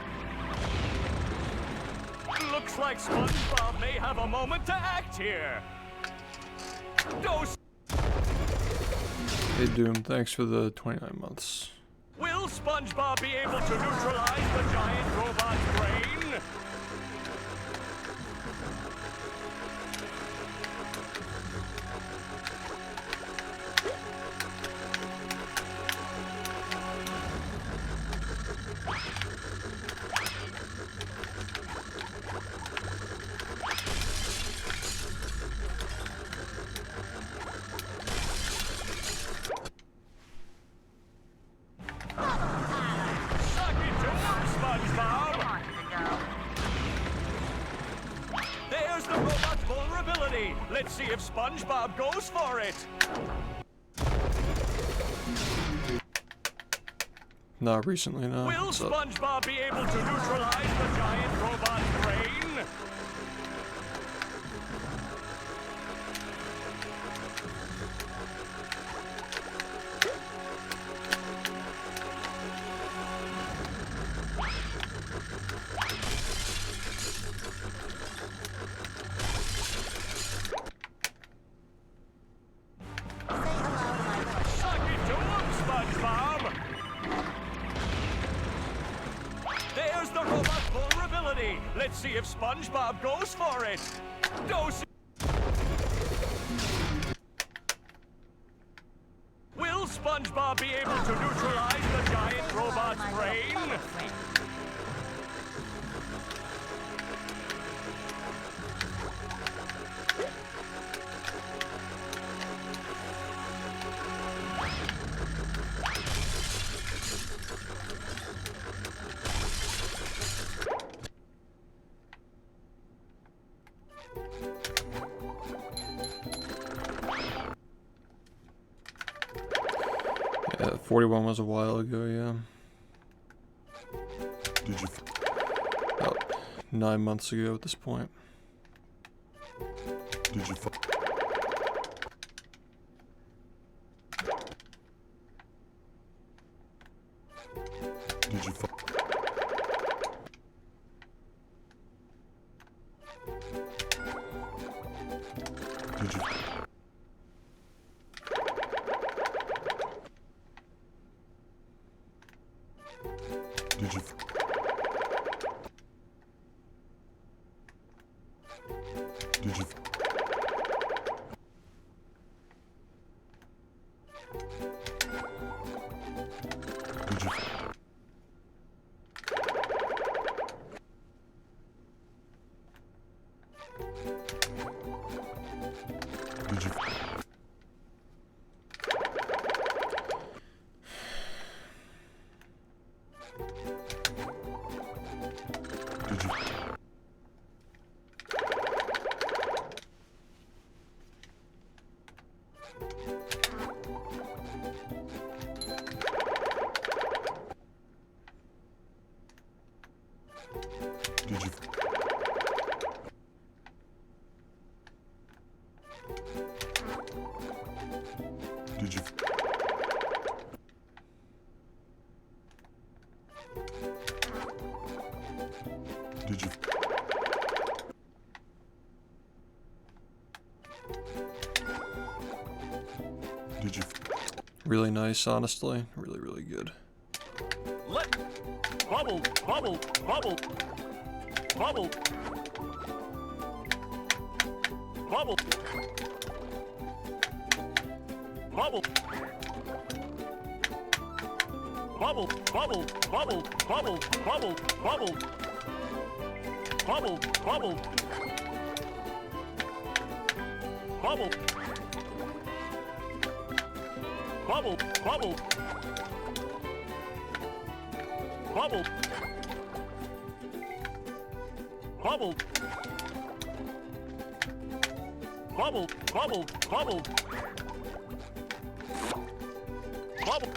Looks like SpongeBob may have a moment to act here. Dose. Hey Doom, thanks for the 29 months. Will SpongeBob be able to neutralize the giant robot's brain? Suck it to him, SpongeBob! There's the robot's vulnerability. Let's see if SpongeBob goes for it. Not recently, no. Will What's up? SpongeBob be able to neutralize the giant robot's brain? Suck it to him, SpongeBob! There's the robot's vulnerability. Let's see if SpongeBob goes for it. Dose. Will SpongeBob be able to neutralize the giant robot's brain? Yeah, 41 was a while ago, yeah. Did you? About 9 months ago at this point. Did you? Did you? Did you? Did you? Did you? Did you? Did you? Did you? Did you? Did you? Did you? Did you? Really nice, honestly. Really, really good. Let bubble, bubble, bubble, bubble, bubble, bubble, bubble, bubble, bubble, bubble, bubble, bubble, bubble, bubble, bubble, bubble, bubble, bubble, bubble, bubble, bubble, bubble. Bubble.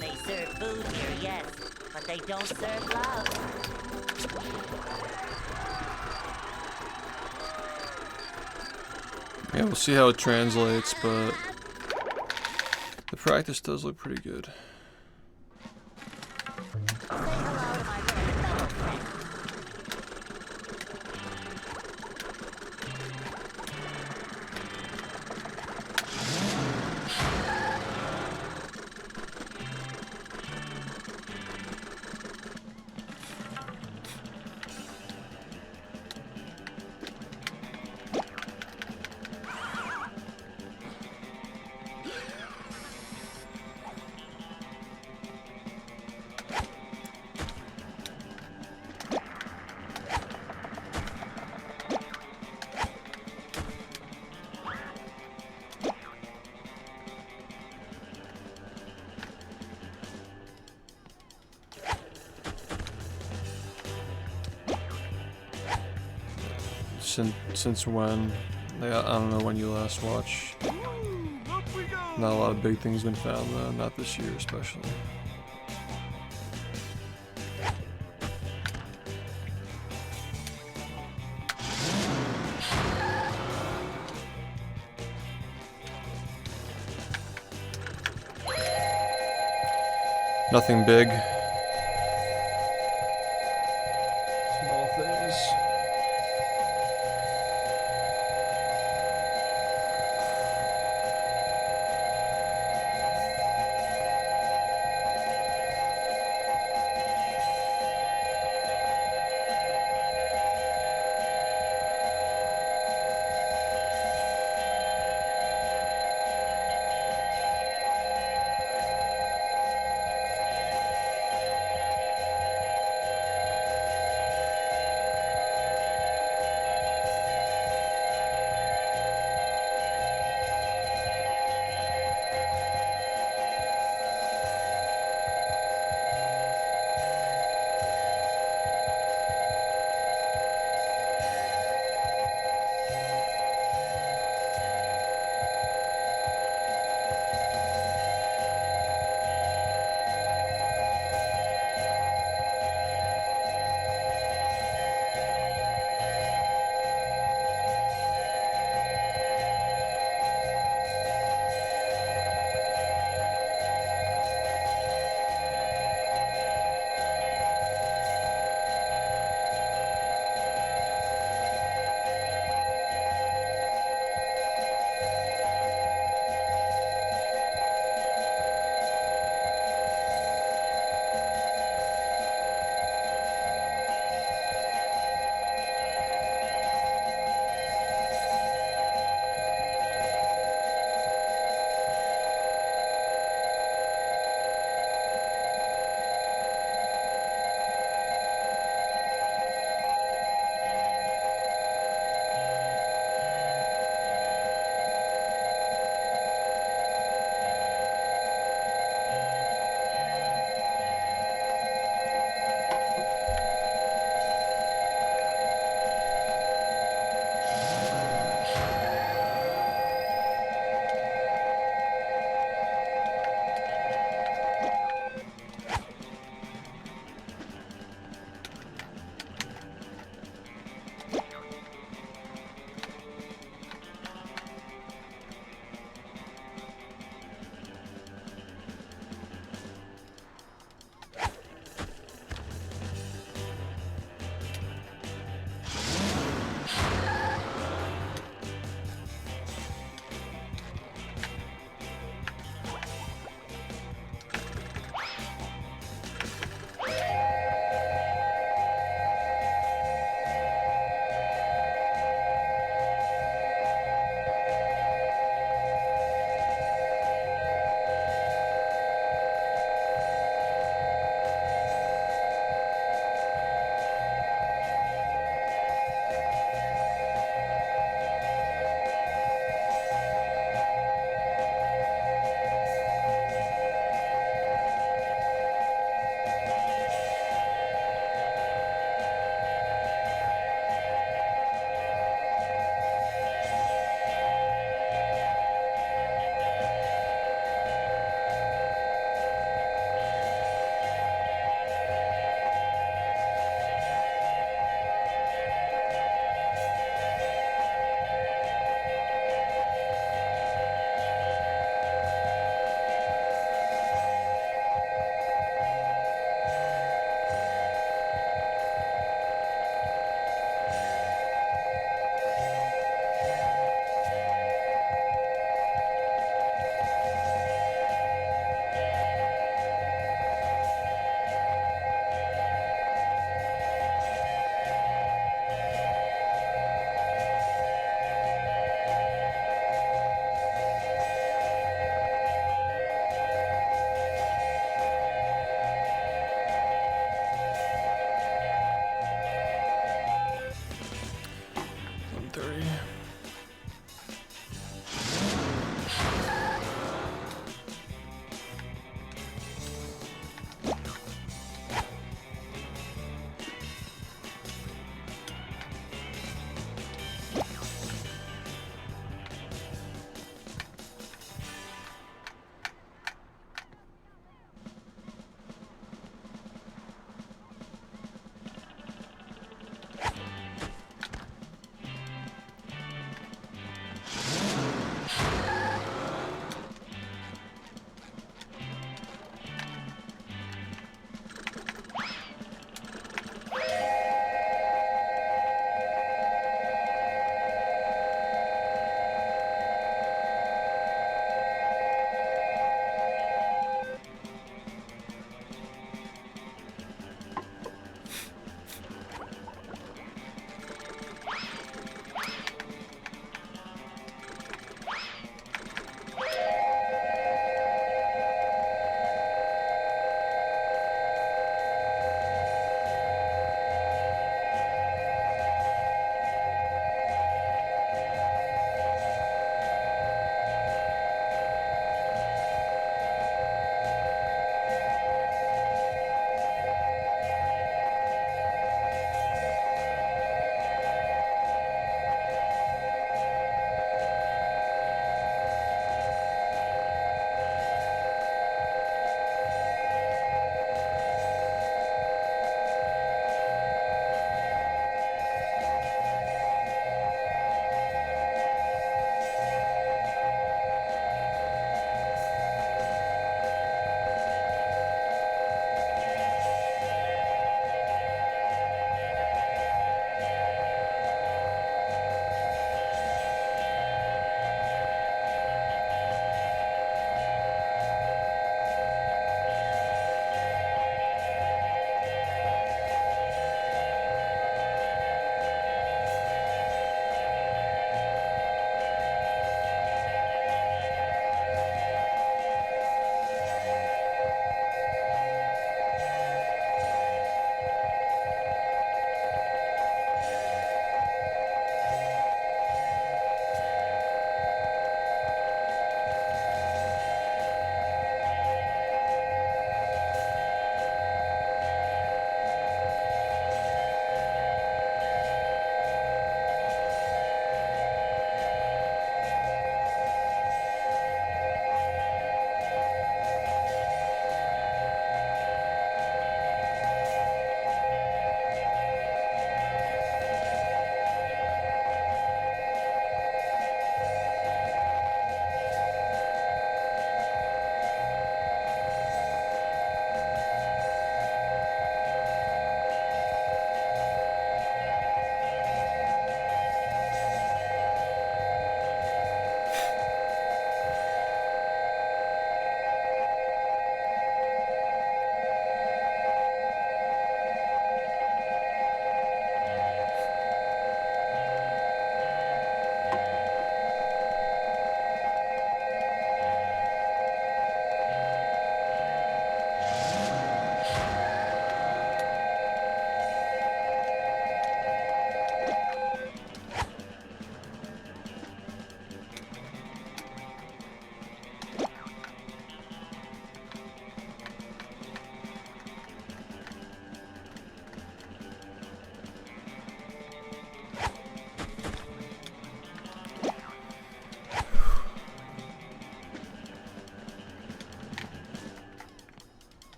They serve food here, yes, but they don't serve love. Yeah, we'll see how it translates, but the practice does look pretty good. Say hello to my little fellow friend. Since when? Like, I don't know when you last watched. Not a lot of big things been found though, not this year especially. Nothing big. Small things.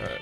Alright.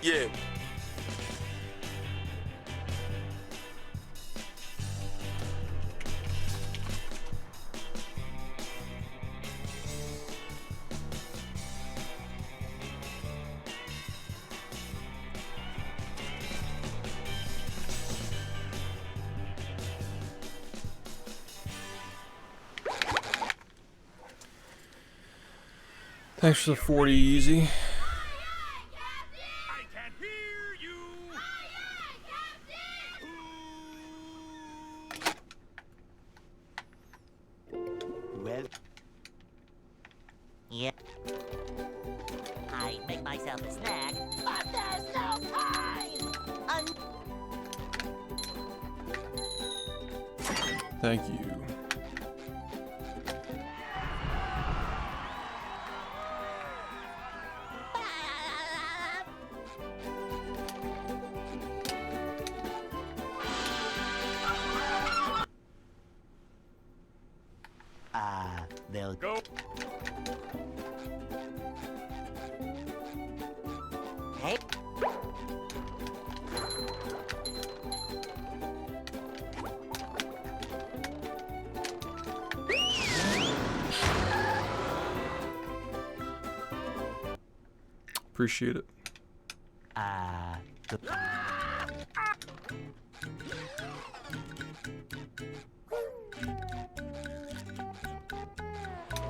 Yeah. Thanks for the 40 easy. I can't hear you. Well, Yeah. I make myself a snack, but there's no time! Thank you. they'll Go. Hey, Appreciate it.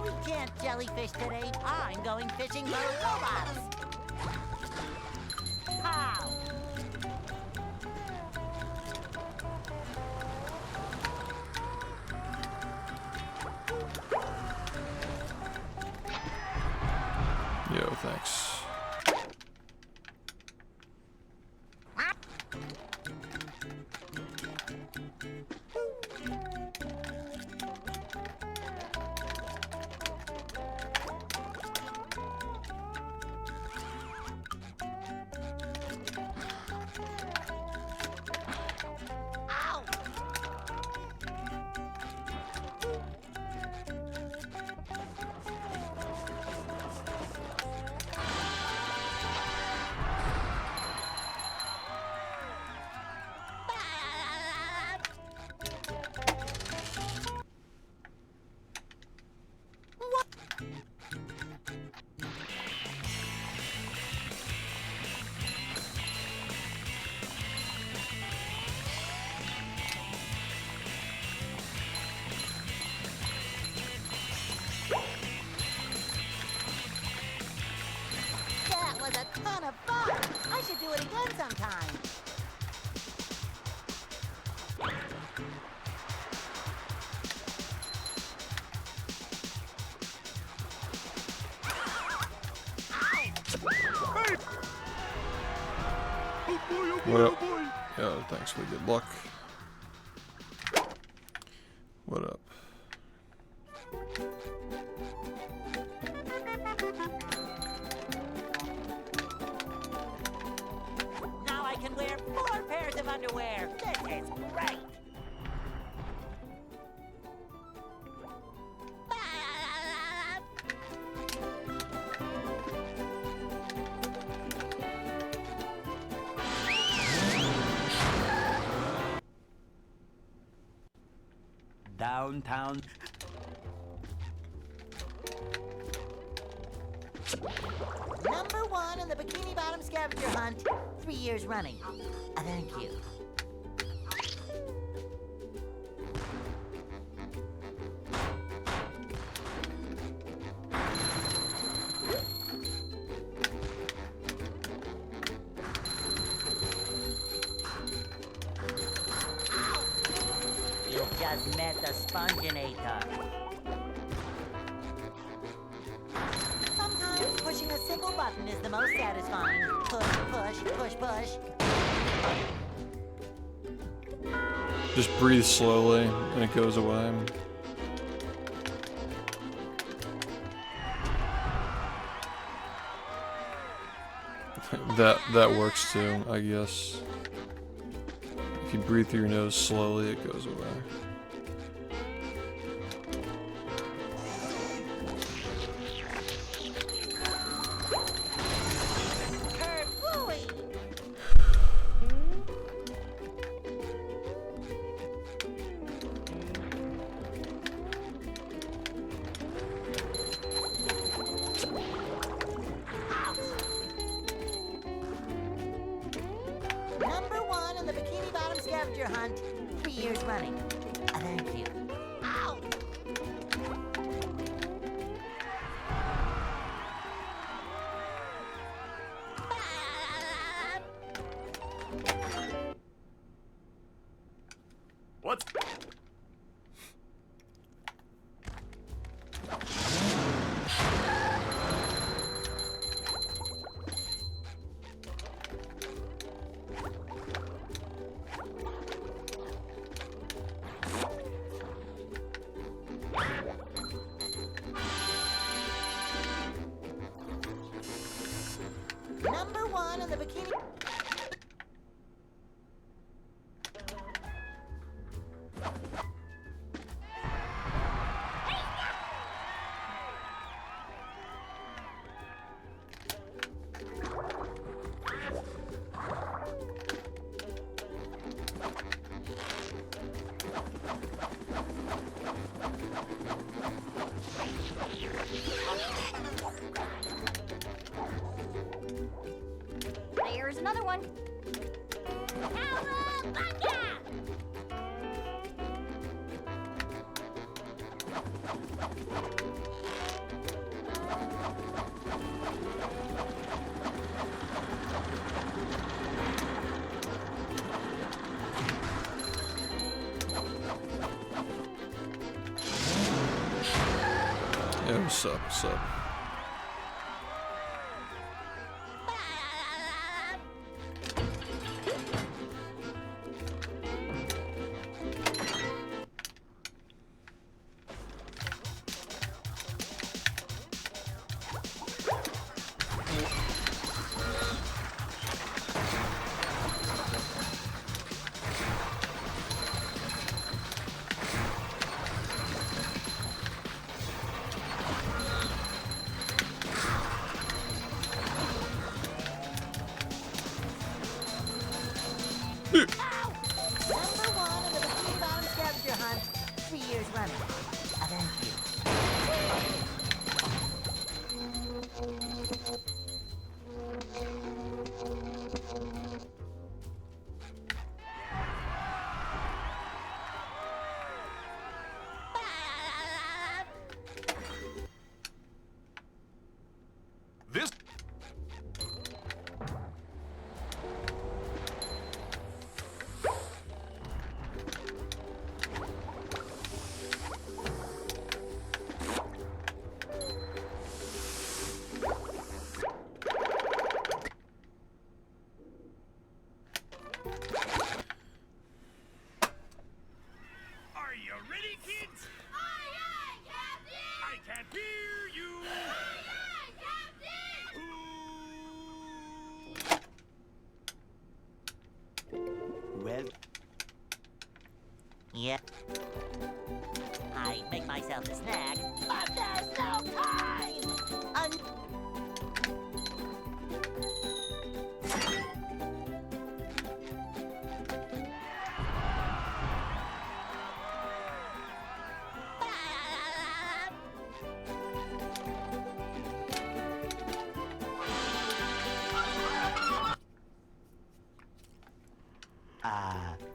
we can't jellyfish today. I'm going fishing for robots. How? Yo, thanks. Ow! That was a ton of fun. I should do it again sometime. What up? Yo, thanks for the good luck. What up? Now I can wear 4 pairs of underwear. This is great. downtown. Number 1 in the Bikini Bottom scavenger hunt, 3 years running. Thank you. just met the Sponginator. Sometimes pushing a simple button is the most satisfying. Push, push, push, push. Just breathe slowly and it goes away. That works too, I guess. If you breathe through your nose slowly, it goes away. Number 1 in the Bikini Bottom scavenger hunt, 3 years running. Thank you. Ow! What's... Number 1 in the Bikini... There's another one. Cowabunga! Yeah, what's up, what's up? Number 1 in the Bikini Bottom scavenger hunt, 3 years running. Thank you. This... Are you ready, kids? Aye, aye, Captain! I can't hear you! Aye, aye, Captain! Well, Yeah. I'd make myself a snack, but there's no time!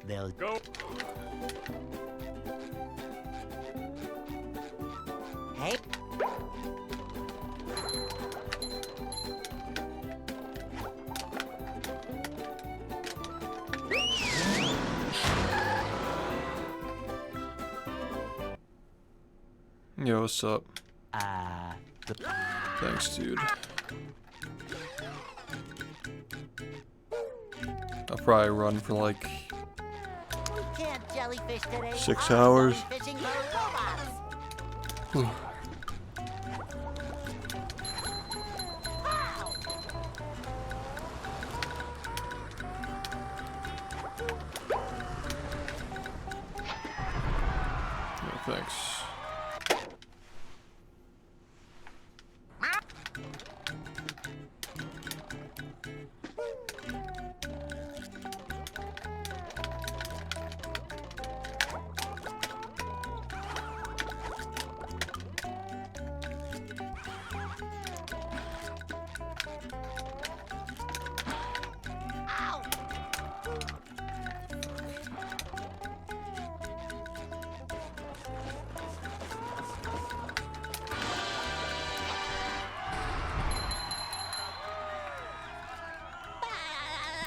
they'll Go! Hey. Yo, what's up? The Thanks, dude. I'll probably run for like We can't jellyfish today. 6 I'm hours. going fishing for robots. Pow! Yeah, thanks. Ow!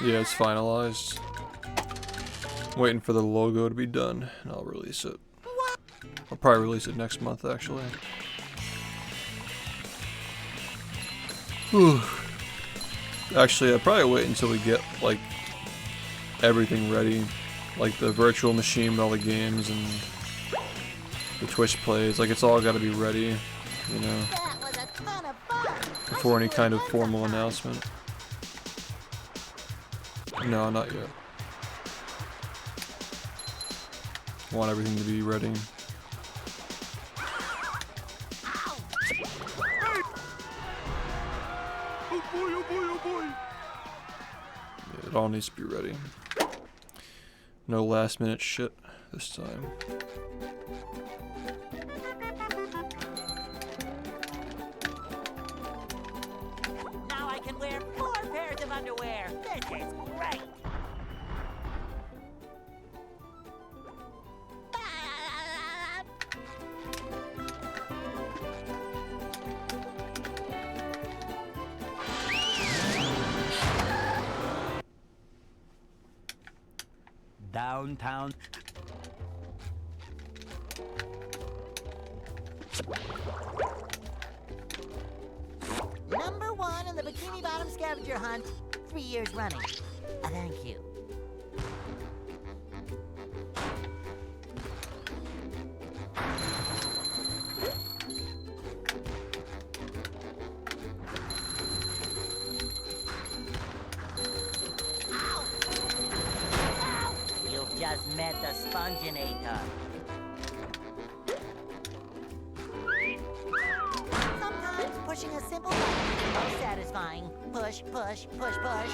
Yeah, it's finalized. Waiting for the logo to be done, and I'll release it. I'll probably release it next month, actually. Whew. Actually, I'll probably wait until we get, like, everything ready. Like the virtual machine with all the games and the Twitch plays. Like, it's all gotta be ready, you know, That was a ton of fun. before any kind of formal announcement. No, not yet. Want everything to be ready. Oh boy, oh boy, oh boy. Yeah, it all needs to be ready. No last minute shit this time. Now I can wear 4 pairs of underwear. This is great. downtown. Number 1 in the Bikini Bottom scavenger hunt, 3 years running. Thank you. Ow! Ow! You've just met the Sponginator. Sometimes pushing a simple button is the most satisfying. Push, push, push, push.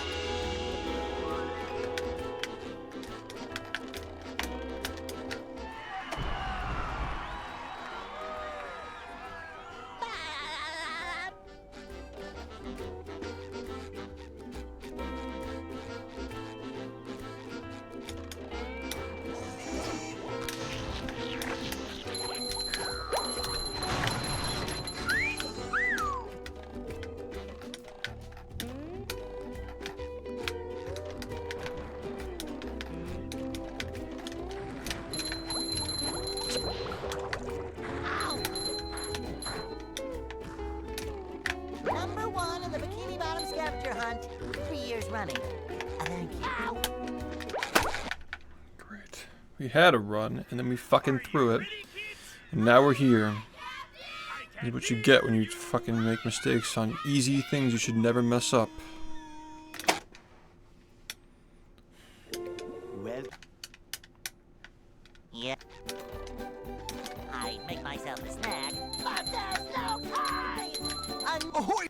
Number 1 in the Bikini Bottom scavenger hunt, 3 years running. Thank you. Great. We had a run, and then we fucking threw it. And now we're here. This is what you get when you fucking make mistakes on easy things you should never mess up. Well, Yeah. I make myself a snack, but there's no time! Ahoy!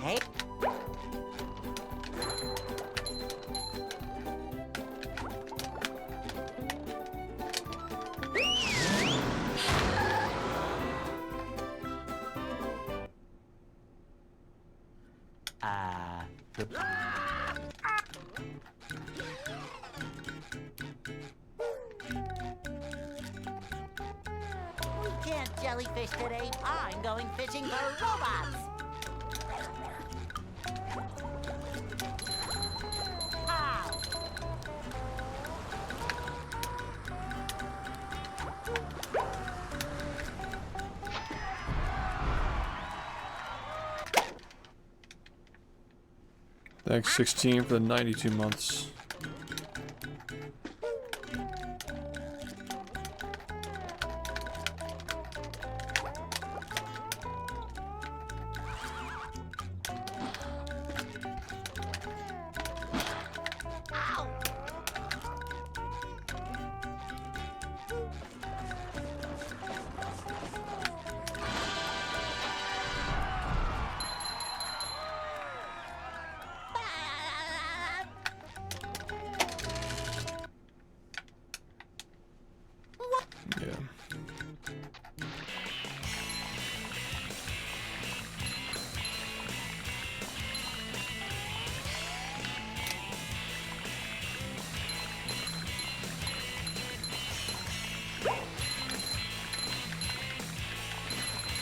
Hey. We can't jellyfish today. I'm going fishing for robots. Ow! Thanks 16 for the 92 months. Yeah.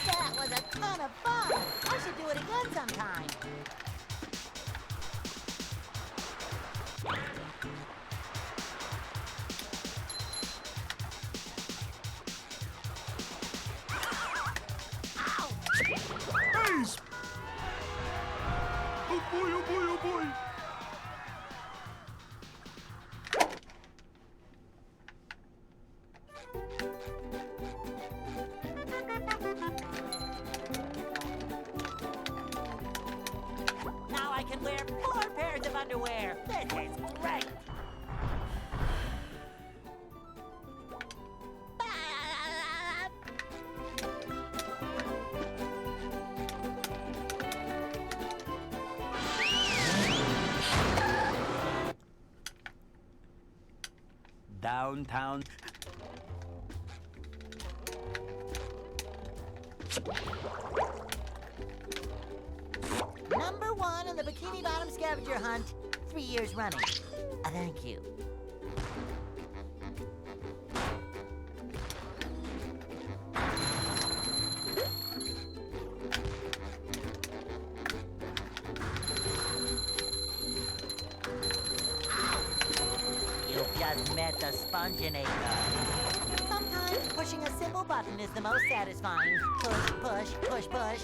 That was a ton of fun. I should do it again sometime. Ace! Oh boy, oh boy, oh boy! Now I can wear 4 pairs of underwear. This is great. Downtown. Number 1 in the Bikini Bottom scavenger hunt, 3 years running. Thank you. You just met the spongebob. Sometimes pushing a simple button is the most satisfying. Push, push, push, push.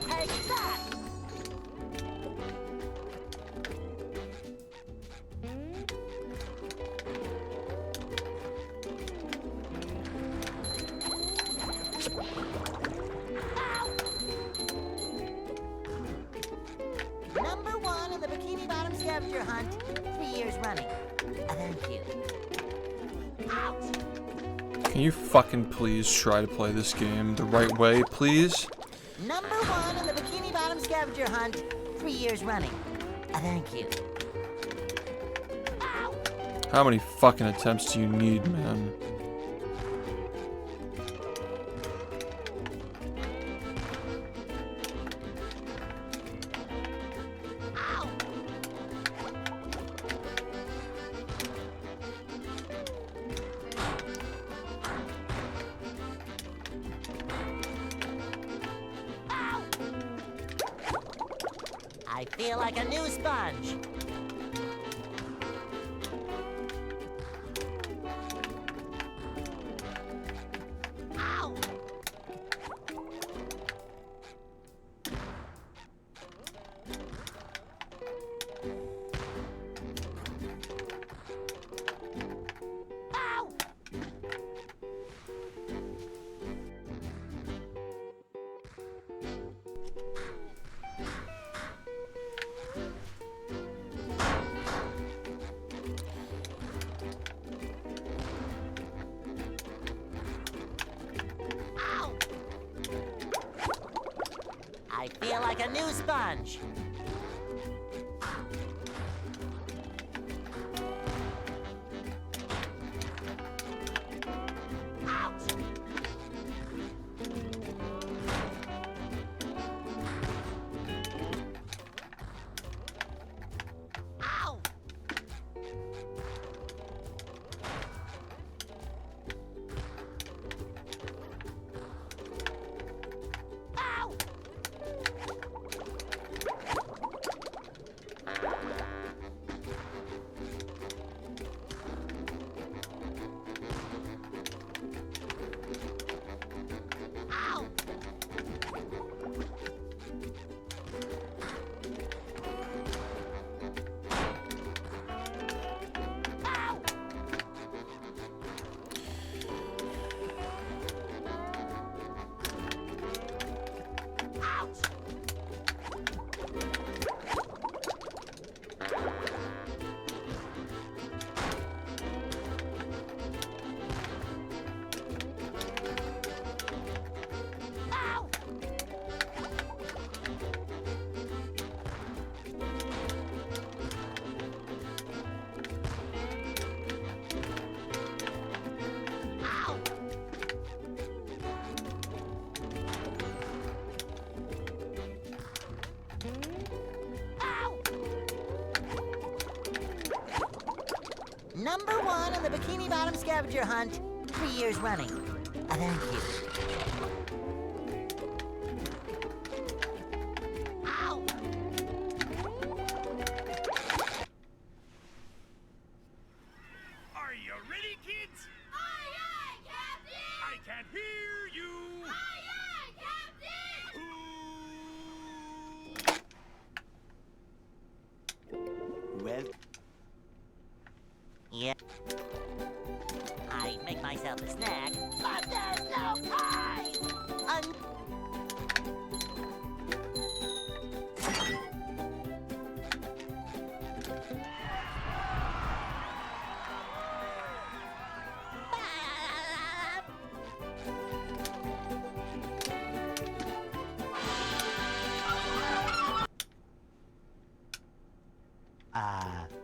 Take that! Number 1 in the Bikini Bottom scavenger hunt, 3 years running. Thank you. Ouch! Can you fucking please try to play this game the right way, please? Number 1 in the Bikini Bottom scavenger hunt, 3 years running. Thank you. Ow! How many fucking attempts do you need, man? Ow! Ow! I feel like a new sponge. Ow! Ow! I feel like a new sponge. Ouch! Ow! Ow! Ow! Ow! Ouch! Ow! Ow! Ow! Number 1 on the Bikini Bottom scavenger hunt, 3 years running. Thank you. Ow! Are you ready, kids? Aye, aye, Captain! I can't hear you. Aye, aye, Captain! Well, Yeah. I make myself a snack, but there's no time!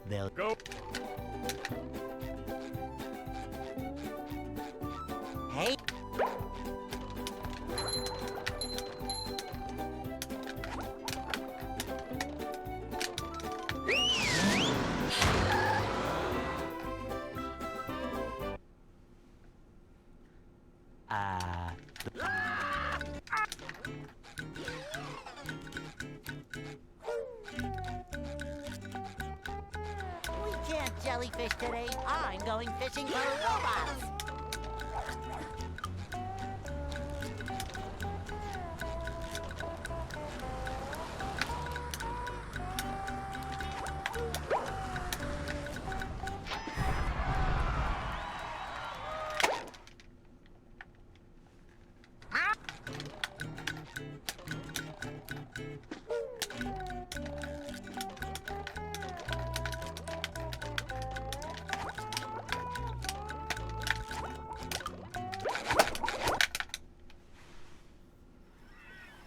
they'll Go. Hey. We can't jellyfish today. I'm going fishing for robots.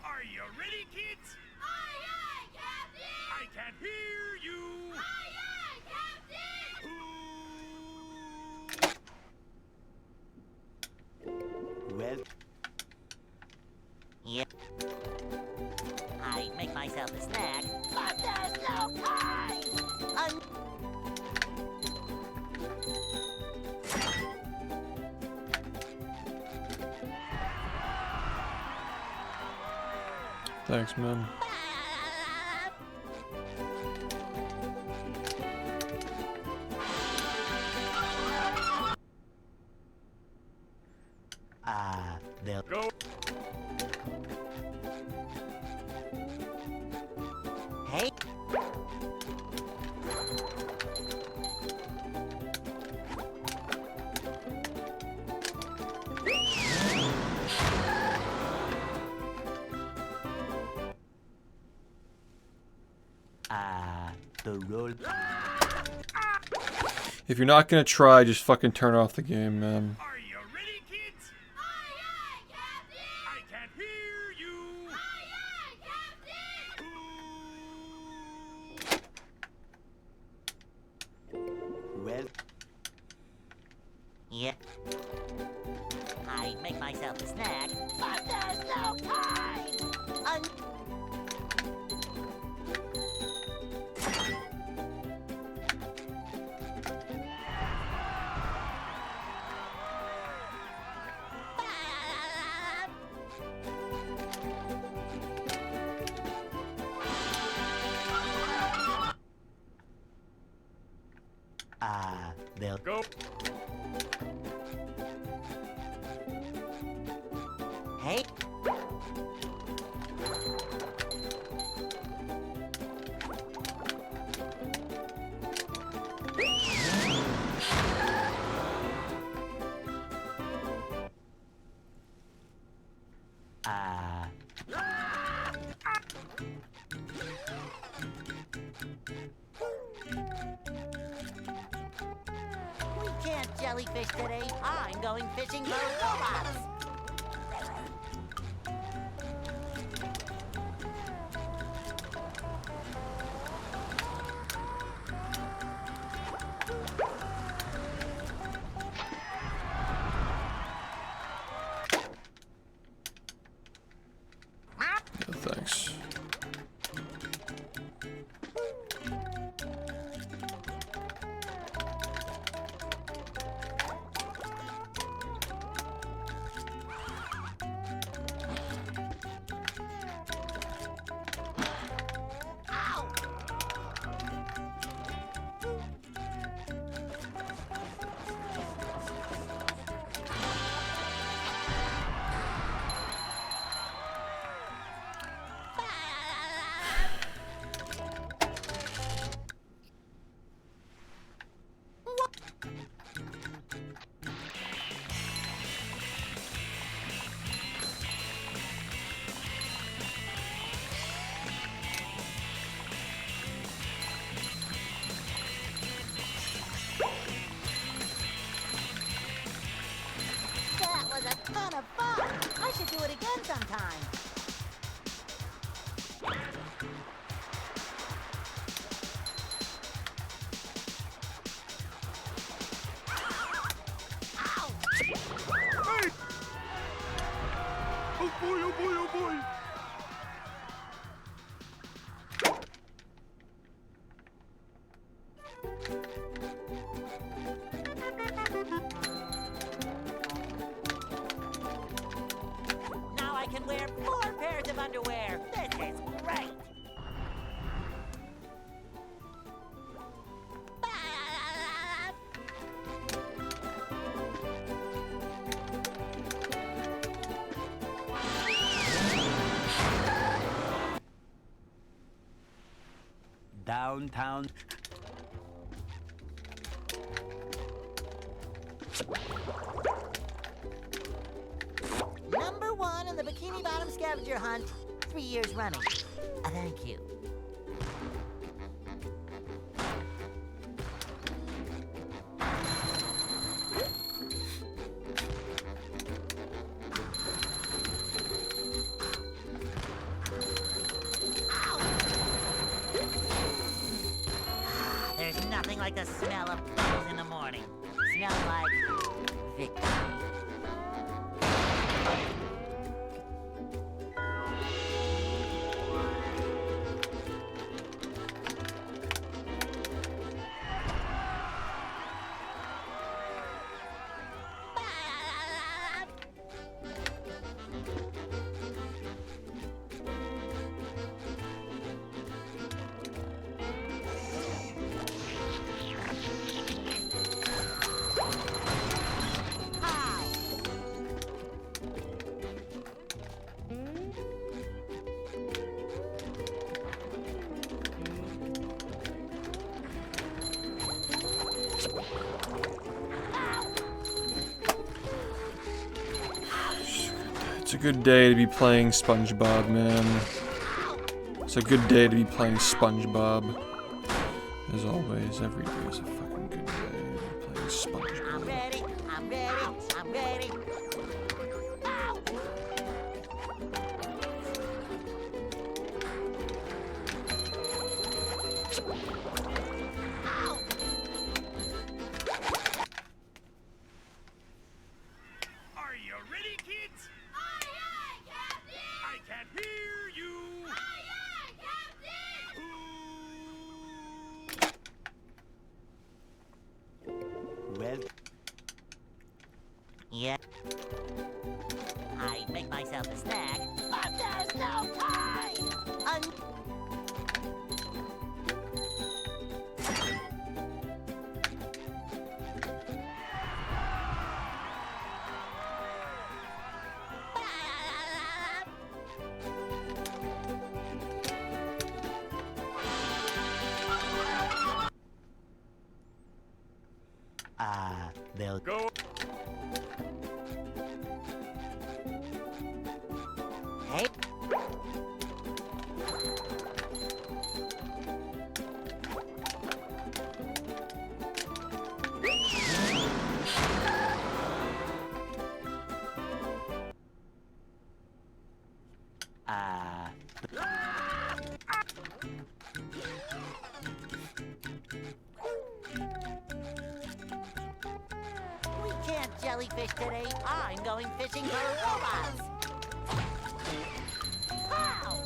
Are you ready, kids? Aye, aye, Captain! I can't hear you. Aye, aye, Captain! well, Yep. I make myself a snack, but there's no time! Thanks, man. they'll Go. Hey. the roll. If you're not gonna try, just fucking turn off the game, man. Are you ready, kids? Aye, aye, Captain! I can't hear you. Aye, aye, I'd make myself a snack, but there's no time! They'll Go. Hey. We can't jellyfish today. I'm going fishing for robots. Yeah, thanks. That was a ton of fun. I should do it again sometime. Ow! Hey! Oh boy, oh boy, oh boy! Now I can wear 4 pairs of underwear. This is great. downtown. Number 1 in the Bikini Bottom scavenger hunt, 3 years running. Thank you. There's nothing like the smell of bubbles in the morning. Smells like victory. It's a good day to be playing SpongeBob, man. It's a good day to be playing SpongeBob. As always, every day is a fucking good day to be playing I'm SpongeBob. ready, I'm ready, I'm ready. Ow! Ow! Are you ready? I'd make myself a snack, but there's no time! They'll Go. Hey. We can't jellyfish today. I'm going fishing for robots. Pow!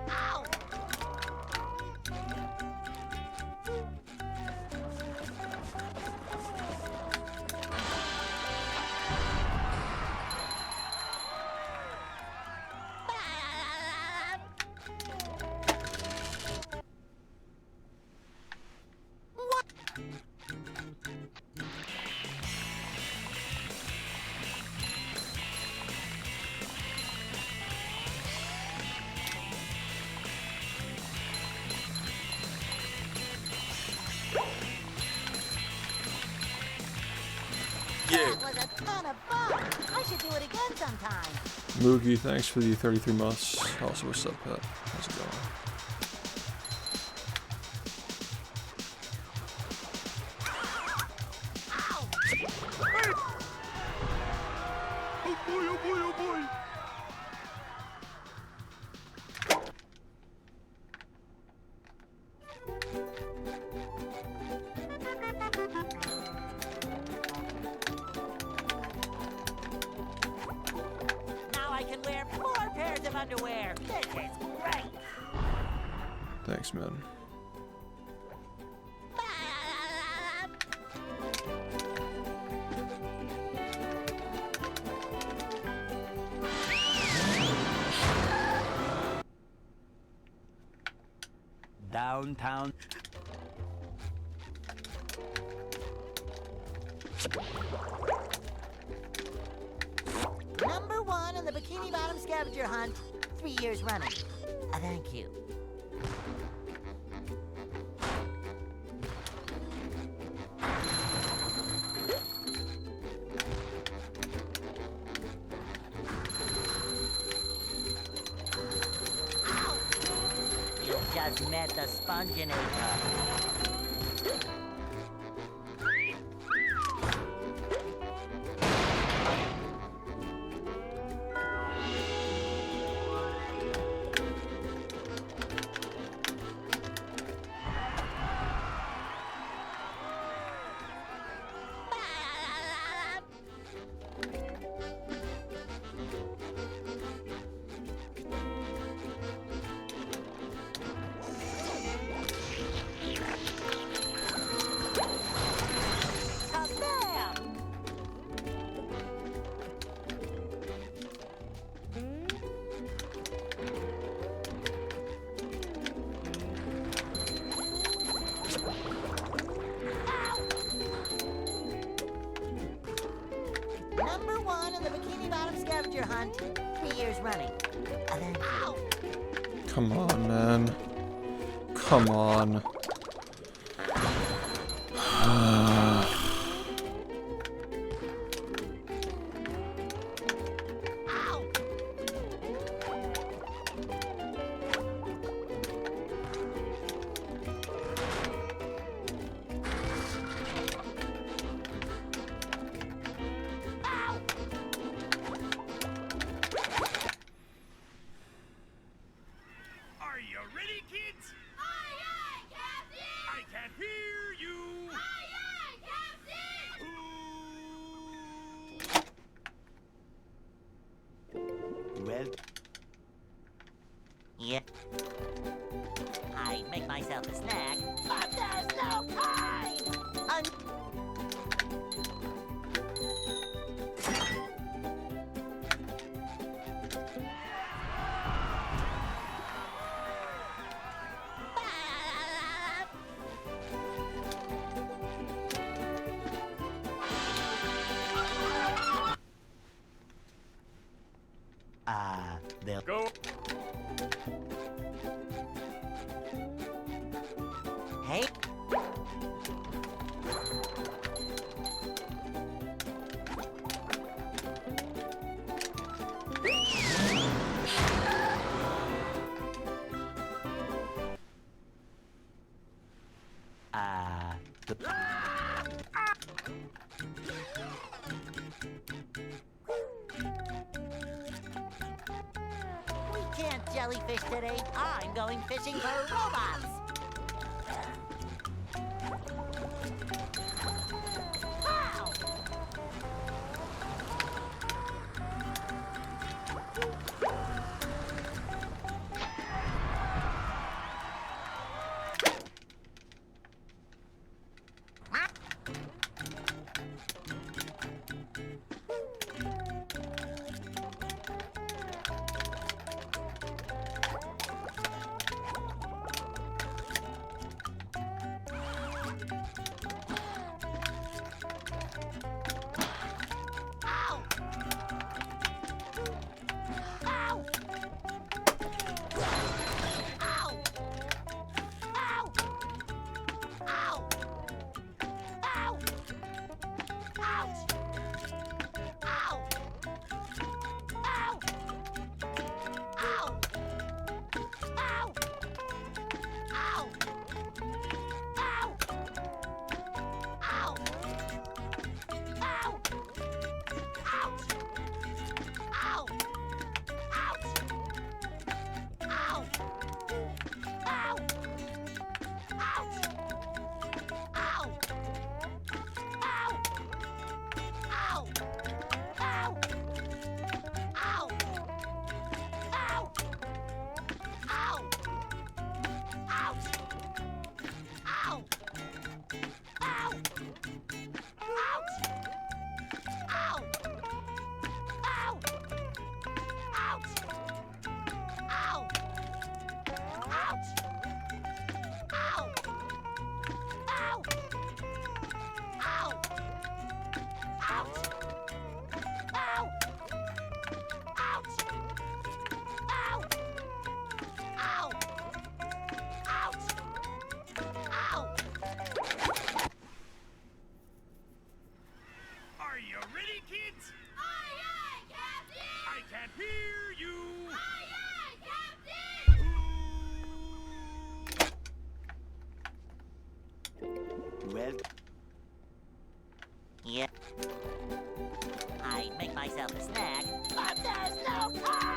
Ow! What? Yeah. That was a ton of fun. I should do it again sometime. Moogie, thanks for the 33 months. Also, what's up, Pet? How's it going? Oh boy, oh boy, oh boy. Now I can wear 4 pairs of underwear. This is great. Thanks, man. downtown. Number 1 in the Bikini Bottom scavenger hunt, 3 years running. Thank you. Ow! You just met the spongebob. Number 1 in the Bikini Bottom scavenger hunt, 3 years running. Ow! Come on, man. Come on. Ow! Ow! Well, Yeah. I'd make myself a snack, but there's no time! they'll Go. Hey. We can't jellyfish today. I'm going fishing for robots. Ow! Ow! Ow! Ow! Ow! Ow! Ow! Ouch! Ow! Ow! Ow! Ow! Ow! Ow! Ow! Ow! Ouch! Ow! Ouch! Ow! Ow! Ouch! Ow! Ow! Ow! Ow! Ow! Ow! Ow! Ouch! Ow! Ow! Ouch! Ow! Ow! Ouch! Ow! Ouch! Ow! Ow! Ow! Ouch! Ow! Ouch! Ow! Ow! Ouch! Ow! Are you ready, kids? Aye, aye, Captain! I can't hear you. Aye, aye, Captain! well, Yeah. I'd make myself a snack, but there's no time!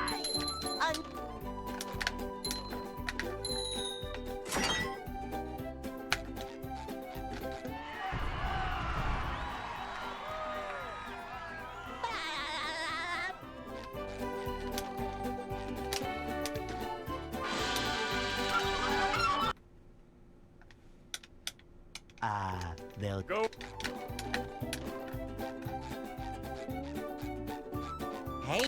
they'll Go. Hey.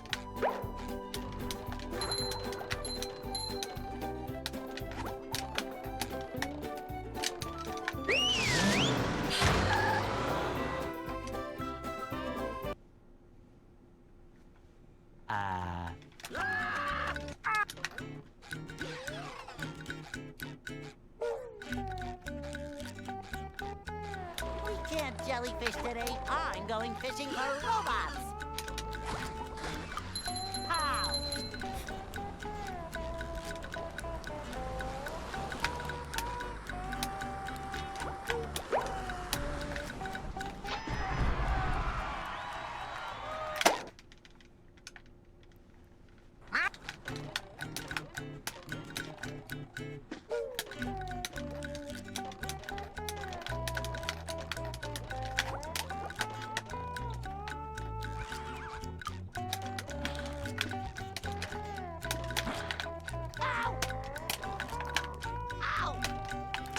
We can't jellyfish today. I'm going fishing for robots. Pow!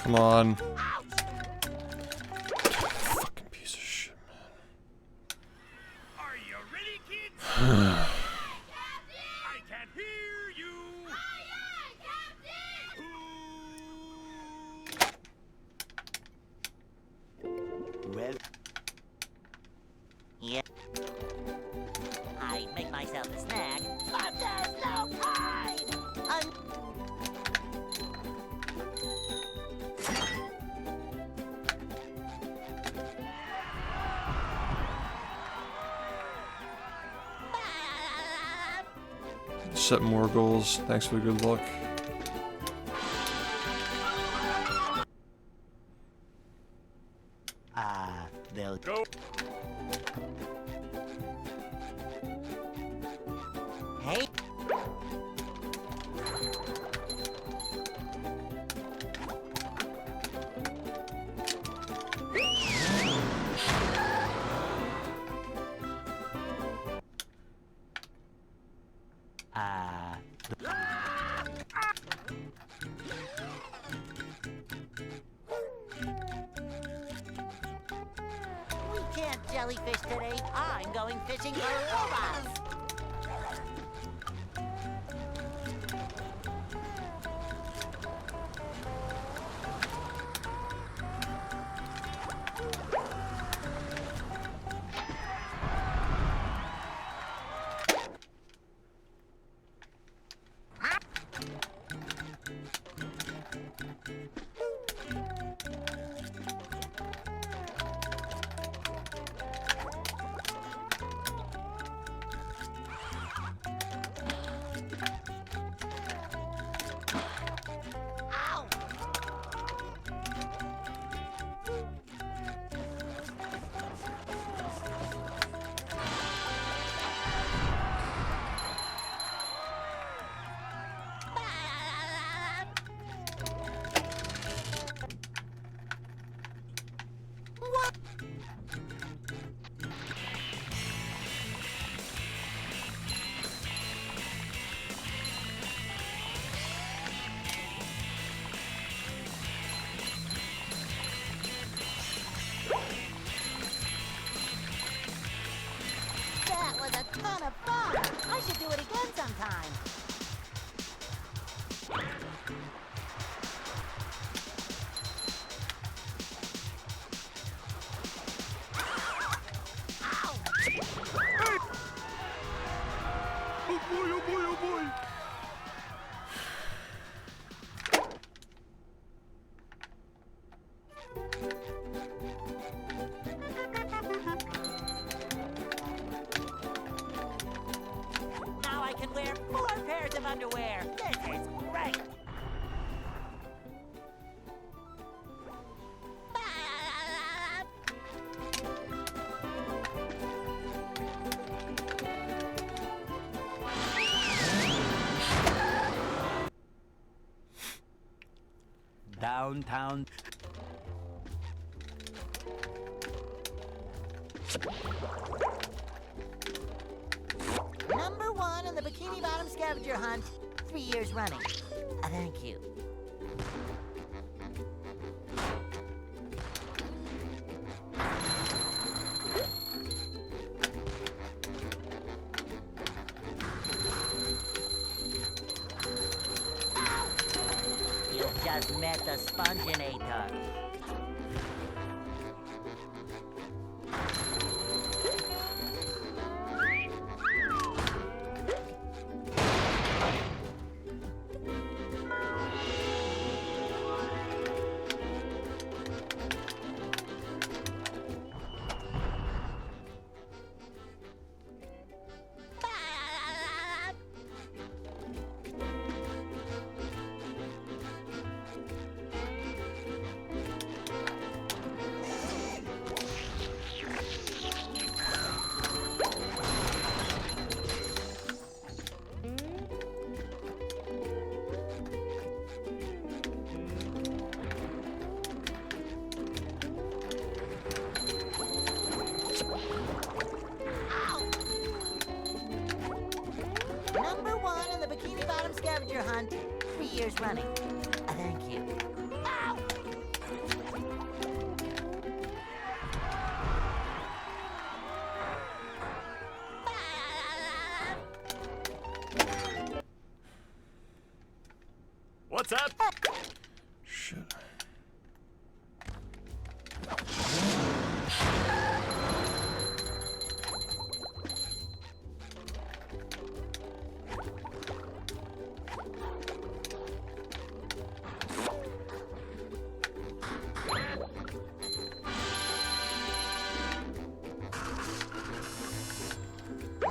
Come on. Fucking piece of shit, Are you ready, kids? man. I can't hear you. Well, Yeah. I make myself a snack, but there's no time. Set more goals. Thanks for the good luck. they'll Go. Hey. We can't jellyfish today. I'm going fishing for robots. Ow! What? That was a ton of fun. I should do it again sometime. Ow! Oh boy, oh boy, oh boy. Now I can wear 4 pairs of underwear. This is great. downtown. Number 1 in the Bikini Bottom scavenger hunt, 3 years running. Thank you. You just met the Sponginator. Number 1 in the Bikini Bottom scavenger hunt, 3 years running. Thank you. Ow!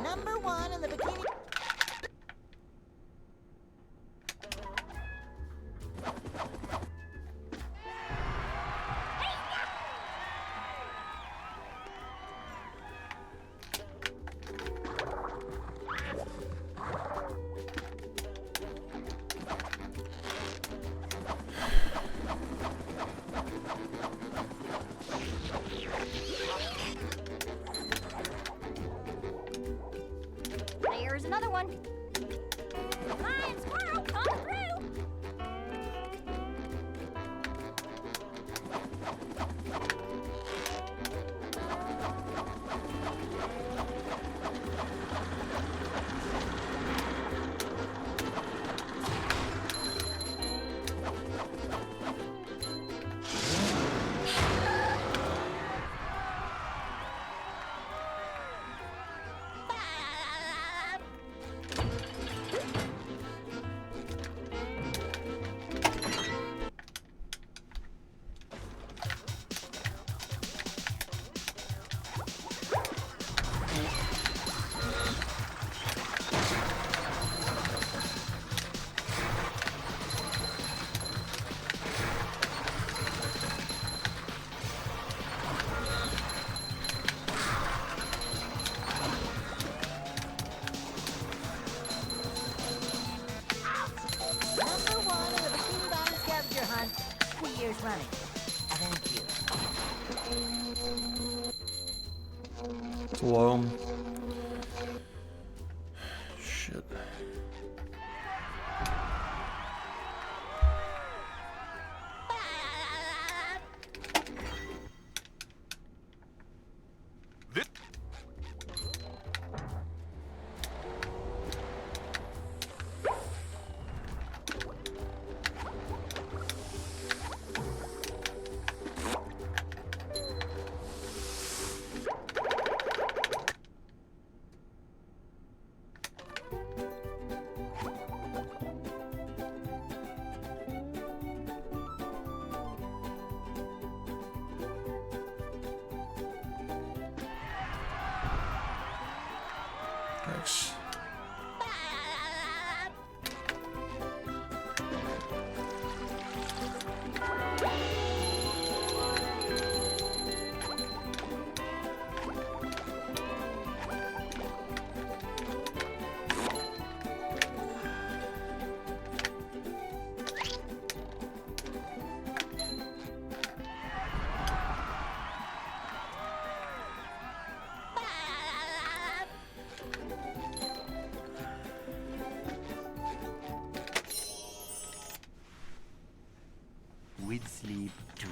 Number one in the bikini. There's another one. Lion squirrel, come through. Number one in the bikini bottom scavenger hunt. 2 years running. Thank you. It's low. Shit. This. Thanks. With sleep too.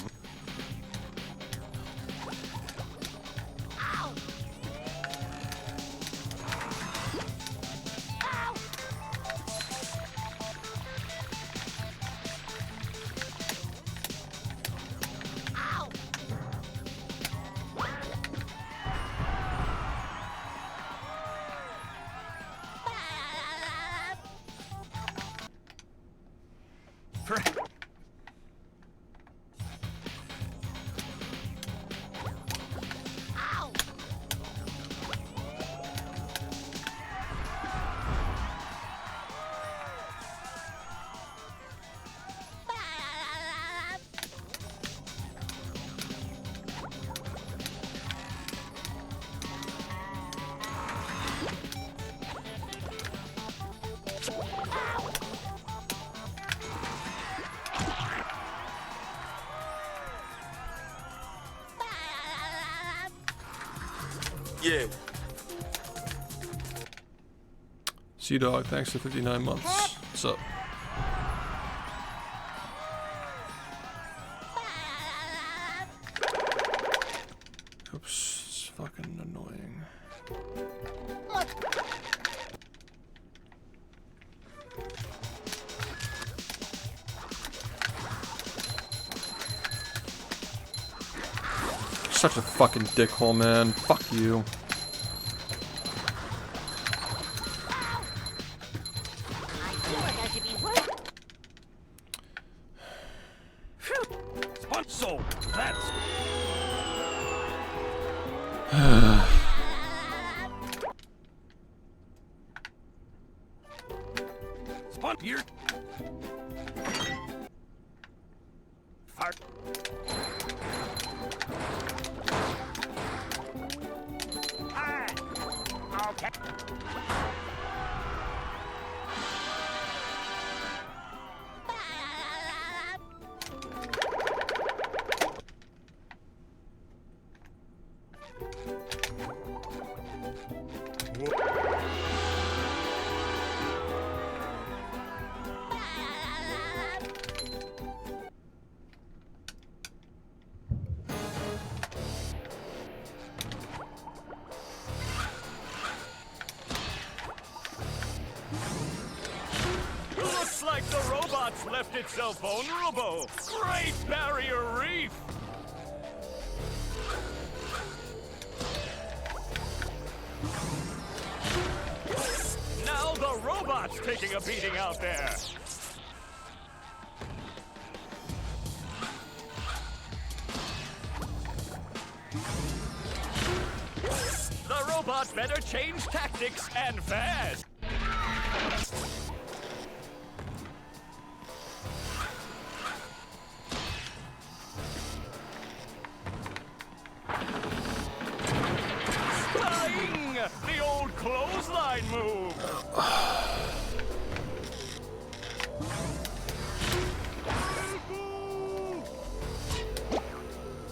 Yeah. Sea Dog, thanks for 59 months. What's up? Oops, it's fucking annoying. Such a fucking dickhole, man. Fuck you. I feel like I should be working. So that's. On your fart. Okay. Looks like the robot's left itself vulnerable. Great Barrier Reef! Now the robot's taking a beating out there. The robot better change tactics and fast. Flying! The old clothesline move.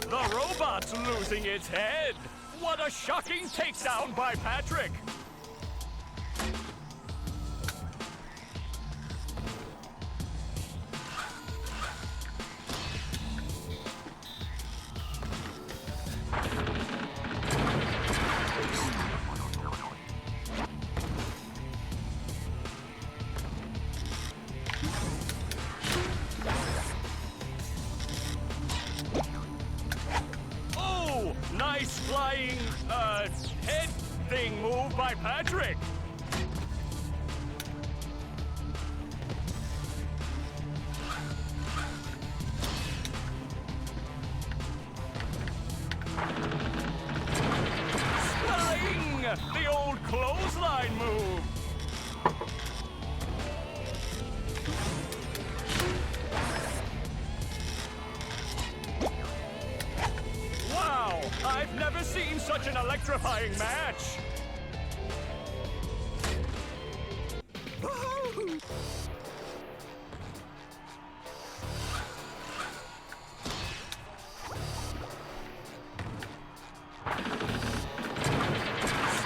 The robot's losing its head. What a shocking takedown by Patrick. Oh, nice flying, head thing move by Patrick. Flying! The old clothesline move. Wow! I've never seen such an electrifying match!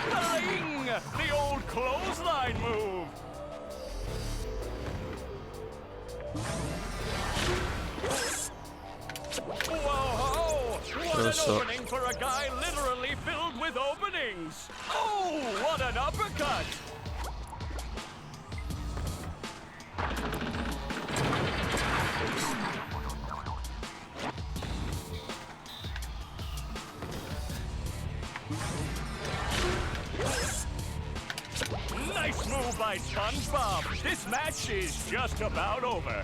Flying! The old clothesline move! Whoa! What What's an up? opening for a guy literally filled with openings! Oh, what an uppercut! Nice move by SpongeBob! This match is just about over.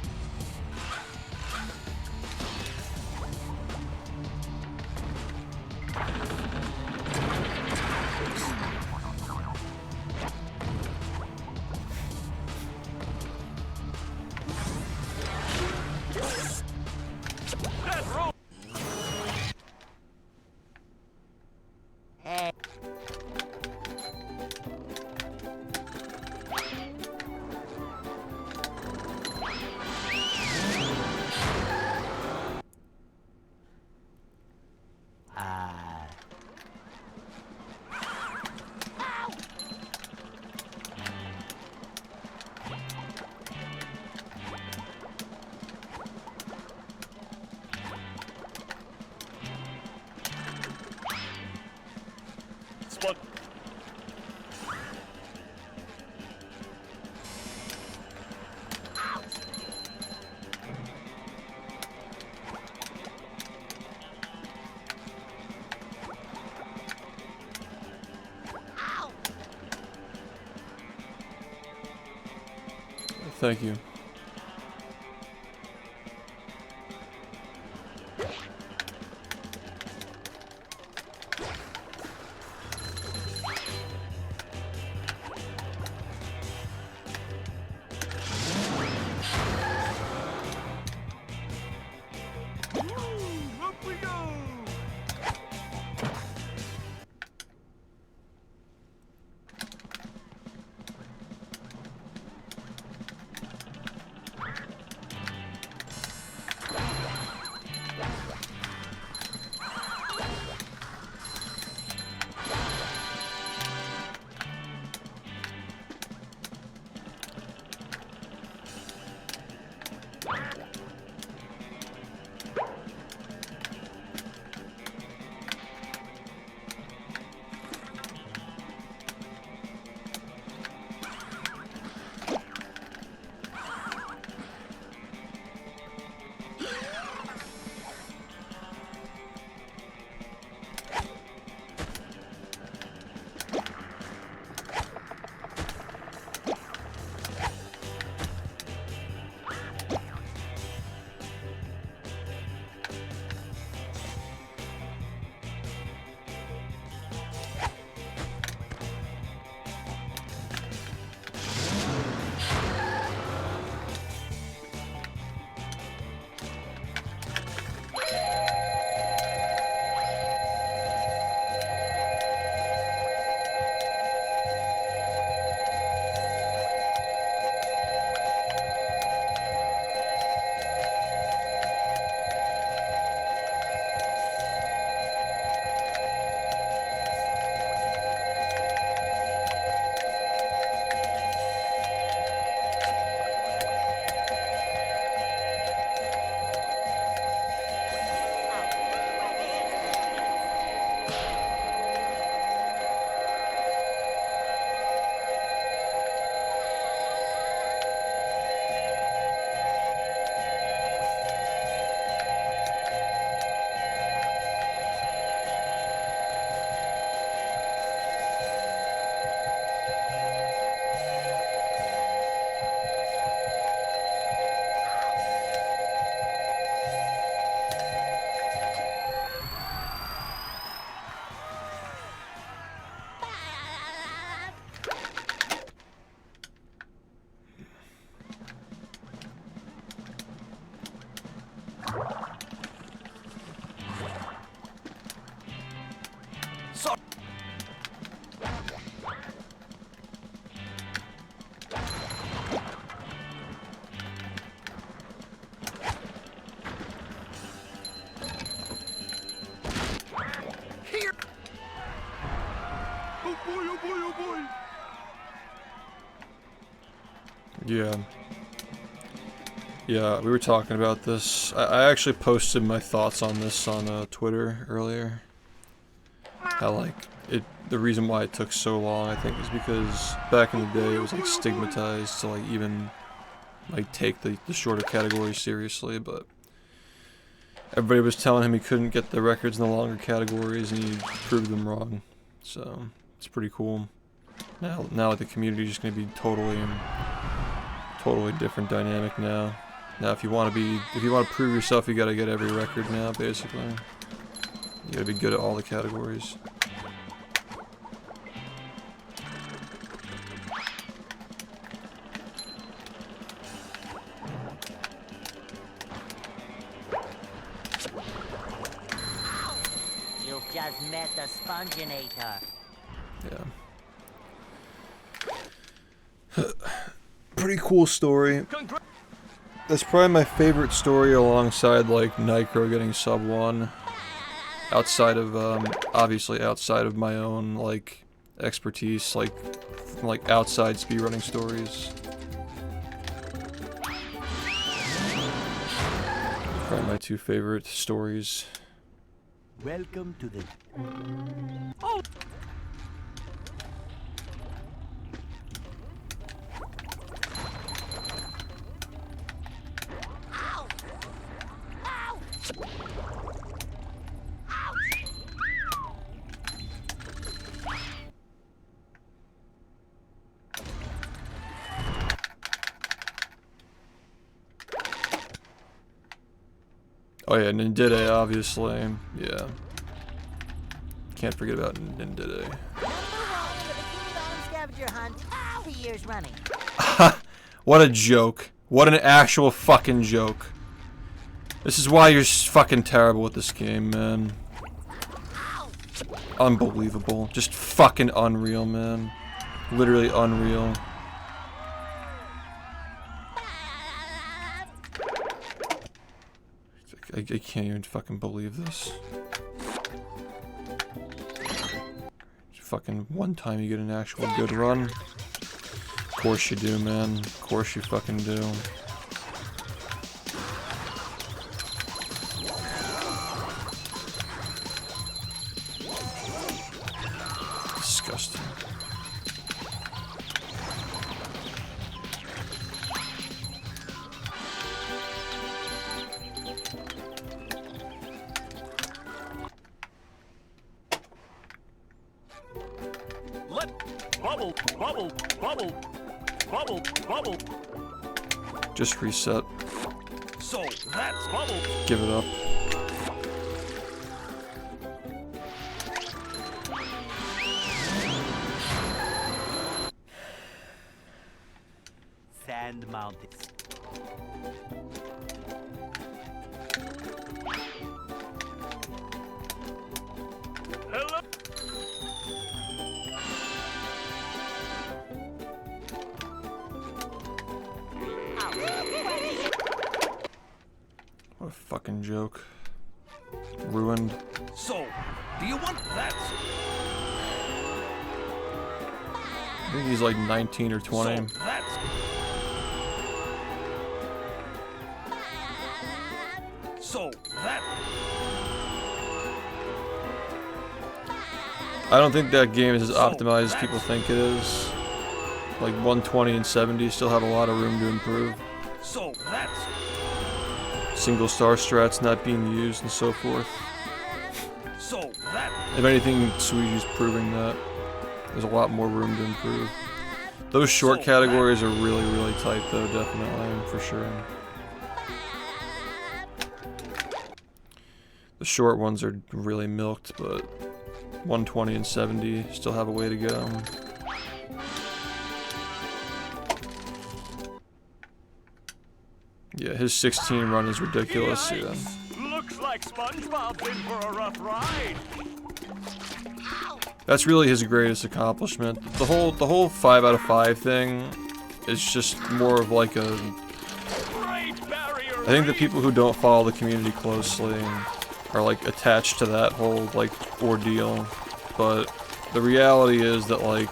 That rope. Hey. Spot. Thank you. oh boy. Yeah. Yeah, we were talking about this. I actually posted my thoughts on this on Twitter earlier. How, like, the reason why it took so long, I think, is because back in the day it was, like, stigmatized to, like, even, like, take the shorter categories seriously, but everybody was telling him he couldn't get the records in the longer categories, and he proved them wrong. So, it's pretty cool. Now the community is just going to be totally different dynamic now. Now, if you want to prove yourself, you got to get every record now, basically. You got to be good at all the categories. You've just met the sponginator. Yeah. Pretty cool story. That's probably my favorite story alongside, like, Nicro getting sub 1. Outside of, obviously outside of my own, like, expertise, like outside speedrunning stories. Probably my two favorite stories. Welcome to the... Oh yeah, Nindide, obviously. Yeah. Can't forget about Nindide. Number 1 in the Bikini Bottom scavenger hunt 3 years running. What a joke. What an actual fucking joke. This is why you're fucking terrible with this game, man. Unbelievable. Just fucking unreal, man. Literally unreal. I can't even fucking believe this. Fucking one time you get an actual good run. Of course you do, man. Of course you fucking do. Disgusting. Bubble, bubble, bubble, bubble, bubble. Just reset. So that's bubble. Give it up. Sand Mountains. Hello. What a fucking joke. Ruined. So, do you want that? I think he's like 19 or 20. So that's... So that... I don't think that game is as optimized as people think it is. Like 120 and 70 still have a lot of room to improve. So that's... Single star strats not being used and so forth. So that... If anything, Suiji's proving that there's a lot more room to improve. Those short categories are really, really tight though, definitely, for sure. The short ones are really milked, but 120 and 70 still have a way to go. Yeah, his 16 run is ridiculous, yeah. Looks like SpongeBob's in for a rough ride. That's really his greatest accomplishment. The whole 5 out of 5 thing is just more of like a... I think the people who don't follow the community closely are like attached to that whole like ordeal. But the reality is that like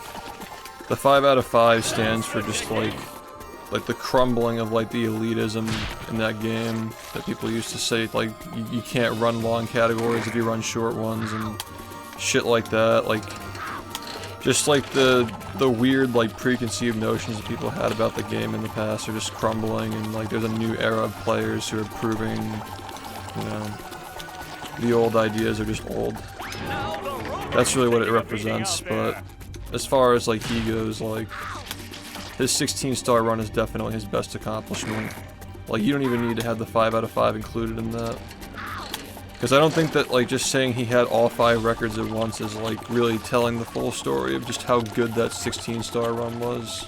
The 5 out of 5 stands for just like the crumbling of like the elitism in that game that people used to say like you can't run long categories if you run short ones and shit like that. Like just like the weird like preconceived notions that people had about the game in the past are just crumbling, and like there's a new era of players who are proving, you know, the old ideas are just old. That's really what it represents. But as far as like he goes, like his 16-star run is definitely his best accomplishment. Like you don't even need to have the 5 out of 5 included in that. Because I don't think that like just saying he had all 5 records at once is like really telling the full story of just how good that 16-star run was.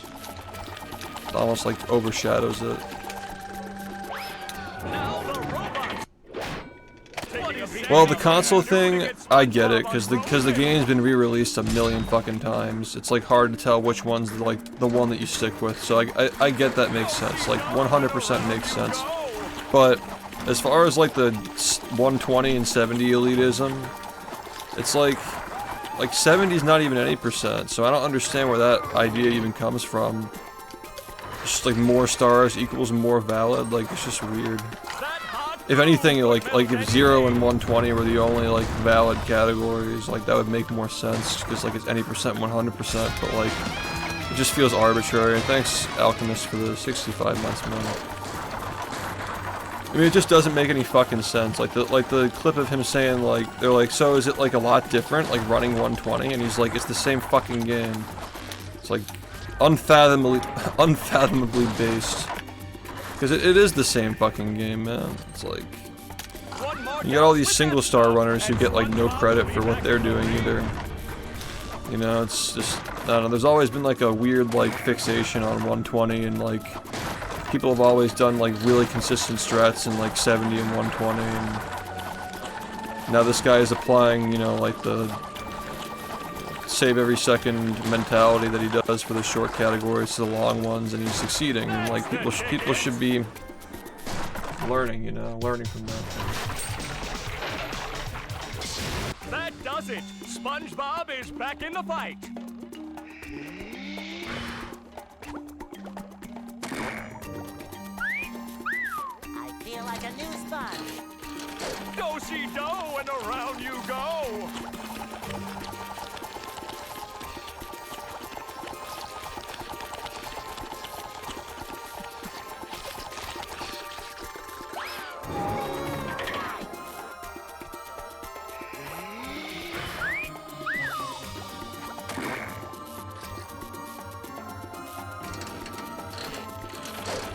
It almost like overshadows it. Well, the console thing, I get it, because the game's been re-released a million fucking times. It's like hard to tell which one's like the one that you stick with. So I get that makes sense. Like 100% makes sense. But as far as like the 120 and 70 elitism, it's like 70's not even any percent. So I don't understand where that idea even comes from. Just like more stars equals more valid. Like it's just weird. If anything, like if 0 and 120 were the only like valid categories, like that would make more sense because like it's any percent 100%. But like it just feels arbitrary. And thanks Alchemist for the 65 months, man. I mean, it just doesn't make any fucking sense. Like the clip of him saying like they're like, so is it like a lot different like running 120? And he's like, it's the same fucking game. It's like unfathomably based. Because it is the same fucking game, man. It's like you got all these single star runners who get like no credit for what they're doing either. You know, it's just I don't know. There's always been like a weird like fixation on 120, and like people have always done like really consistent strats in like 70 and 120, and now this guy is applying, you know, like the save every second mentality that he does for the short categories to the long ones, and he's succeeding. And like people should be learning, you know, learning from that. That does it. SpongeBob is back in the fight. I feel like a new sponge. Do-si-do, and around you go.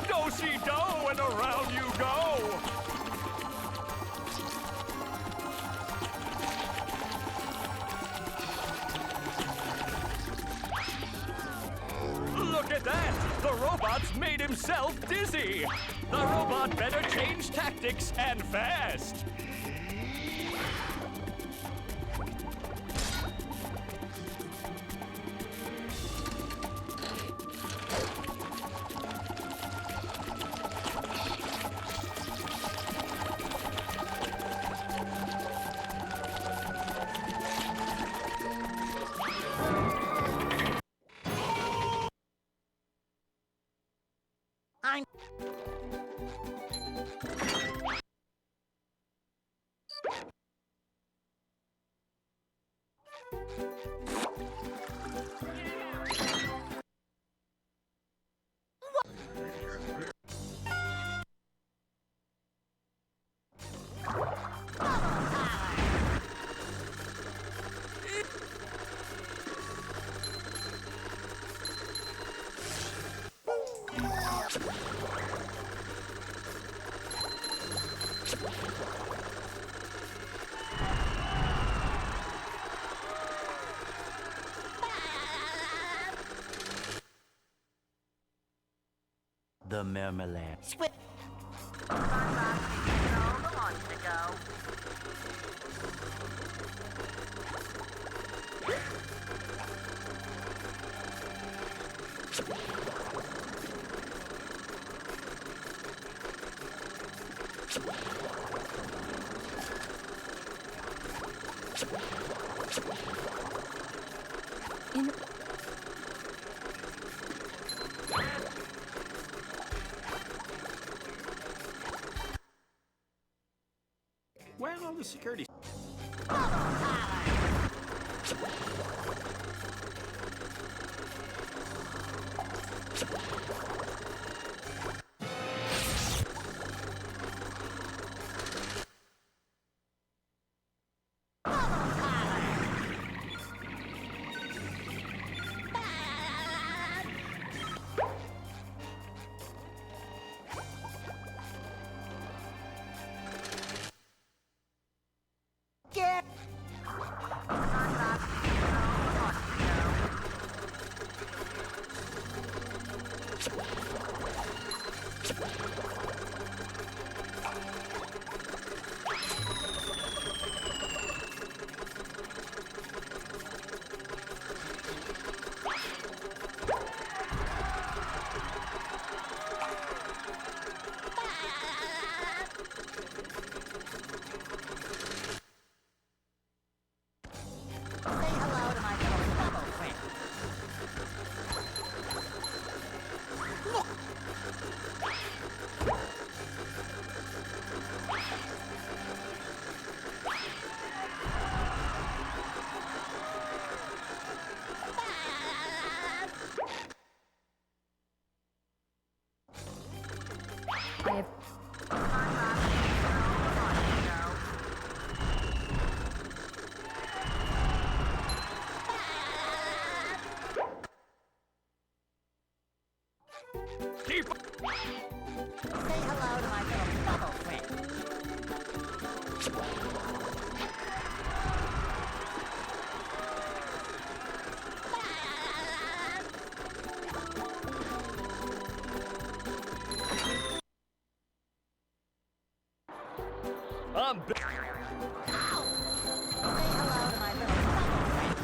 Do-si-do, and around you go. Look at that! The robot's made himself dizzy! The robot better change tactics and fast! I'm... The marmalade. Squid. the security. Get! Say hello to my little bubble friend. I have Keep. Say hello to my little bubble friend. I'm. Say hello to my little bubble friend.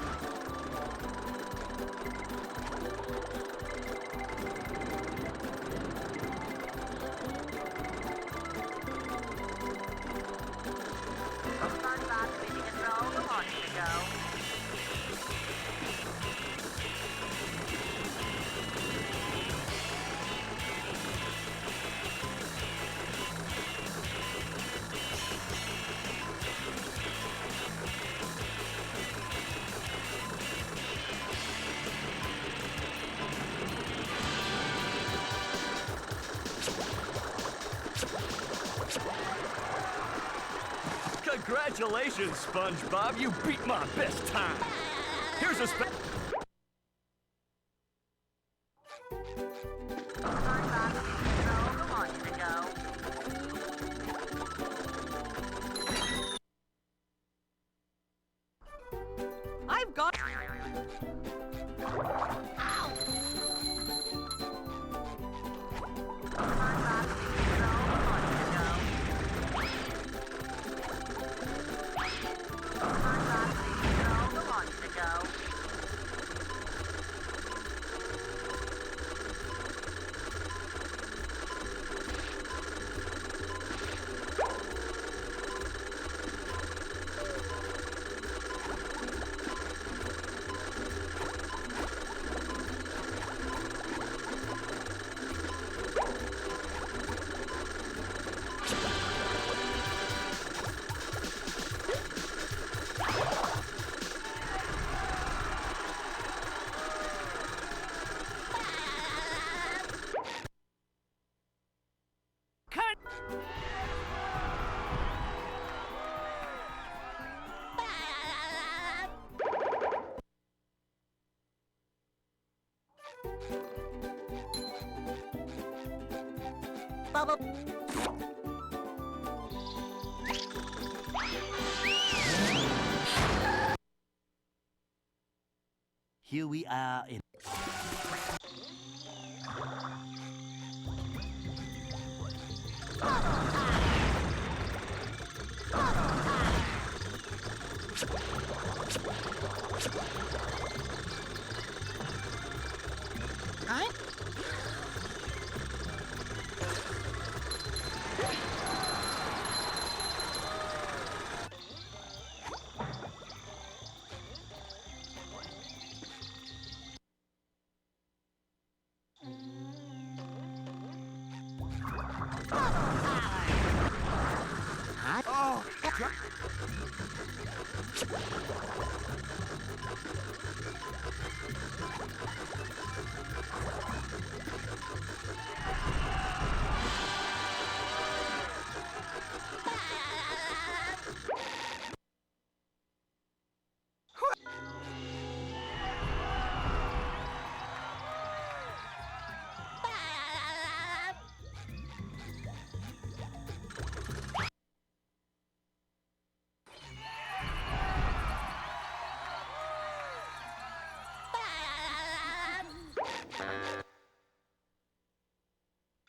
Congratulations, SpongeBob. You beat my best time. Here's a I've got. Bubble. Here we are in. Huh? Oh,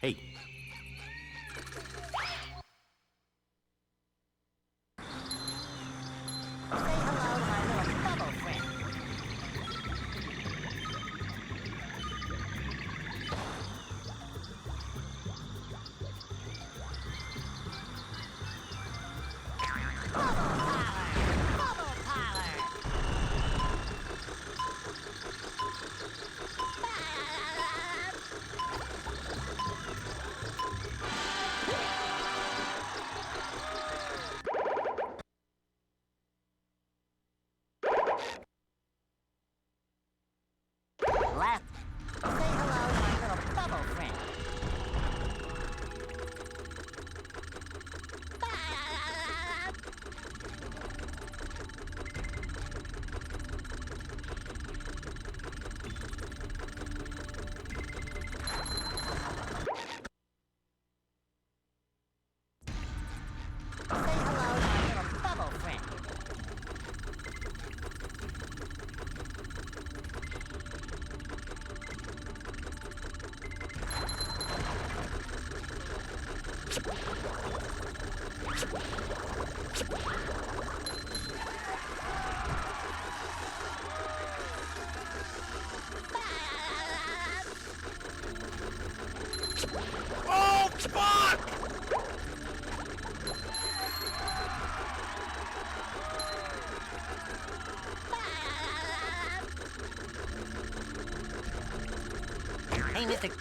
Hey, Say hello to my little bubble friend. Bubble parlor. Left. Say hello to my little bubble friend. Say hello to my little bubble friend. Oh, fuck! Hey, Mr.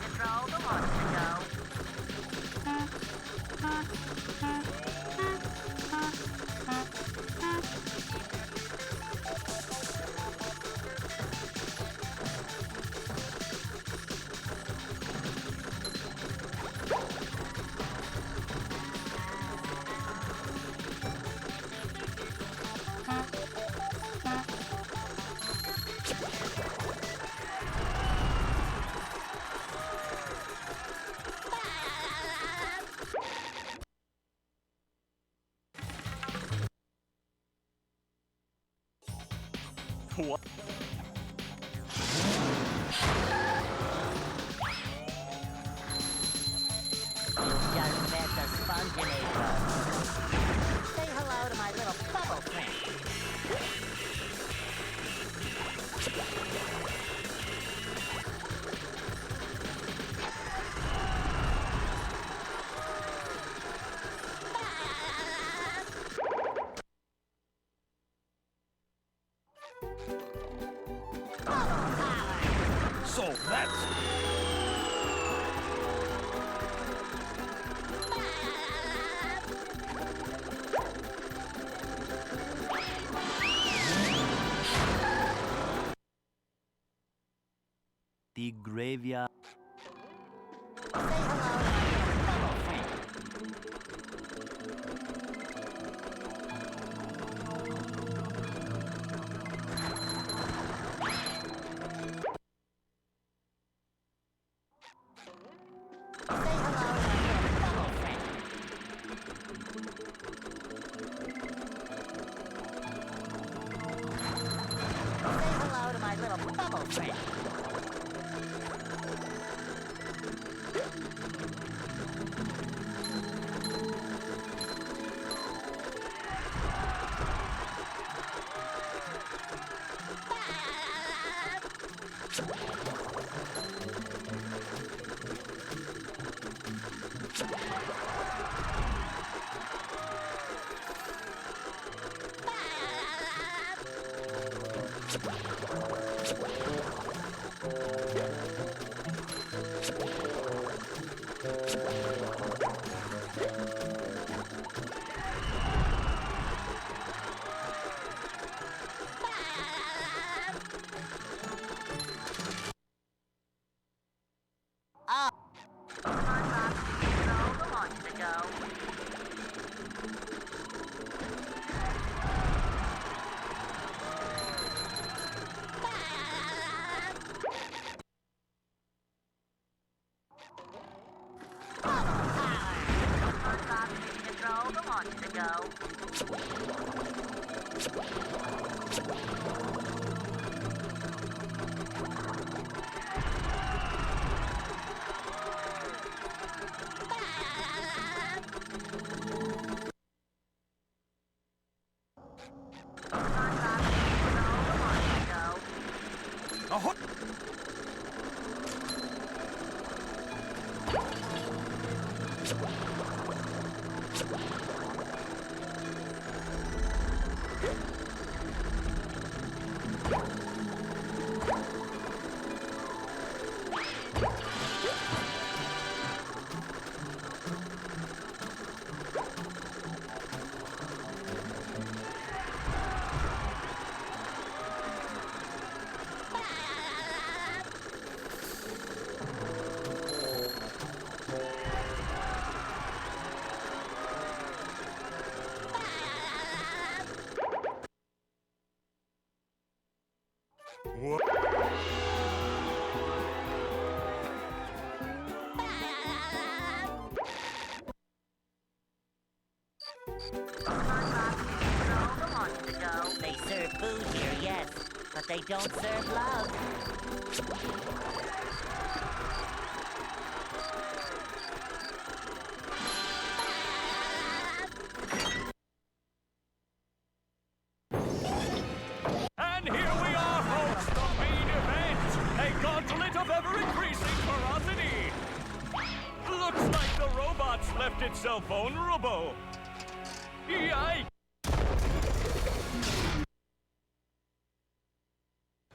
Control the monster go. What? Just met the spongebob. Say hello to my little bubble friend. So that's... the graveyard. Say hello to my little bubble friend. Say hello to my little bubble friend. Say hello to my little bubble friend. They serve food here, yes, but they don't serve love. And here we are, folks, the main event. A gauntlet of ever-increasing ferocity. Looks like the robot's left itself vulnerable. Yikes!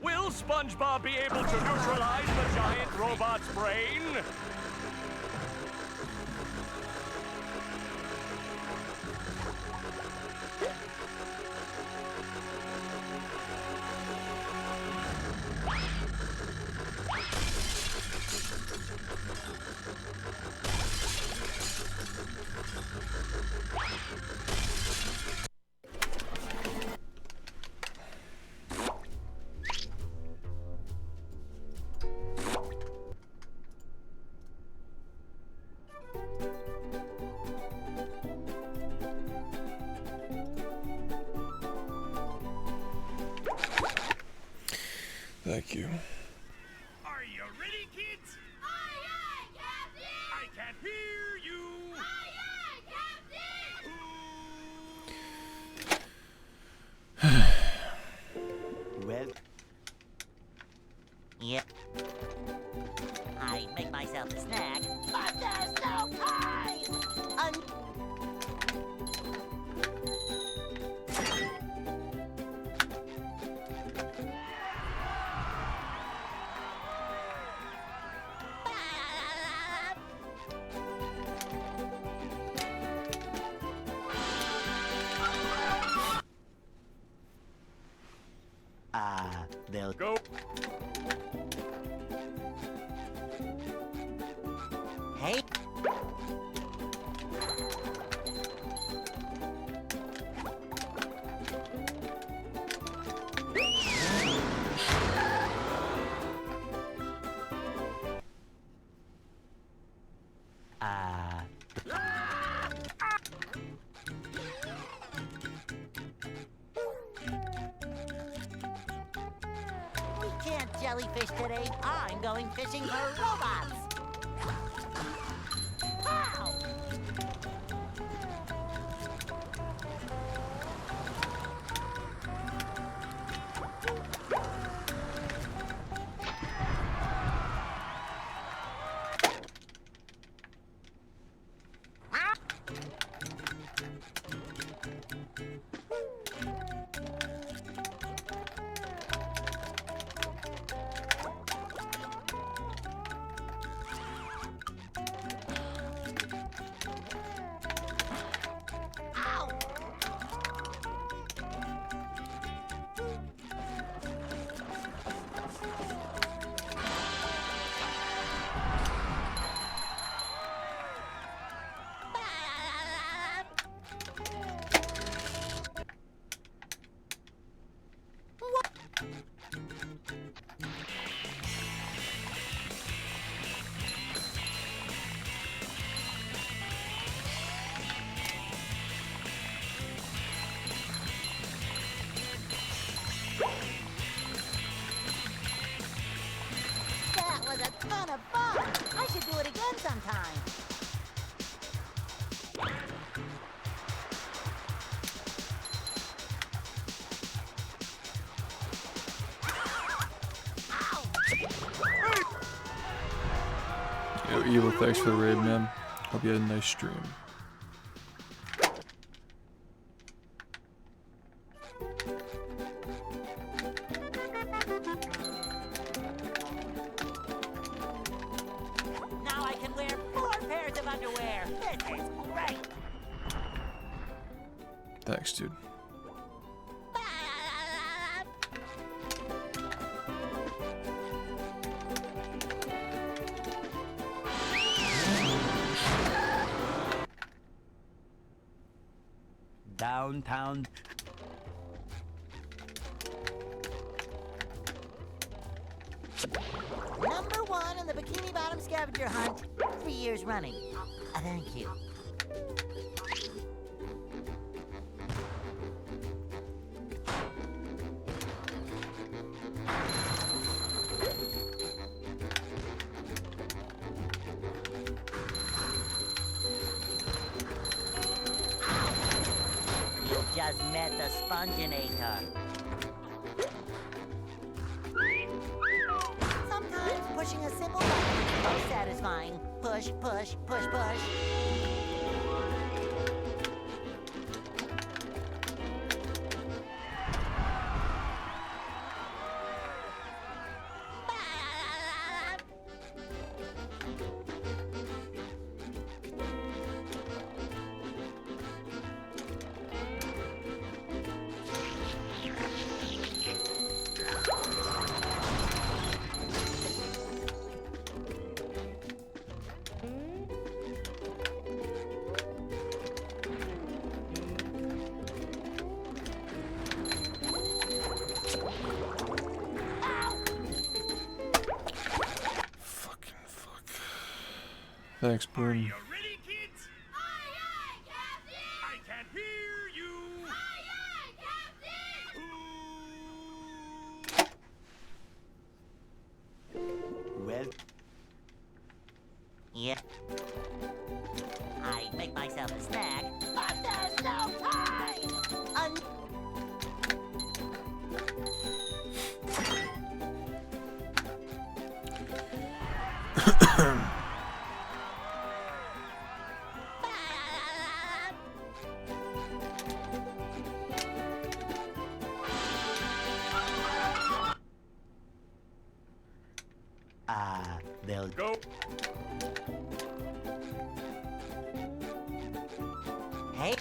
Will SpongeBob be able to neutralize the giant robot's brain? Thank you. Are you ready, kids? Aye, aye, Captain! I can't hear you! Aye, aye, Captain! Well, Yep. I make myself a snack, but there's no time! they'll Go. Hey! We can't jellyfish today. I'm going fishing for robots. Pow! Yo, Evil, thanks for the raid, man. Hope you had a nice stream. Now I can wear 4 pairs of underwear. This is great. Thanks, dude. Downtown. Number 1 in the Bikini Bottom scavenger hunt. 3 years running. Thank you. You just met the sponginator. Sometimes pushing a simple button is the most satisfying. Push, push, push, push. Fucking fuck. Thanks, Are Boom. you ready, kids? Aye, aye, Captain! I can't hear you! Aye, aye, Captain! Well, Yeah. I'd make myself a snack, but there's no time! they'll Go! Hey.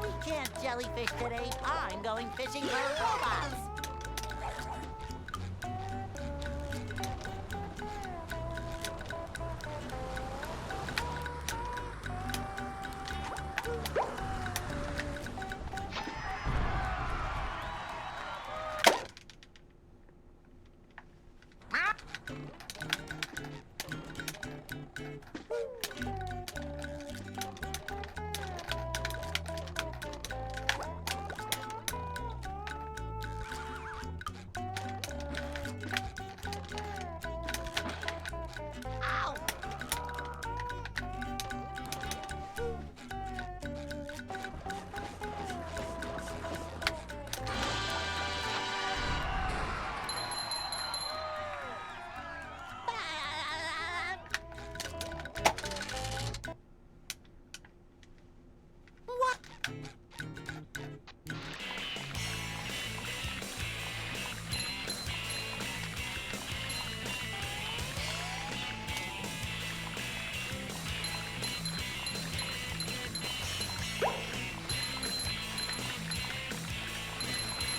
We can't jellyfish today. I'm going fishing for robots. Ow! What?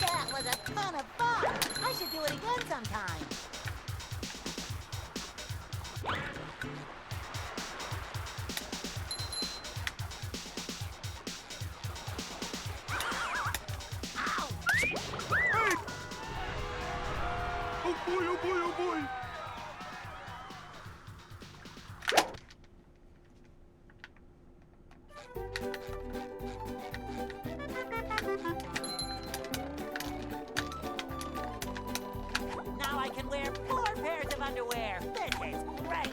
That was a ton of fun. I should do it again sometime. Ow! Oh boy, oh boy, oh boy! of underwear. This is great.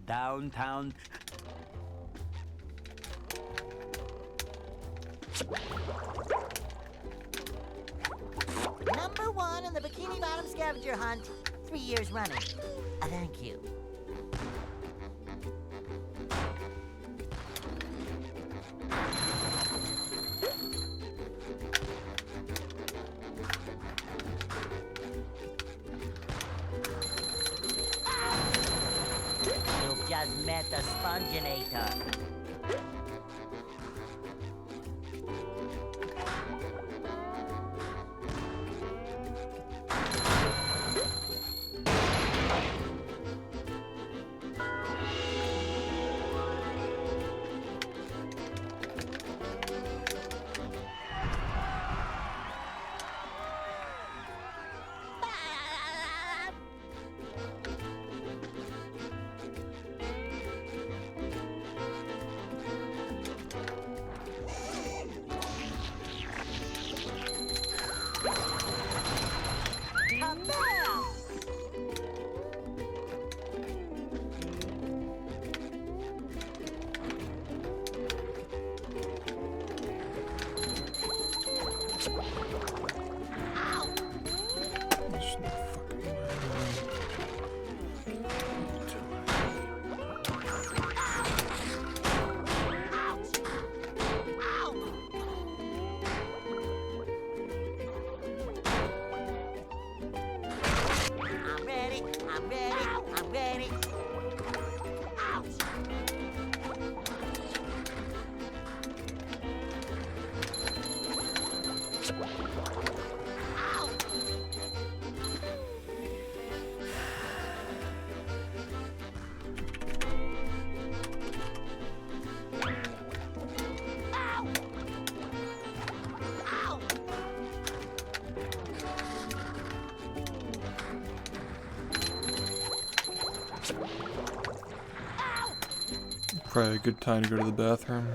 Downtown. Number 1 on the Bikini Bottom scavenger hunt. 3 years running. Thank you. You've just met the sponginator. I'm ready. Ouch! Probably a good time to go to the bathroom.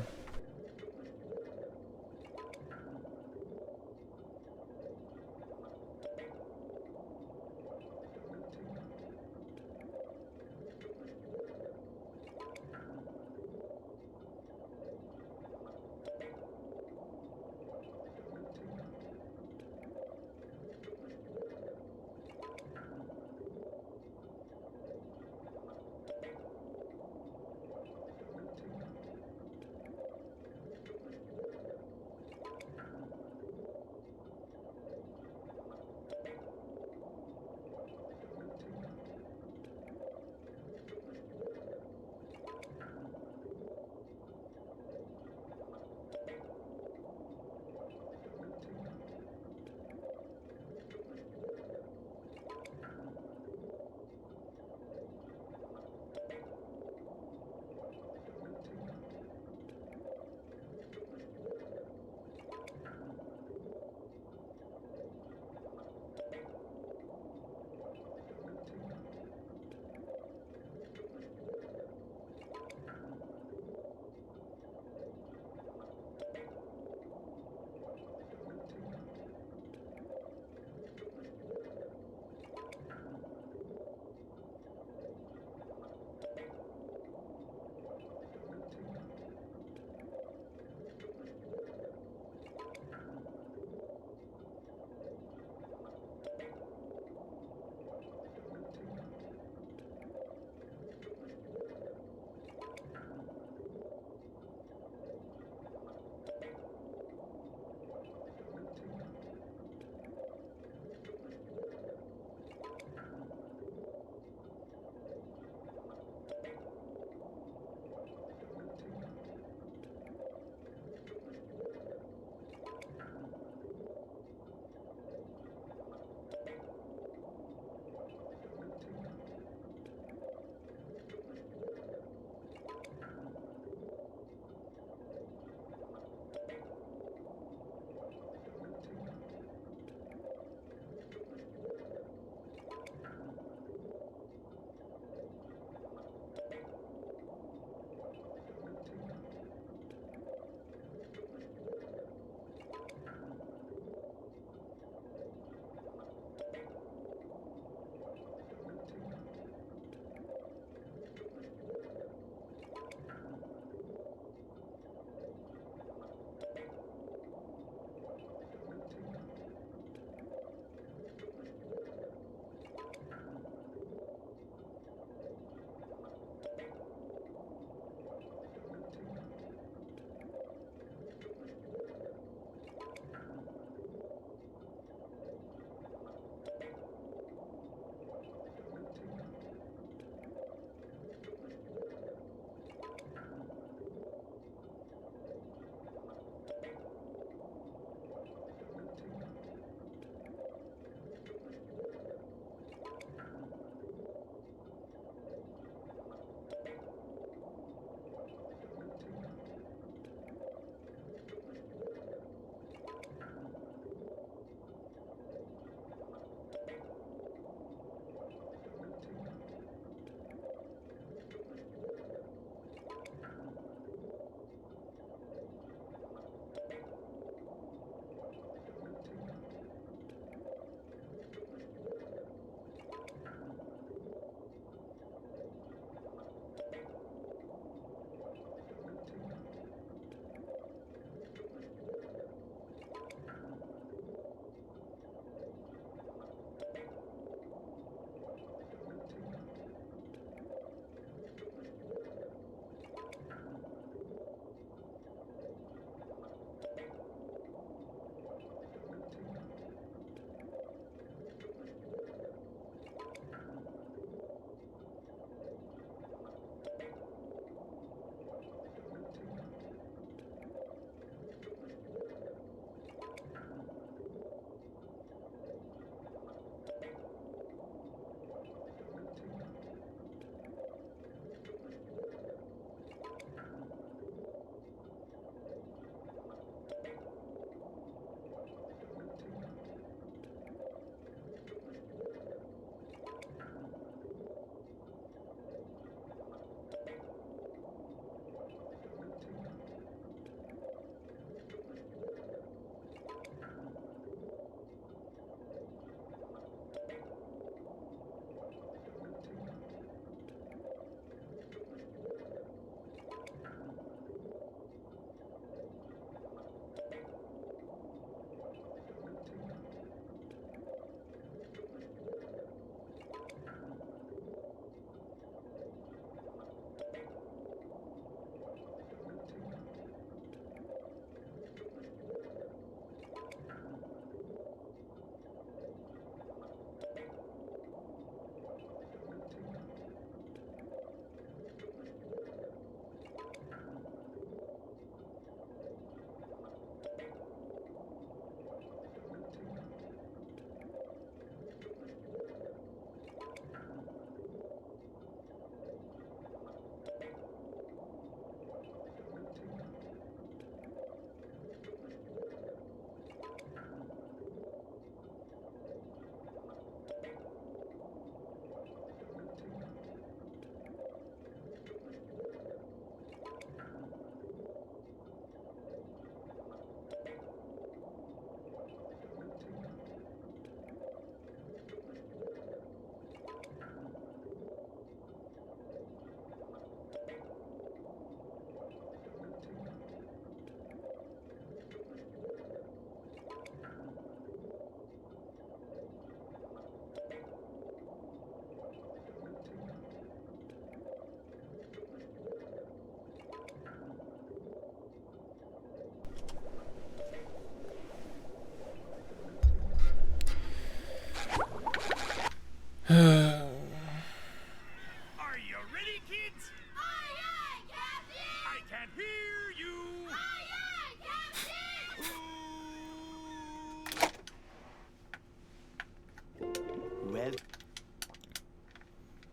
Well,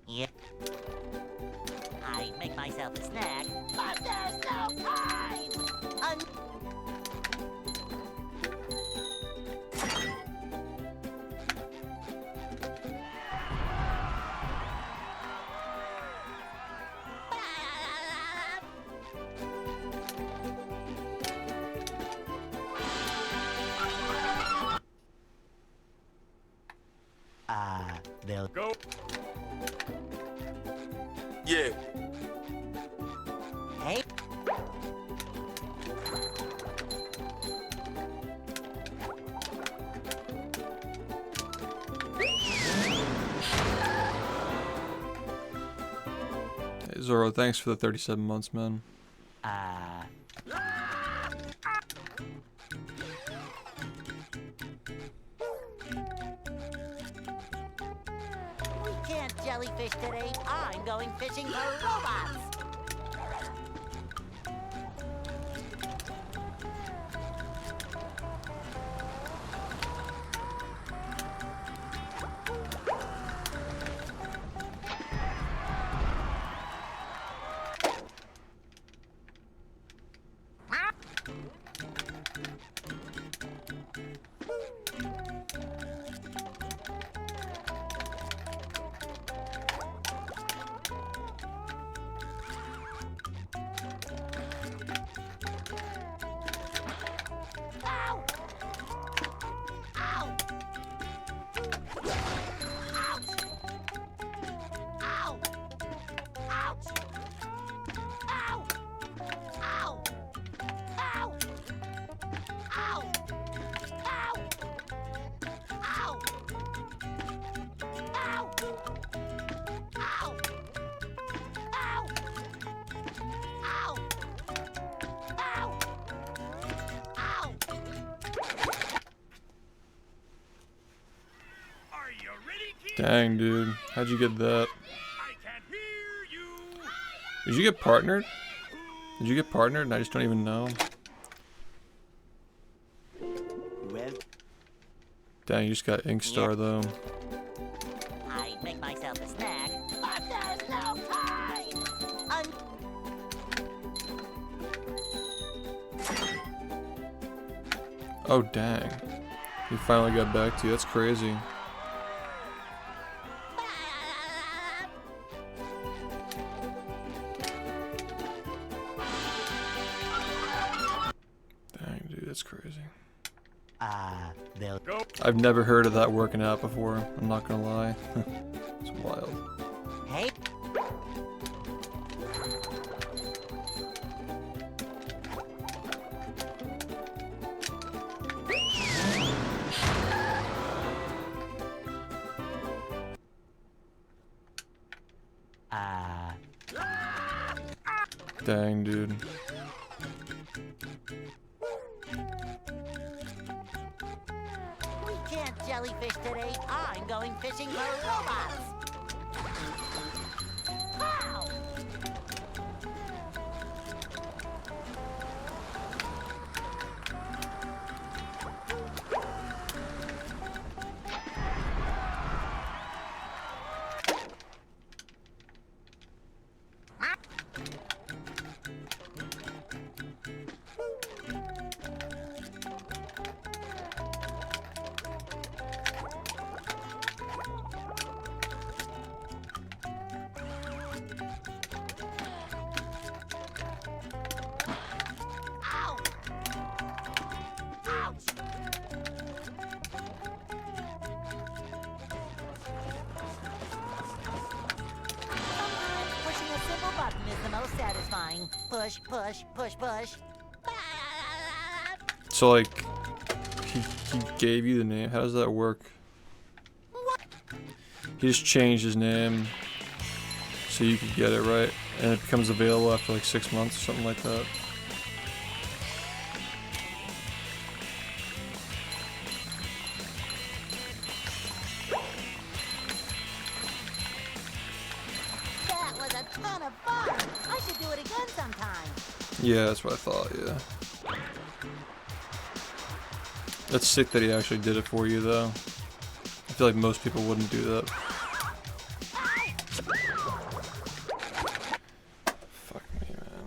Yeah. I make myself a snack, but there's no time! they'll Go. Yeah. Hey, Hey, Zoro, thanks for the 37 months, man. we can't jellyfish today. I'm going fishing for robots. Ow! Ow! Ouch! Ow! Ouch! Ow! Ow! Ow! Ow! Ow! Ow! Ow! Ow! Ow! Ow! Ow! Ow! Are you ready, kids? Dang, dude. How'd you get that? I can't hear you. Did you get partnered? Did you get partnered and I just don't even know? well, Dang, you just got Inkstar though. I make myself a snack, but there's no time! Oh, dang. He finally got back to you. That's crazy. Dang, dude, that's crazy. they'll Go. I've never heard of that working out before. I'm not gonna lie. It's wild. Hey, Dang, dude. we can't jellyfish today. I'm going fishing for robots. Wow! Ow! Ouch! Sometimes pushing a simple button is the most satisfying. Push, push, push, push. So, like, he gave you the name. How does that work? He just changed his name so you could get it, right? And it becomes available after like 6 months or something like that. That was a ton of fun. I should do it again sometime. Yeah, that's what I thought, yeah. That's sick that he actually did it for you, though. I feel like most people wouldn't do that. Fuck me, man.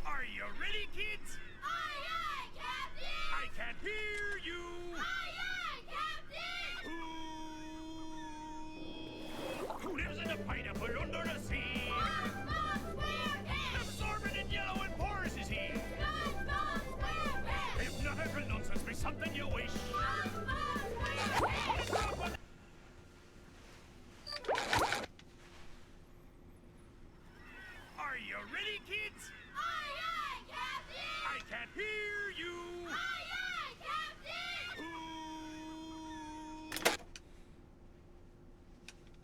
Are you ready, kids? Aye, aye, Captain! I can't hear you! Aye, aye, Captain! Who lives in a pineapple under the sea? Absorbent and yellow and porous is he? Hypnotical nonsense be something you wish. Are you ready, kids? Aye, aye, Captain! I can't hear you! Aye, aye,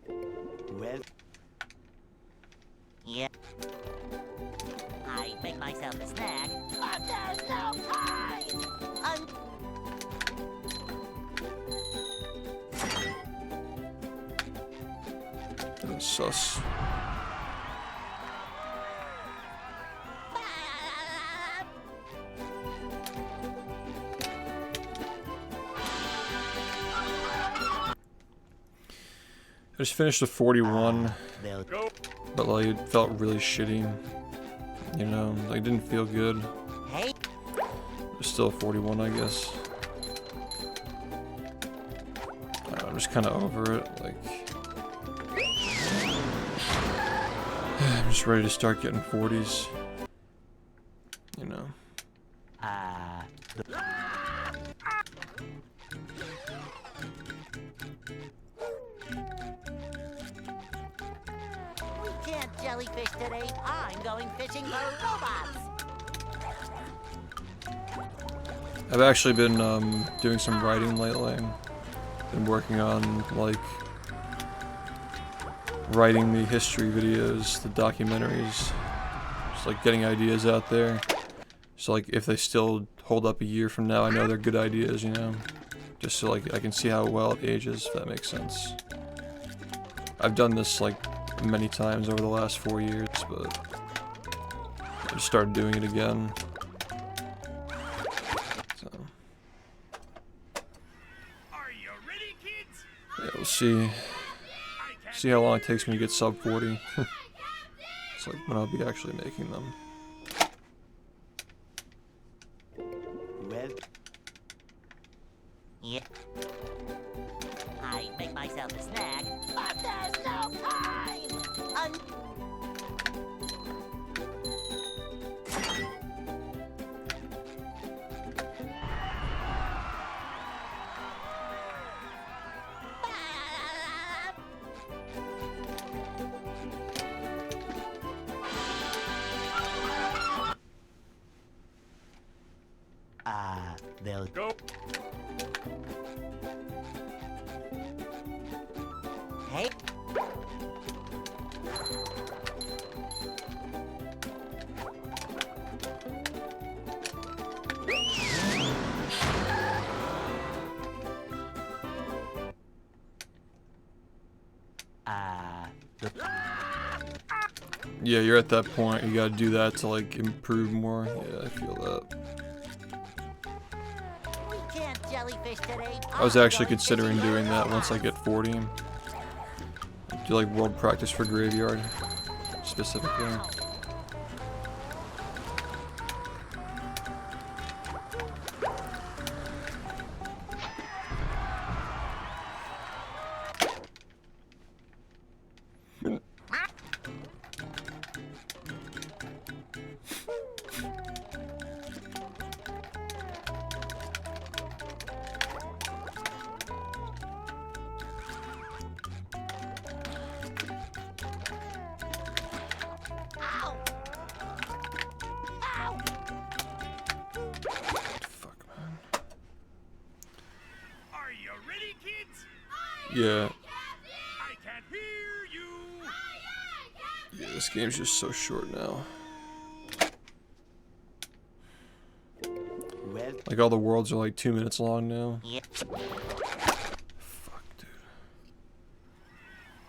Captain! Well, Yeah. I make myself a snack, but there's no time! That's sus. I just finished a 41, they'll but like it felt really shitty. You know, like it didn't feel good. Hey, It was still a 41, I guess. I'm just kind of over it. Like, I'm just ready to start getting 40s. You know. we can't jellyfish today. I'm going fishing for robots. I've actually been doing some writing lately. Been working on like writing the history videos, the documentaries, just like getting ideas out there. So like if they still hold up a year from now, I know they're good ideas, you know. Just so like I can see how well it ages, if that makes sense. I've done this like many times over the last 4 years, but I just started doing it again. So Are you ready, kids? yeah, we'll see. See how long it takes me to get sub 40. It's like when I'll be actually making them. well, Yeah. I make myself a snack, but there's no time! they'll Go. Hey, Yeah, you're at that point. You gotta do that to like improve more. Yeah, I feel that. we can't jellyfish today. I was actually considering doing that once I get 40. Do like world practice for graveyard, specifically. Ow! Ow! Fuck, man. Are you ready, kids? Yeah. I can't hear you. Yeah, this game's just so short now. well, Like all the worlds are like 2 minutes long now. Yeah. Fuck, dude.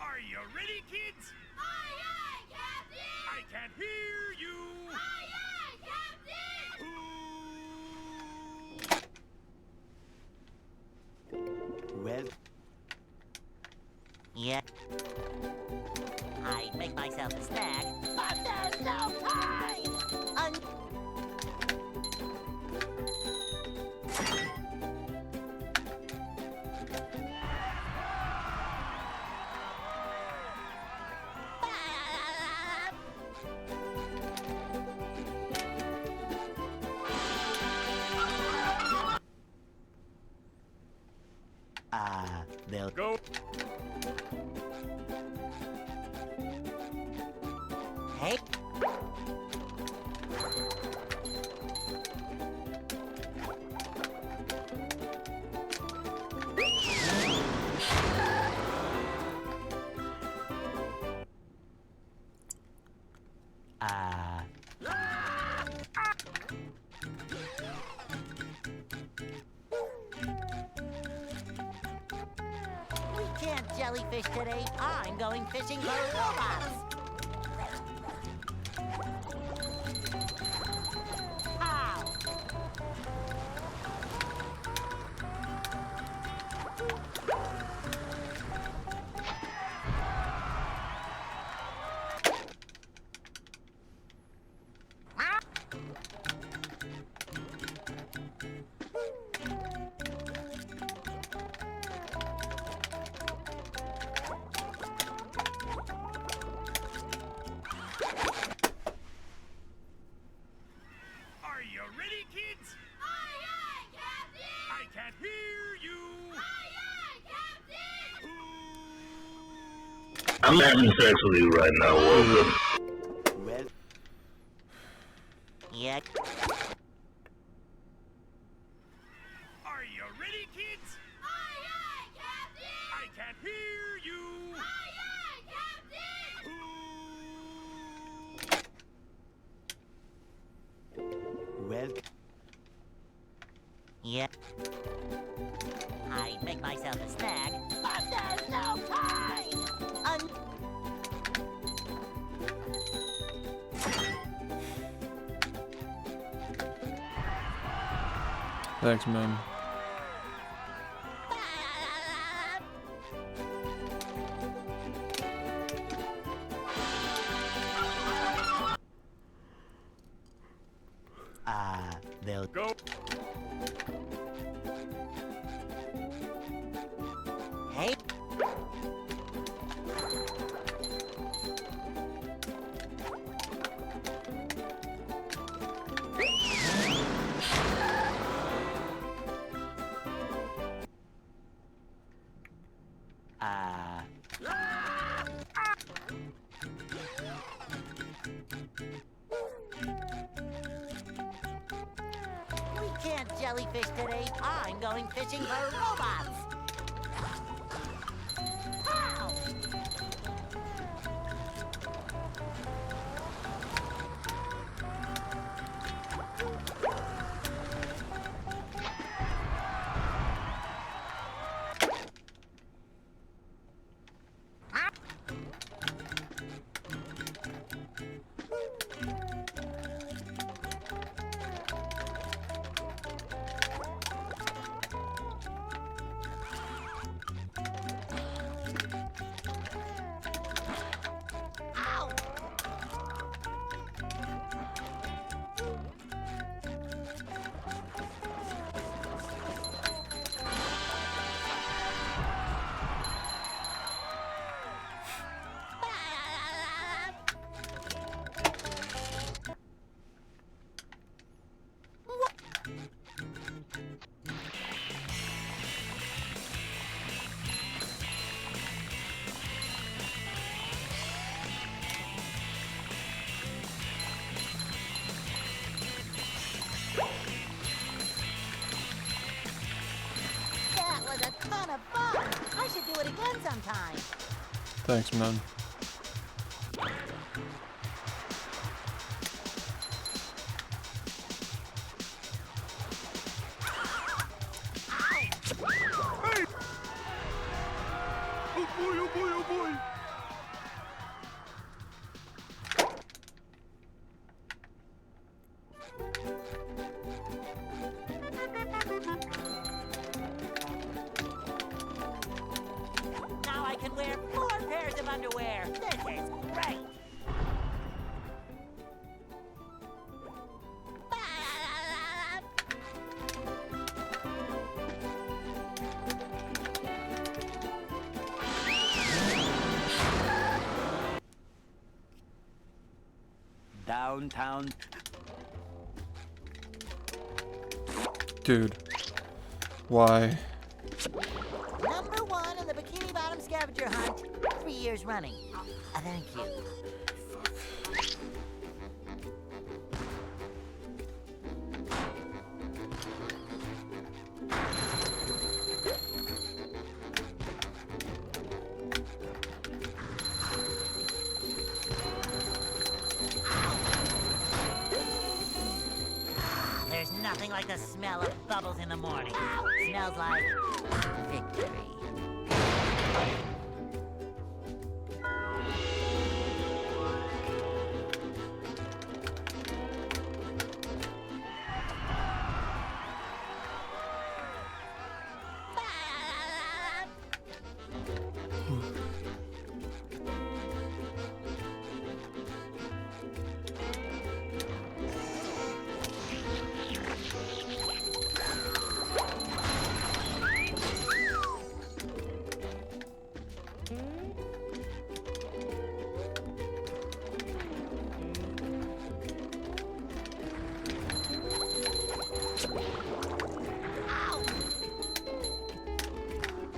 Are you ready, kids? I can't hear you. well, Yeah. I'd make myself a snack, but there's no time! They'll Go. Hey. We can't jellyfish today. I'm going fishing for robots. Ow! Are you ready, kids? Aye, aye, Captain! I can't hear you. Aye, aye, Captain! I'm having sex with you right now, Walter. well. Yeah. Are you ready, kids? Aye, aye, Captain! I can't hear you. Aye, aye, Captain! Well. Yeah. I'd make myself a snack, but there's no time! Thanks, man. They'll Go. Hey. We can't jellyfish today. I'm going fishing for robots. Ow! Ow! That was a ton of fun. I should do it again sometime. Thanks, man. Oh boy, oh boy, oh boy. Now I can wear underwear. This is great. Downtown. Dude. Why? Number 1 in the Bikini Bottom scavenger hunt. 3 years running. Thank you. There's nothing like the smell of bubbles in the morning. Smells like victory.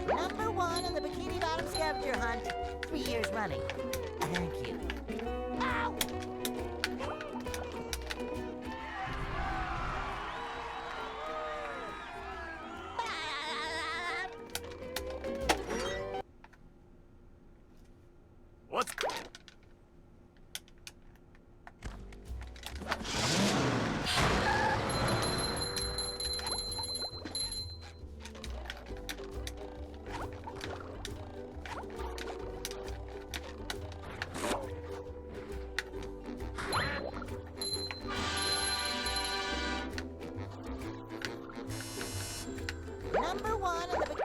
Number 1 in the Bikini Bottom scavenger hunt. 3 years running. Thank you. Ow! What's... Number 1 in the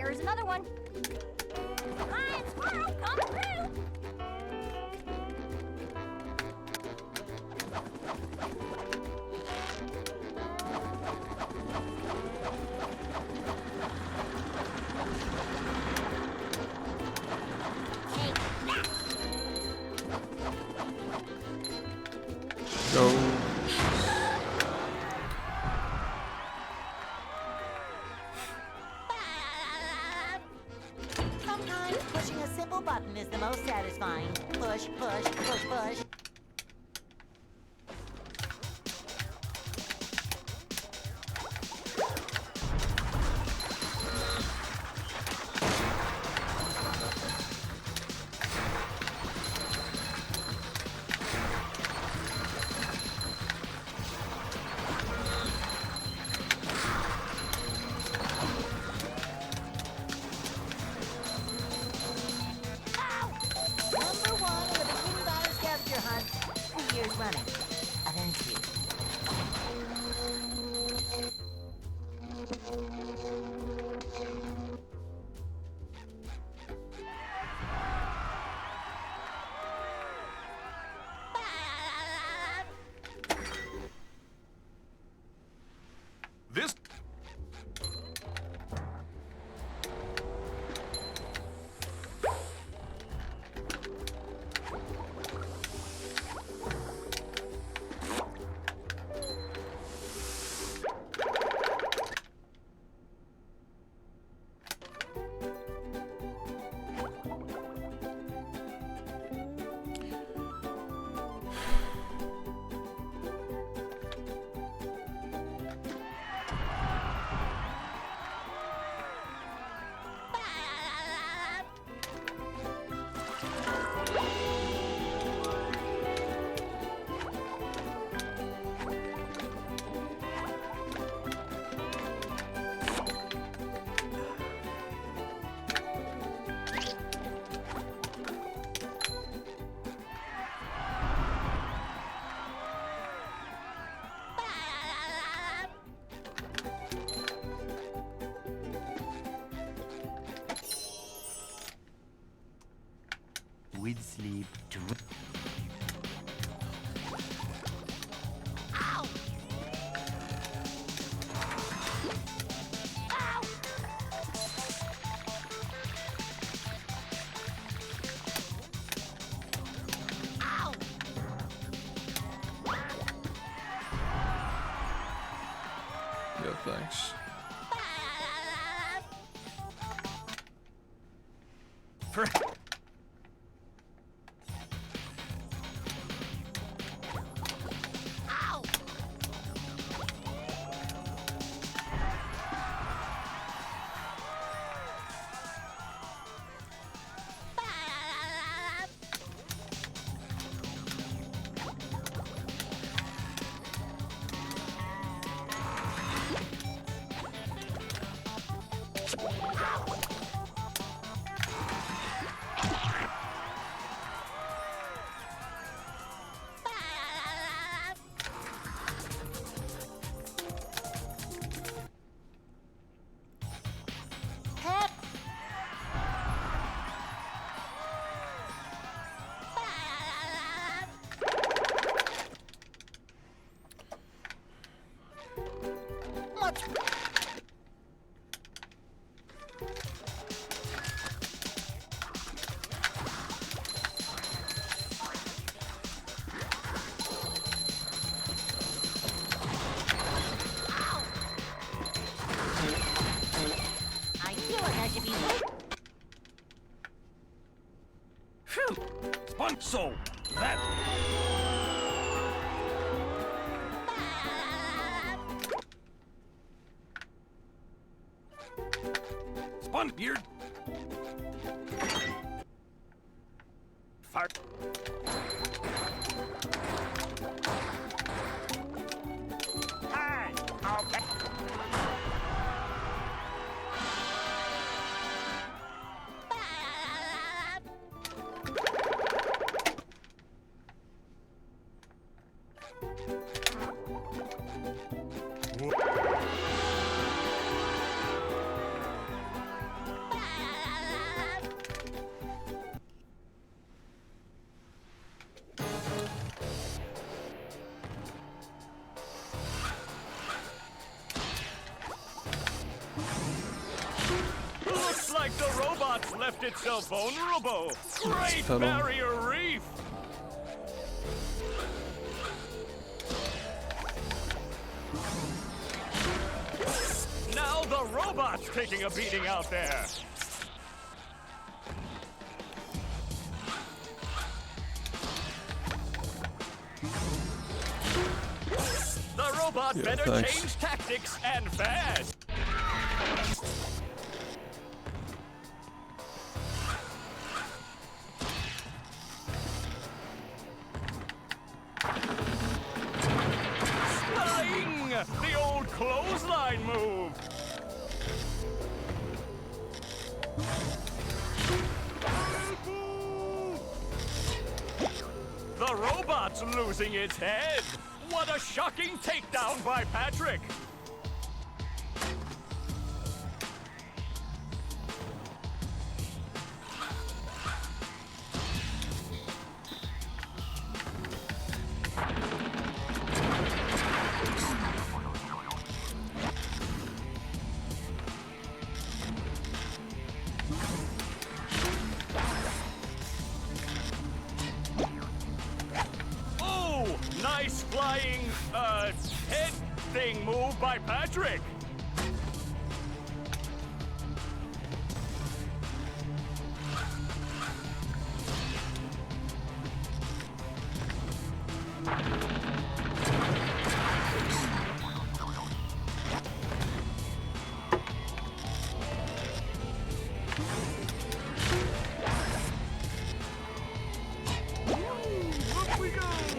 There's another one. Hi, squirrel, come through. Take that. Go. Sometimes pushing a simple button is the most satisfying. Push, push, push, push. Number 1 in the Bikini Bottom scavenger hunt. 3 years running. Thank you. This... with sleep too. Ow! Ow! Ow! Yeah, thanks. Ow! Pep! What's... I feel like I should be... Phew! So, that... Beard. Fart. Hi. Okay. Looks like the robot's left itself vulnerable. Great pedal. barrier reef! Now the robot's taking a beating out there. The robot Yeah, better thanks. change tactics and fast. Sling! The old clothesline move. The robot's losing its head. What a shocking takedown by Patrick. Oh, nice flying, head thing move by Patrick.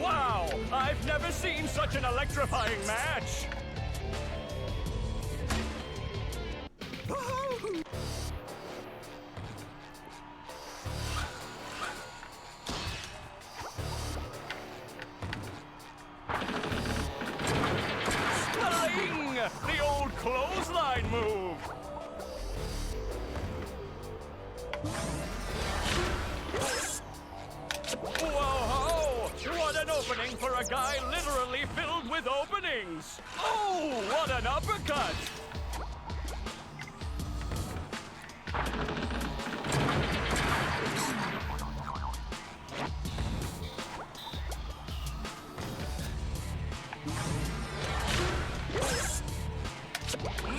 Wow, I've never seen such an electrifying match. Sling! The old clothesline move. opening for a guy literally filled with openings. Oh, what an uppercut!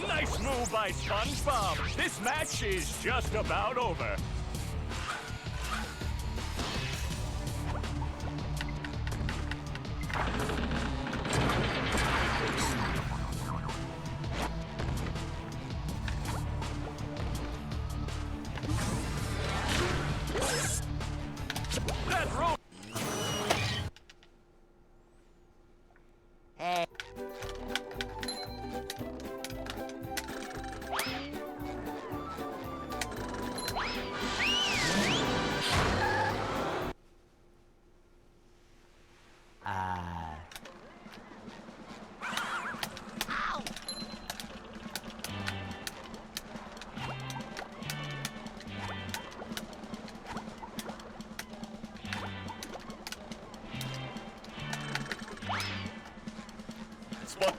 Nice move by SpongeBob. This match is just about over. That rope. Hey. Ow! Spot.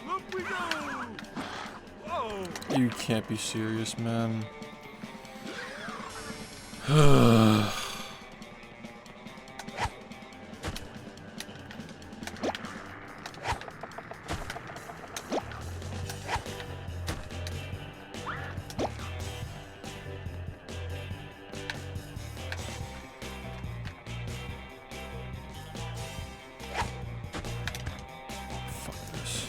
Up we go! Whoa! You can't be serious, man. Fuck this.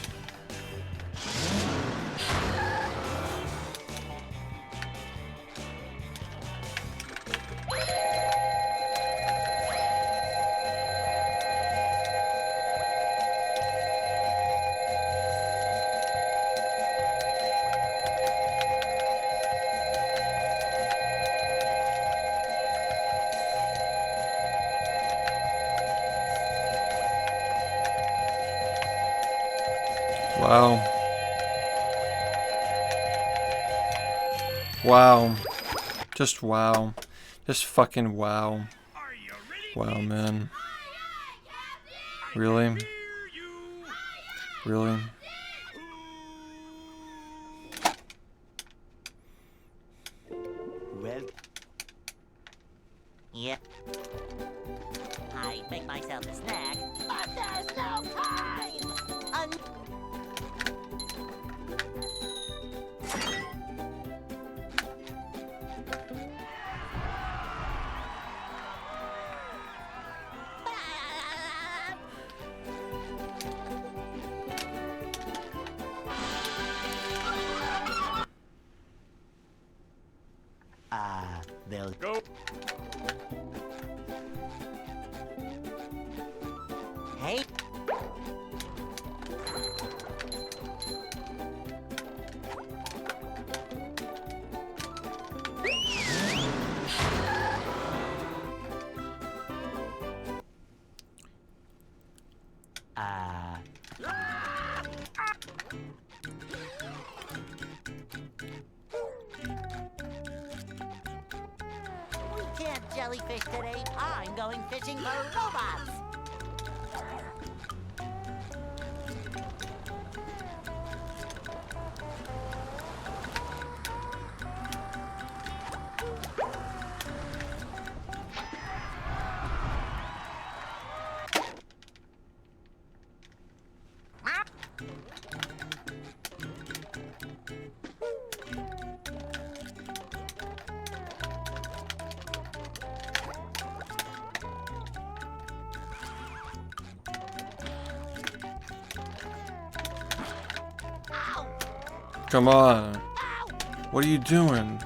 Wow. Wow. Just wow. Just fucking wow. Are you ready? Wow, man. I Really? can hear you. Really? Well, Yep. I'd make myself a snack, but there's no time! they'll Go. Hey! We can't jellyfish today. I'm going fishing for robots. Come on. What are you doing?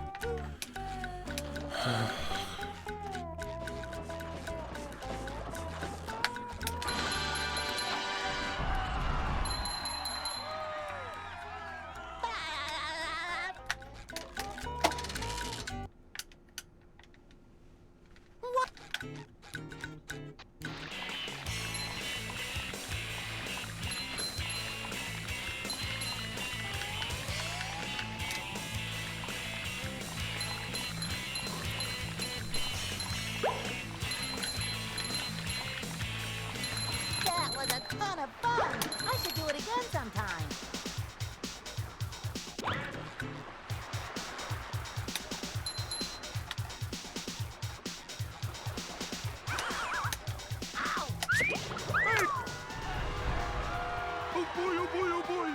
That was a ton of fun. I should do it again sometime. Oh boy, oh boy, oh boy.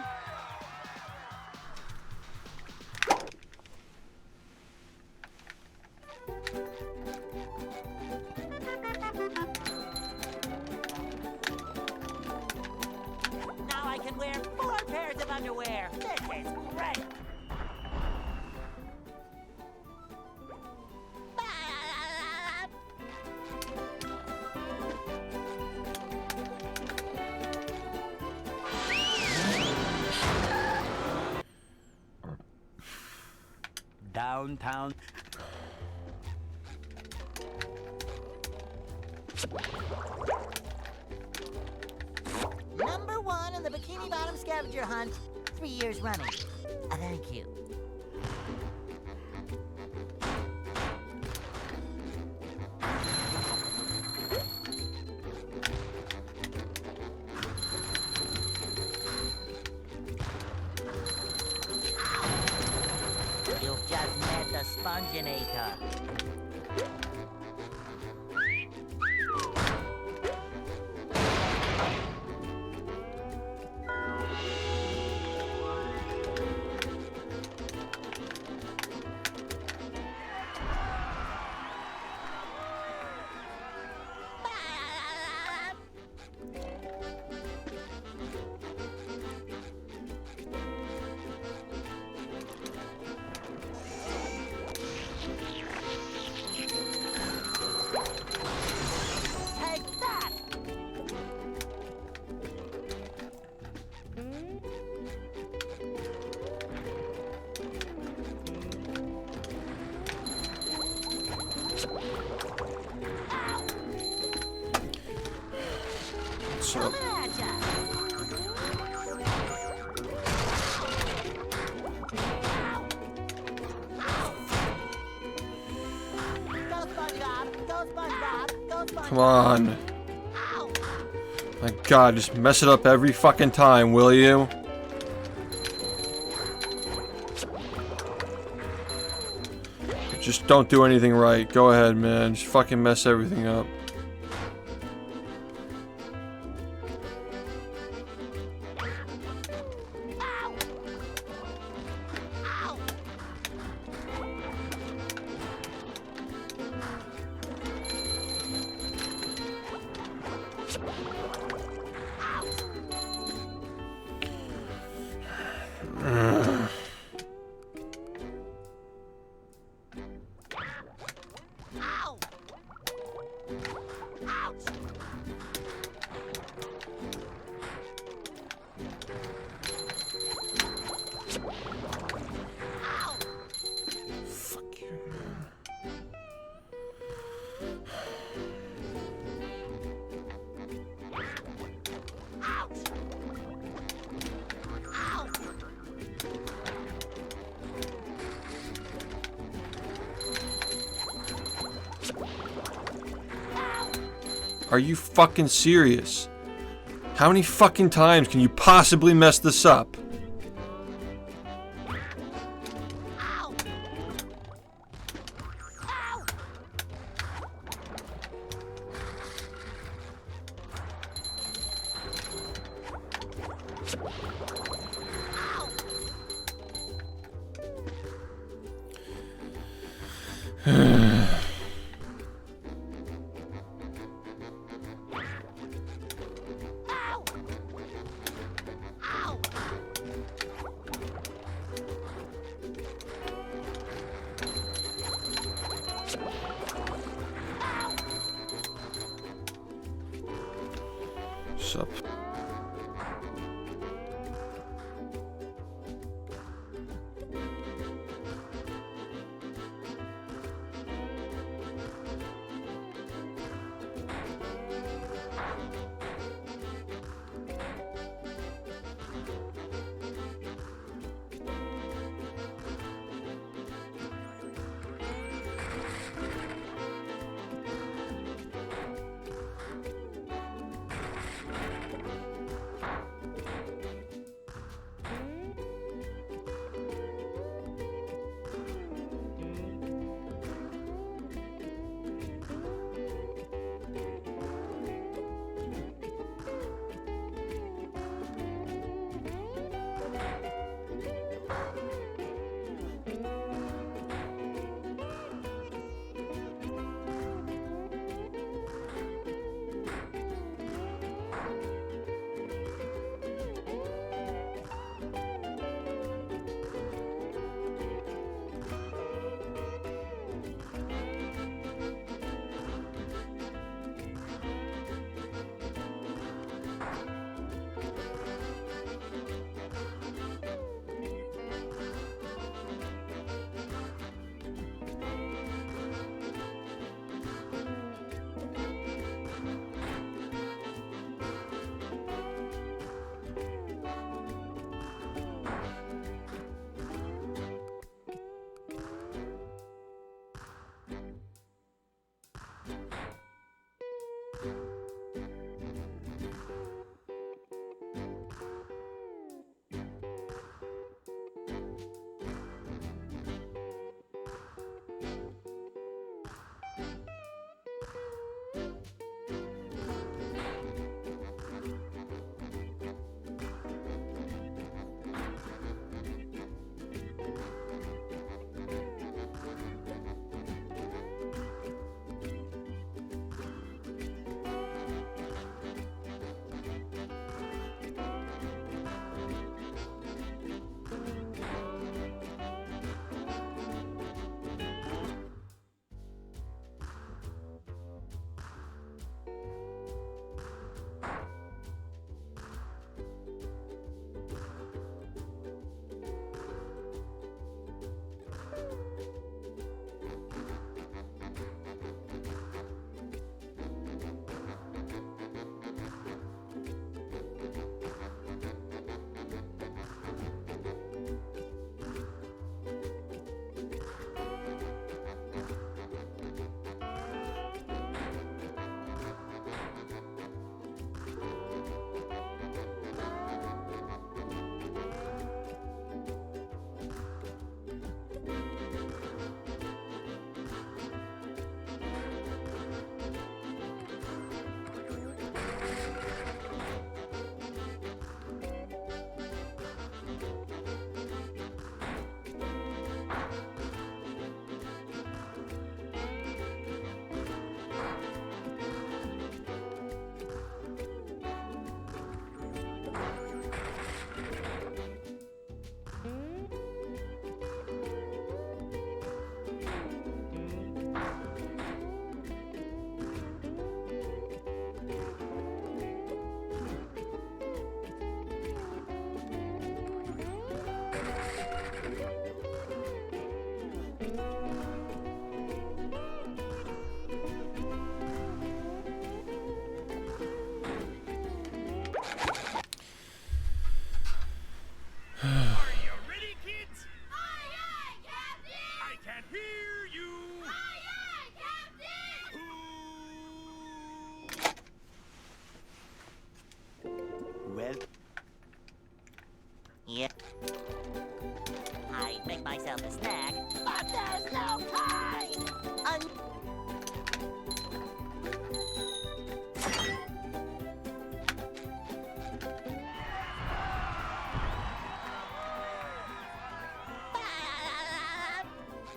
Now I can wear 4 pairs of underwear. This is great. Downtown. Number 1 in the Bikini Bottom scavenger hunt, 3 years running. Thank you. You've just met the sponginator. Take that! What's up? Coming at ya! Go SpongeBob! Go SpongeBob! Go SpongeBob! Come on. Ow! My God, just mess it up every fucking time, will you? Just don't do anything right. Go ahead, man. Just fucking mess everything up. Ow! Ow! Ouch! Ow! Fuck you, man. Ouch! Ow! Are you fucking serious? How many fucking times can you possibly mess this up? Ow! Ow! Ow! Ow! Sup?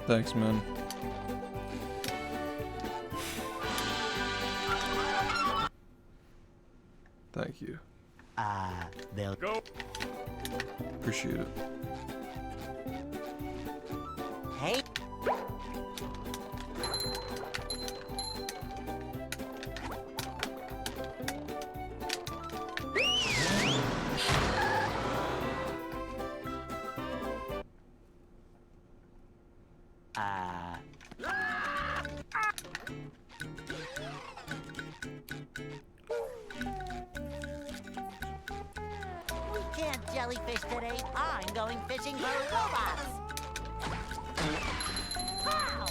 Thanks, man. Thank you. They'll Go. Appreciate it. Hey. We can't jellyfish today. I'm going fishing for robots. Wow!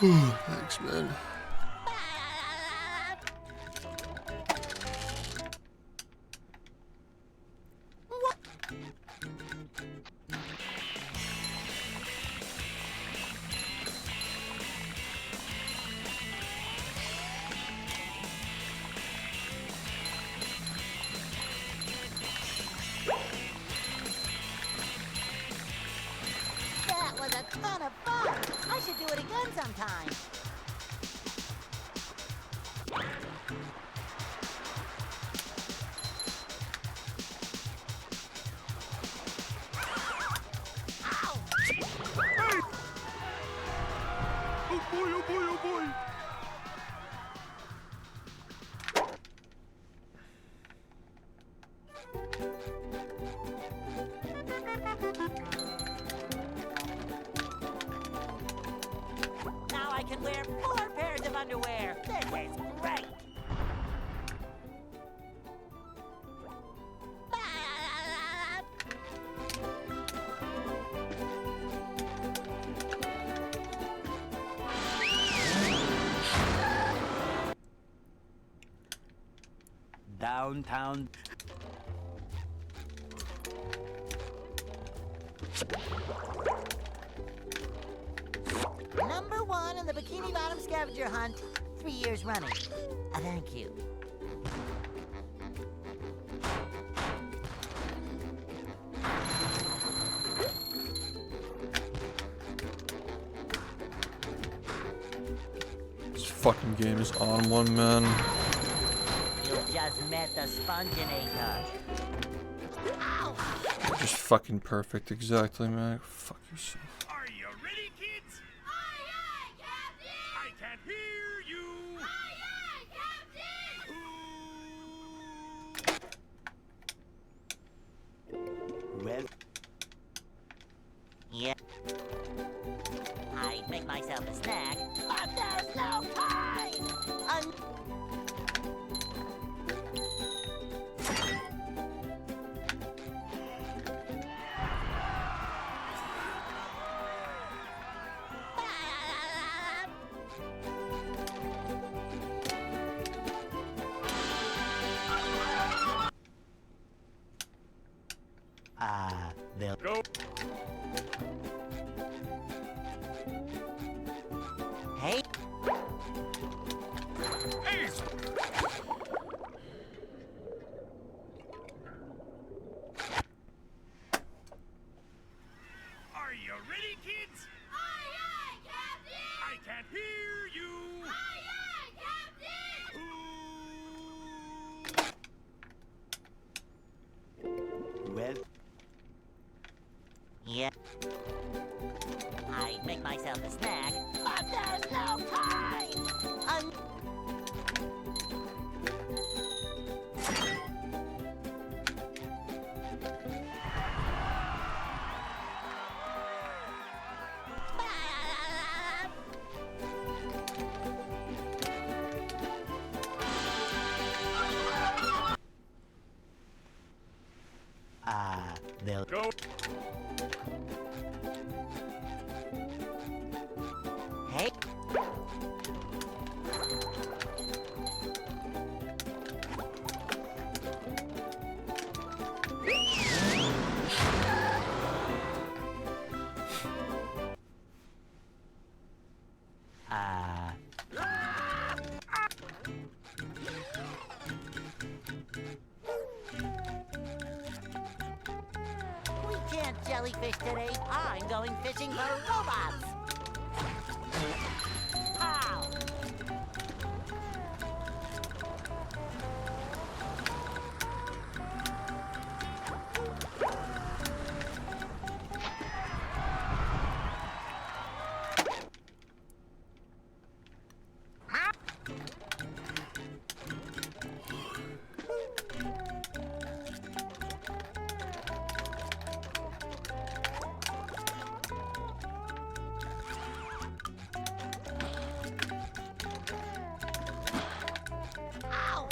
Thanks, man. That was a ton of fun. I should do it again sometime. Oh boy, oh boy, oh boy. Now I can wear 4 pairs of underwear. This is great. downtown. Number 1 in the Bikini Bottom scavenger hunt, 3 years running. Thank you. This fucking game is on one, man. You just met the spongebob. Ow! Just fucking perfect, exactly, man. Fuck yourself. Are you ready, kids? Aye, aye, Captain! I can't hear you. Aye, aye, Captain! Well, Yeah. I'd make myself a snack, but there's no time! they'll Go. Hey, Ace. Are you ready, kids? Aye, aye, Captain! I can't hear you. Aye, aye, Captain! well. yeah. they'll Go. Hey. We can't jellyfish today. I'm going fishing for robots. Ow! Ow!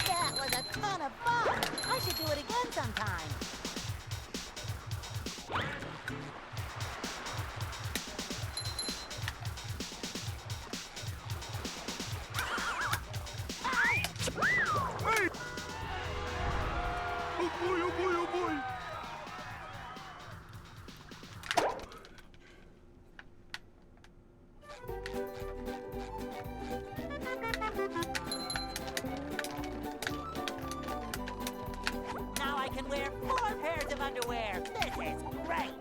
That was a ton of fun. I should do it again sometime. Hey! Oh boy, oh boy, oh boy! Now I can wear 4 pairs of underwear. This is great.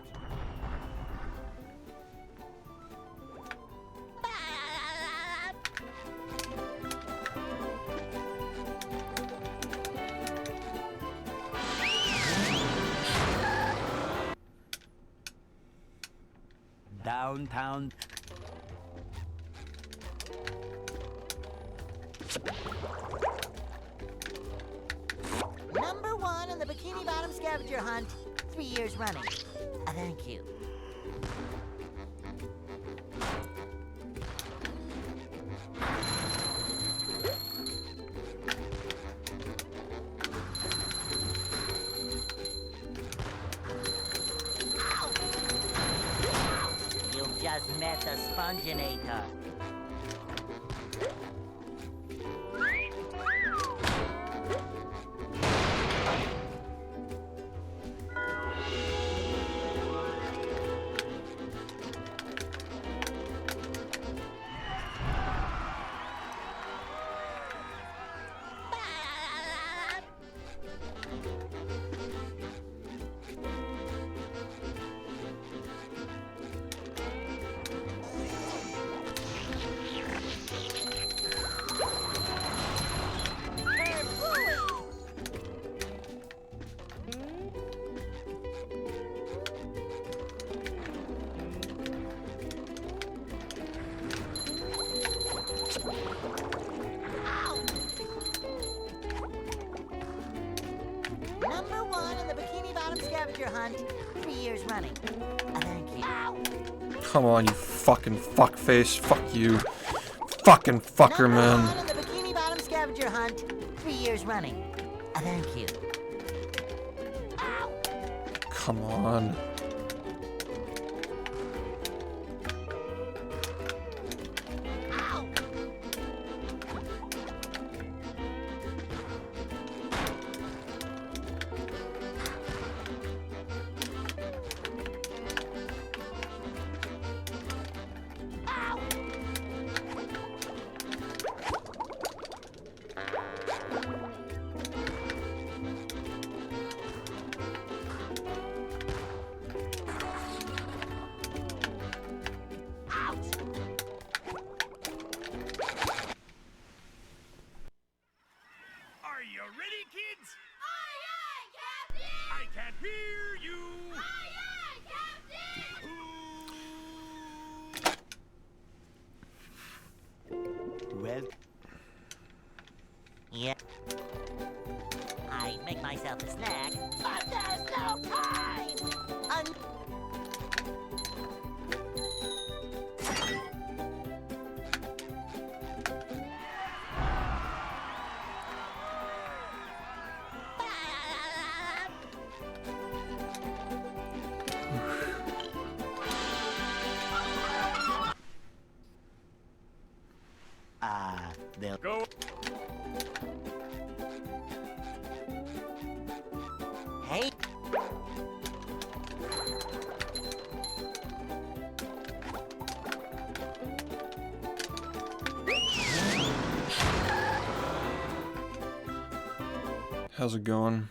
downtown. Number 1 in the Bikini Bottom scavenger hunt, 3 years running. Thank you. You've just met the Sponginator. Number 1 in the Bikini Bottom scavenger hunt, 3 years running. Thank you. Come on, you fucking fuckface. Fuck you. Fucking fucker, Number man. 1 in the Bikini Bottom scavenger hunt, 3 years running. Thank you. Come on. Snack. But there's no time! They'll Go. Hey! How's it going?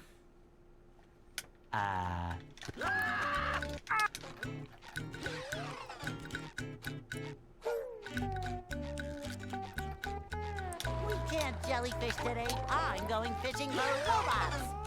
We can't jellyfish today. I'm going fishing for robots.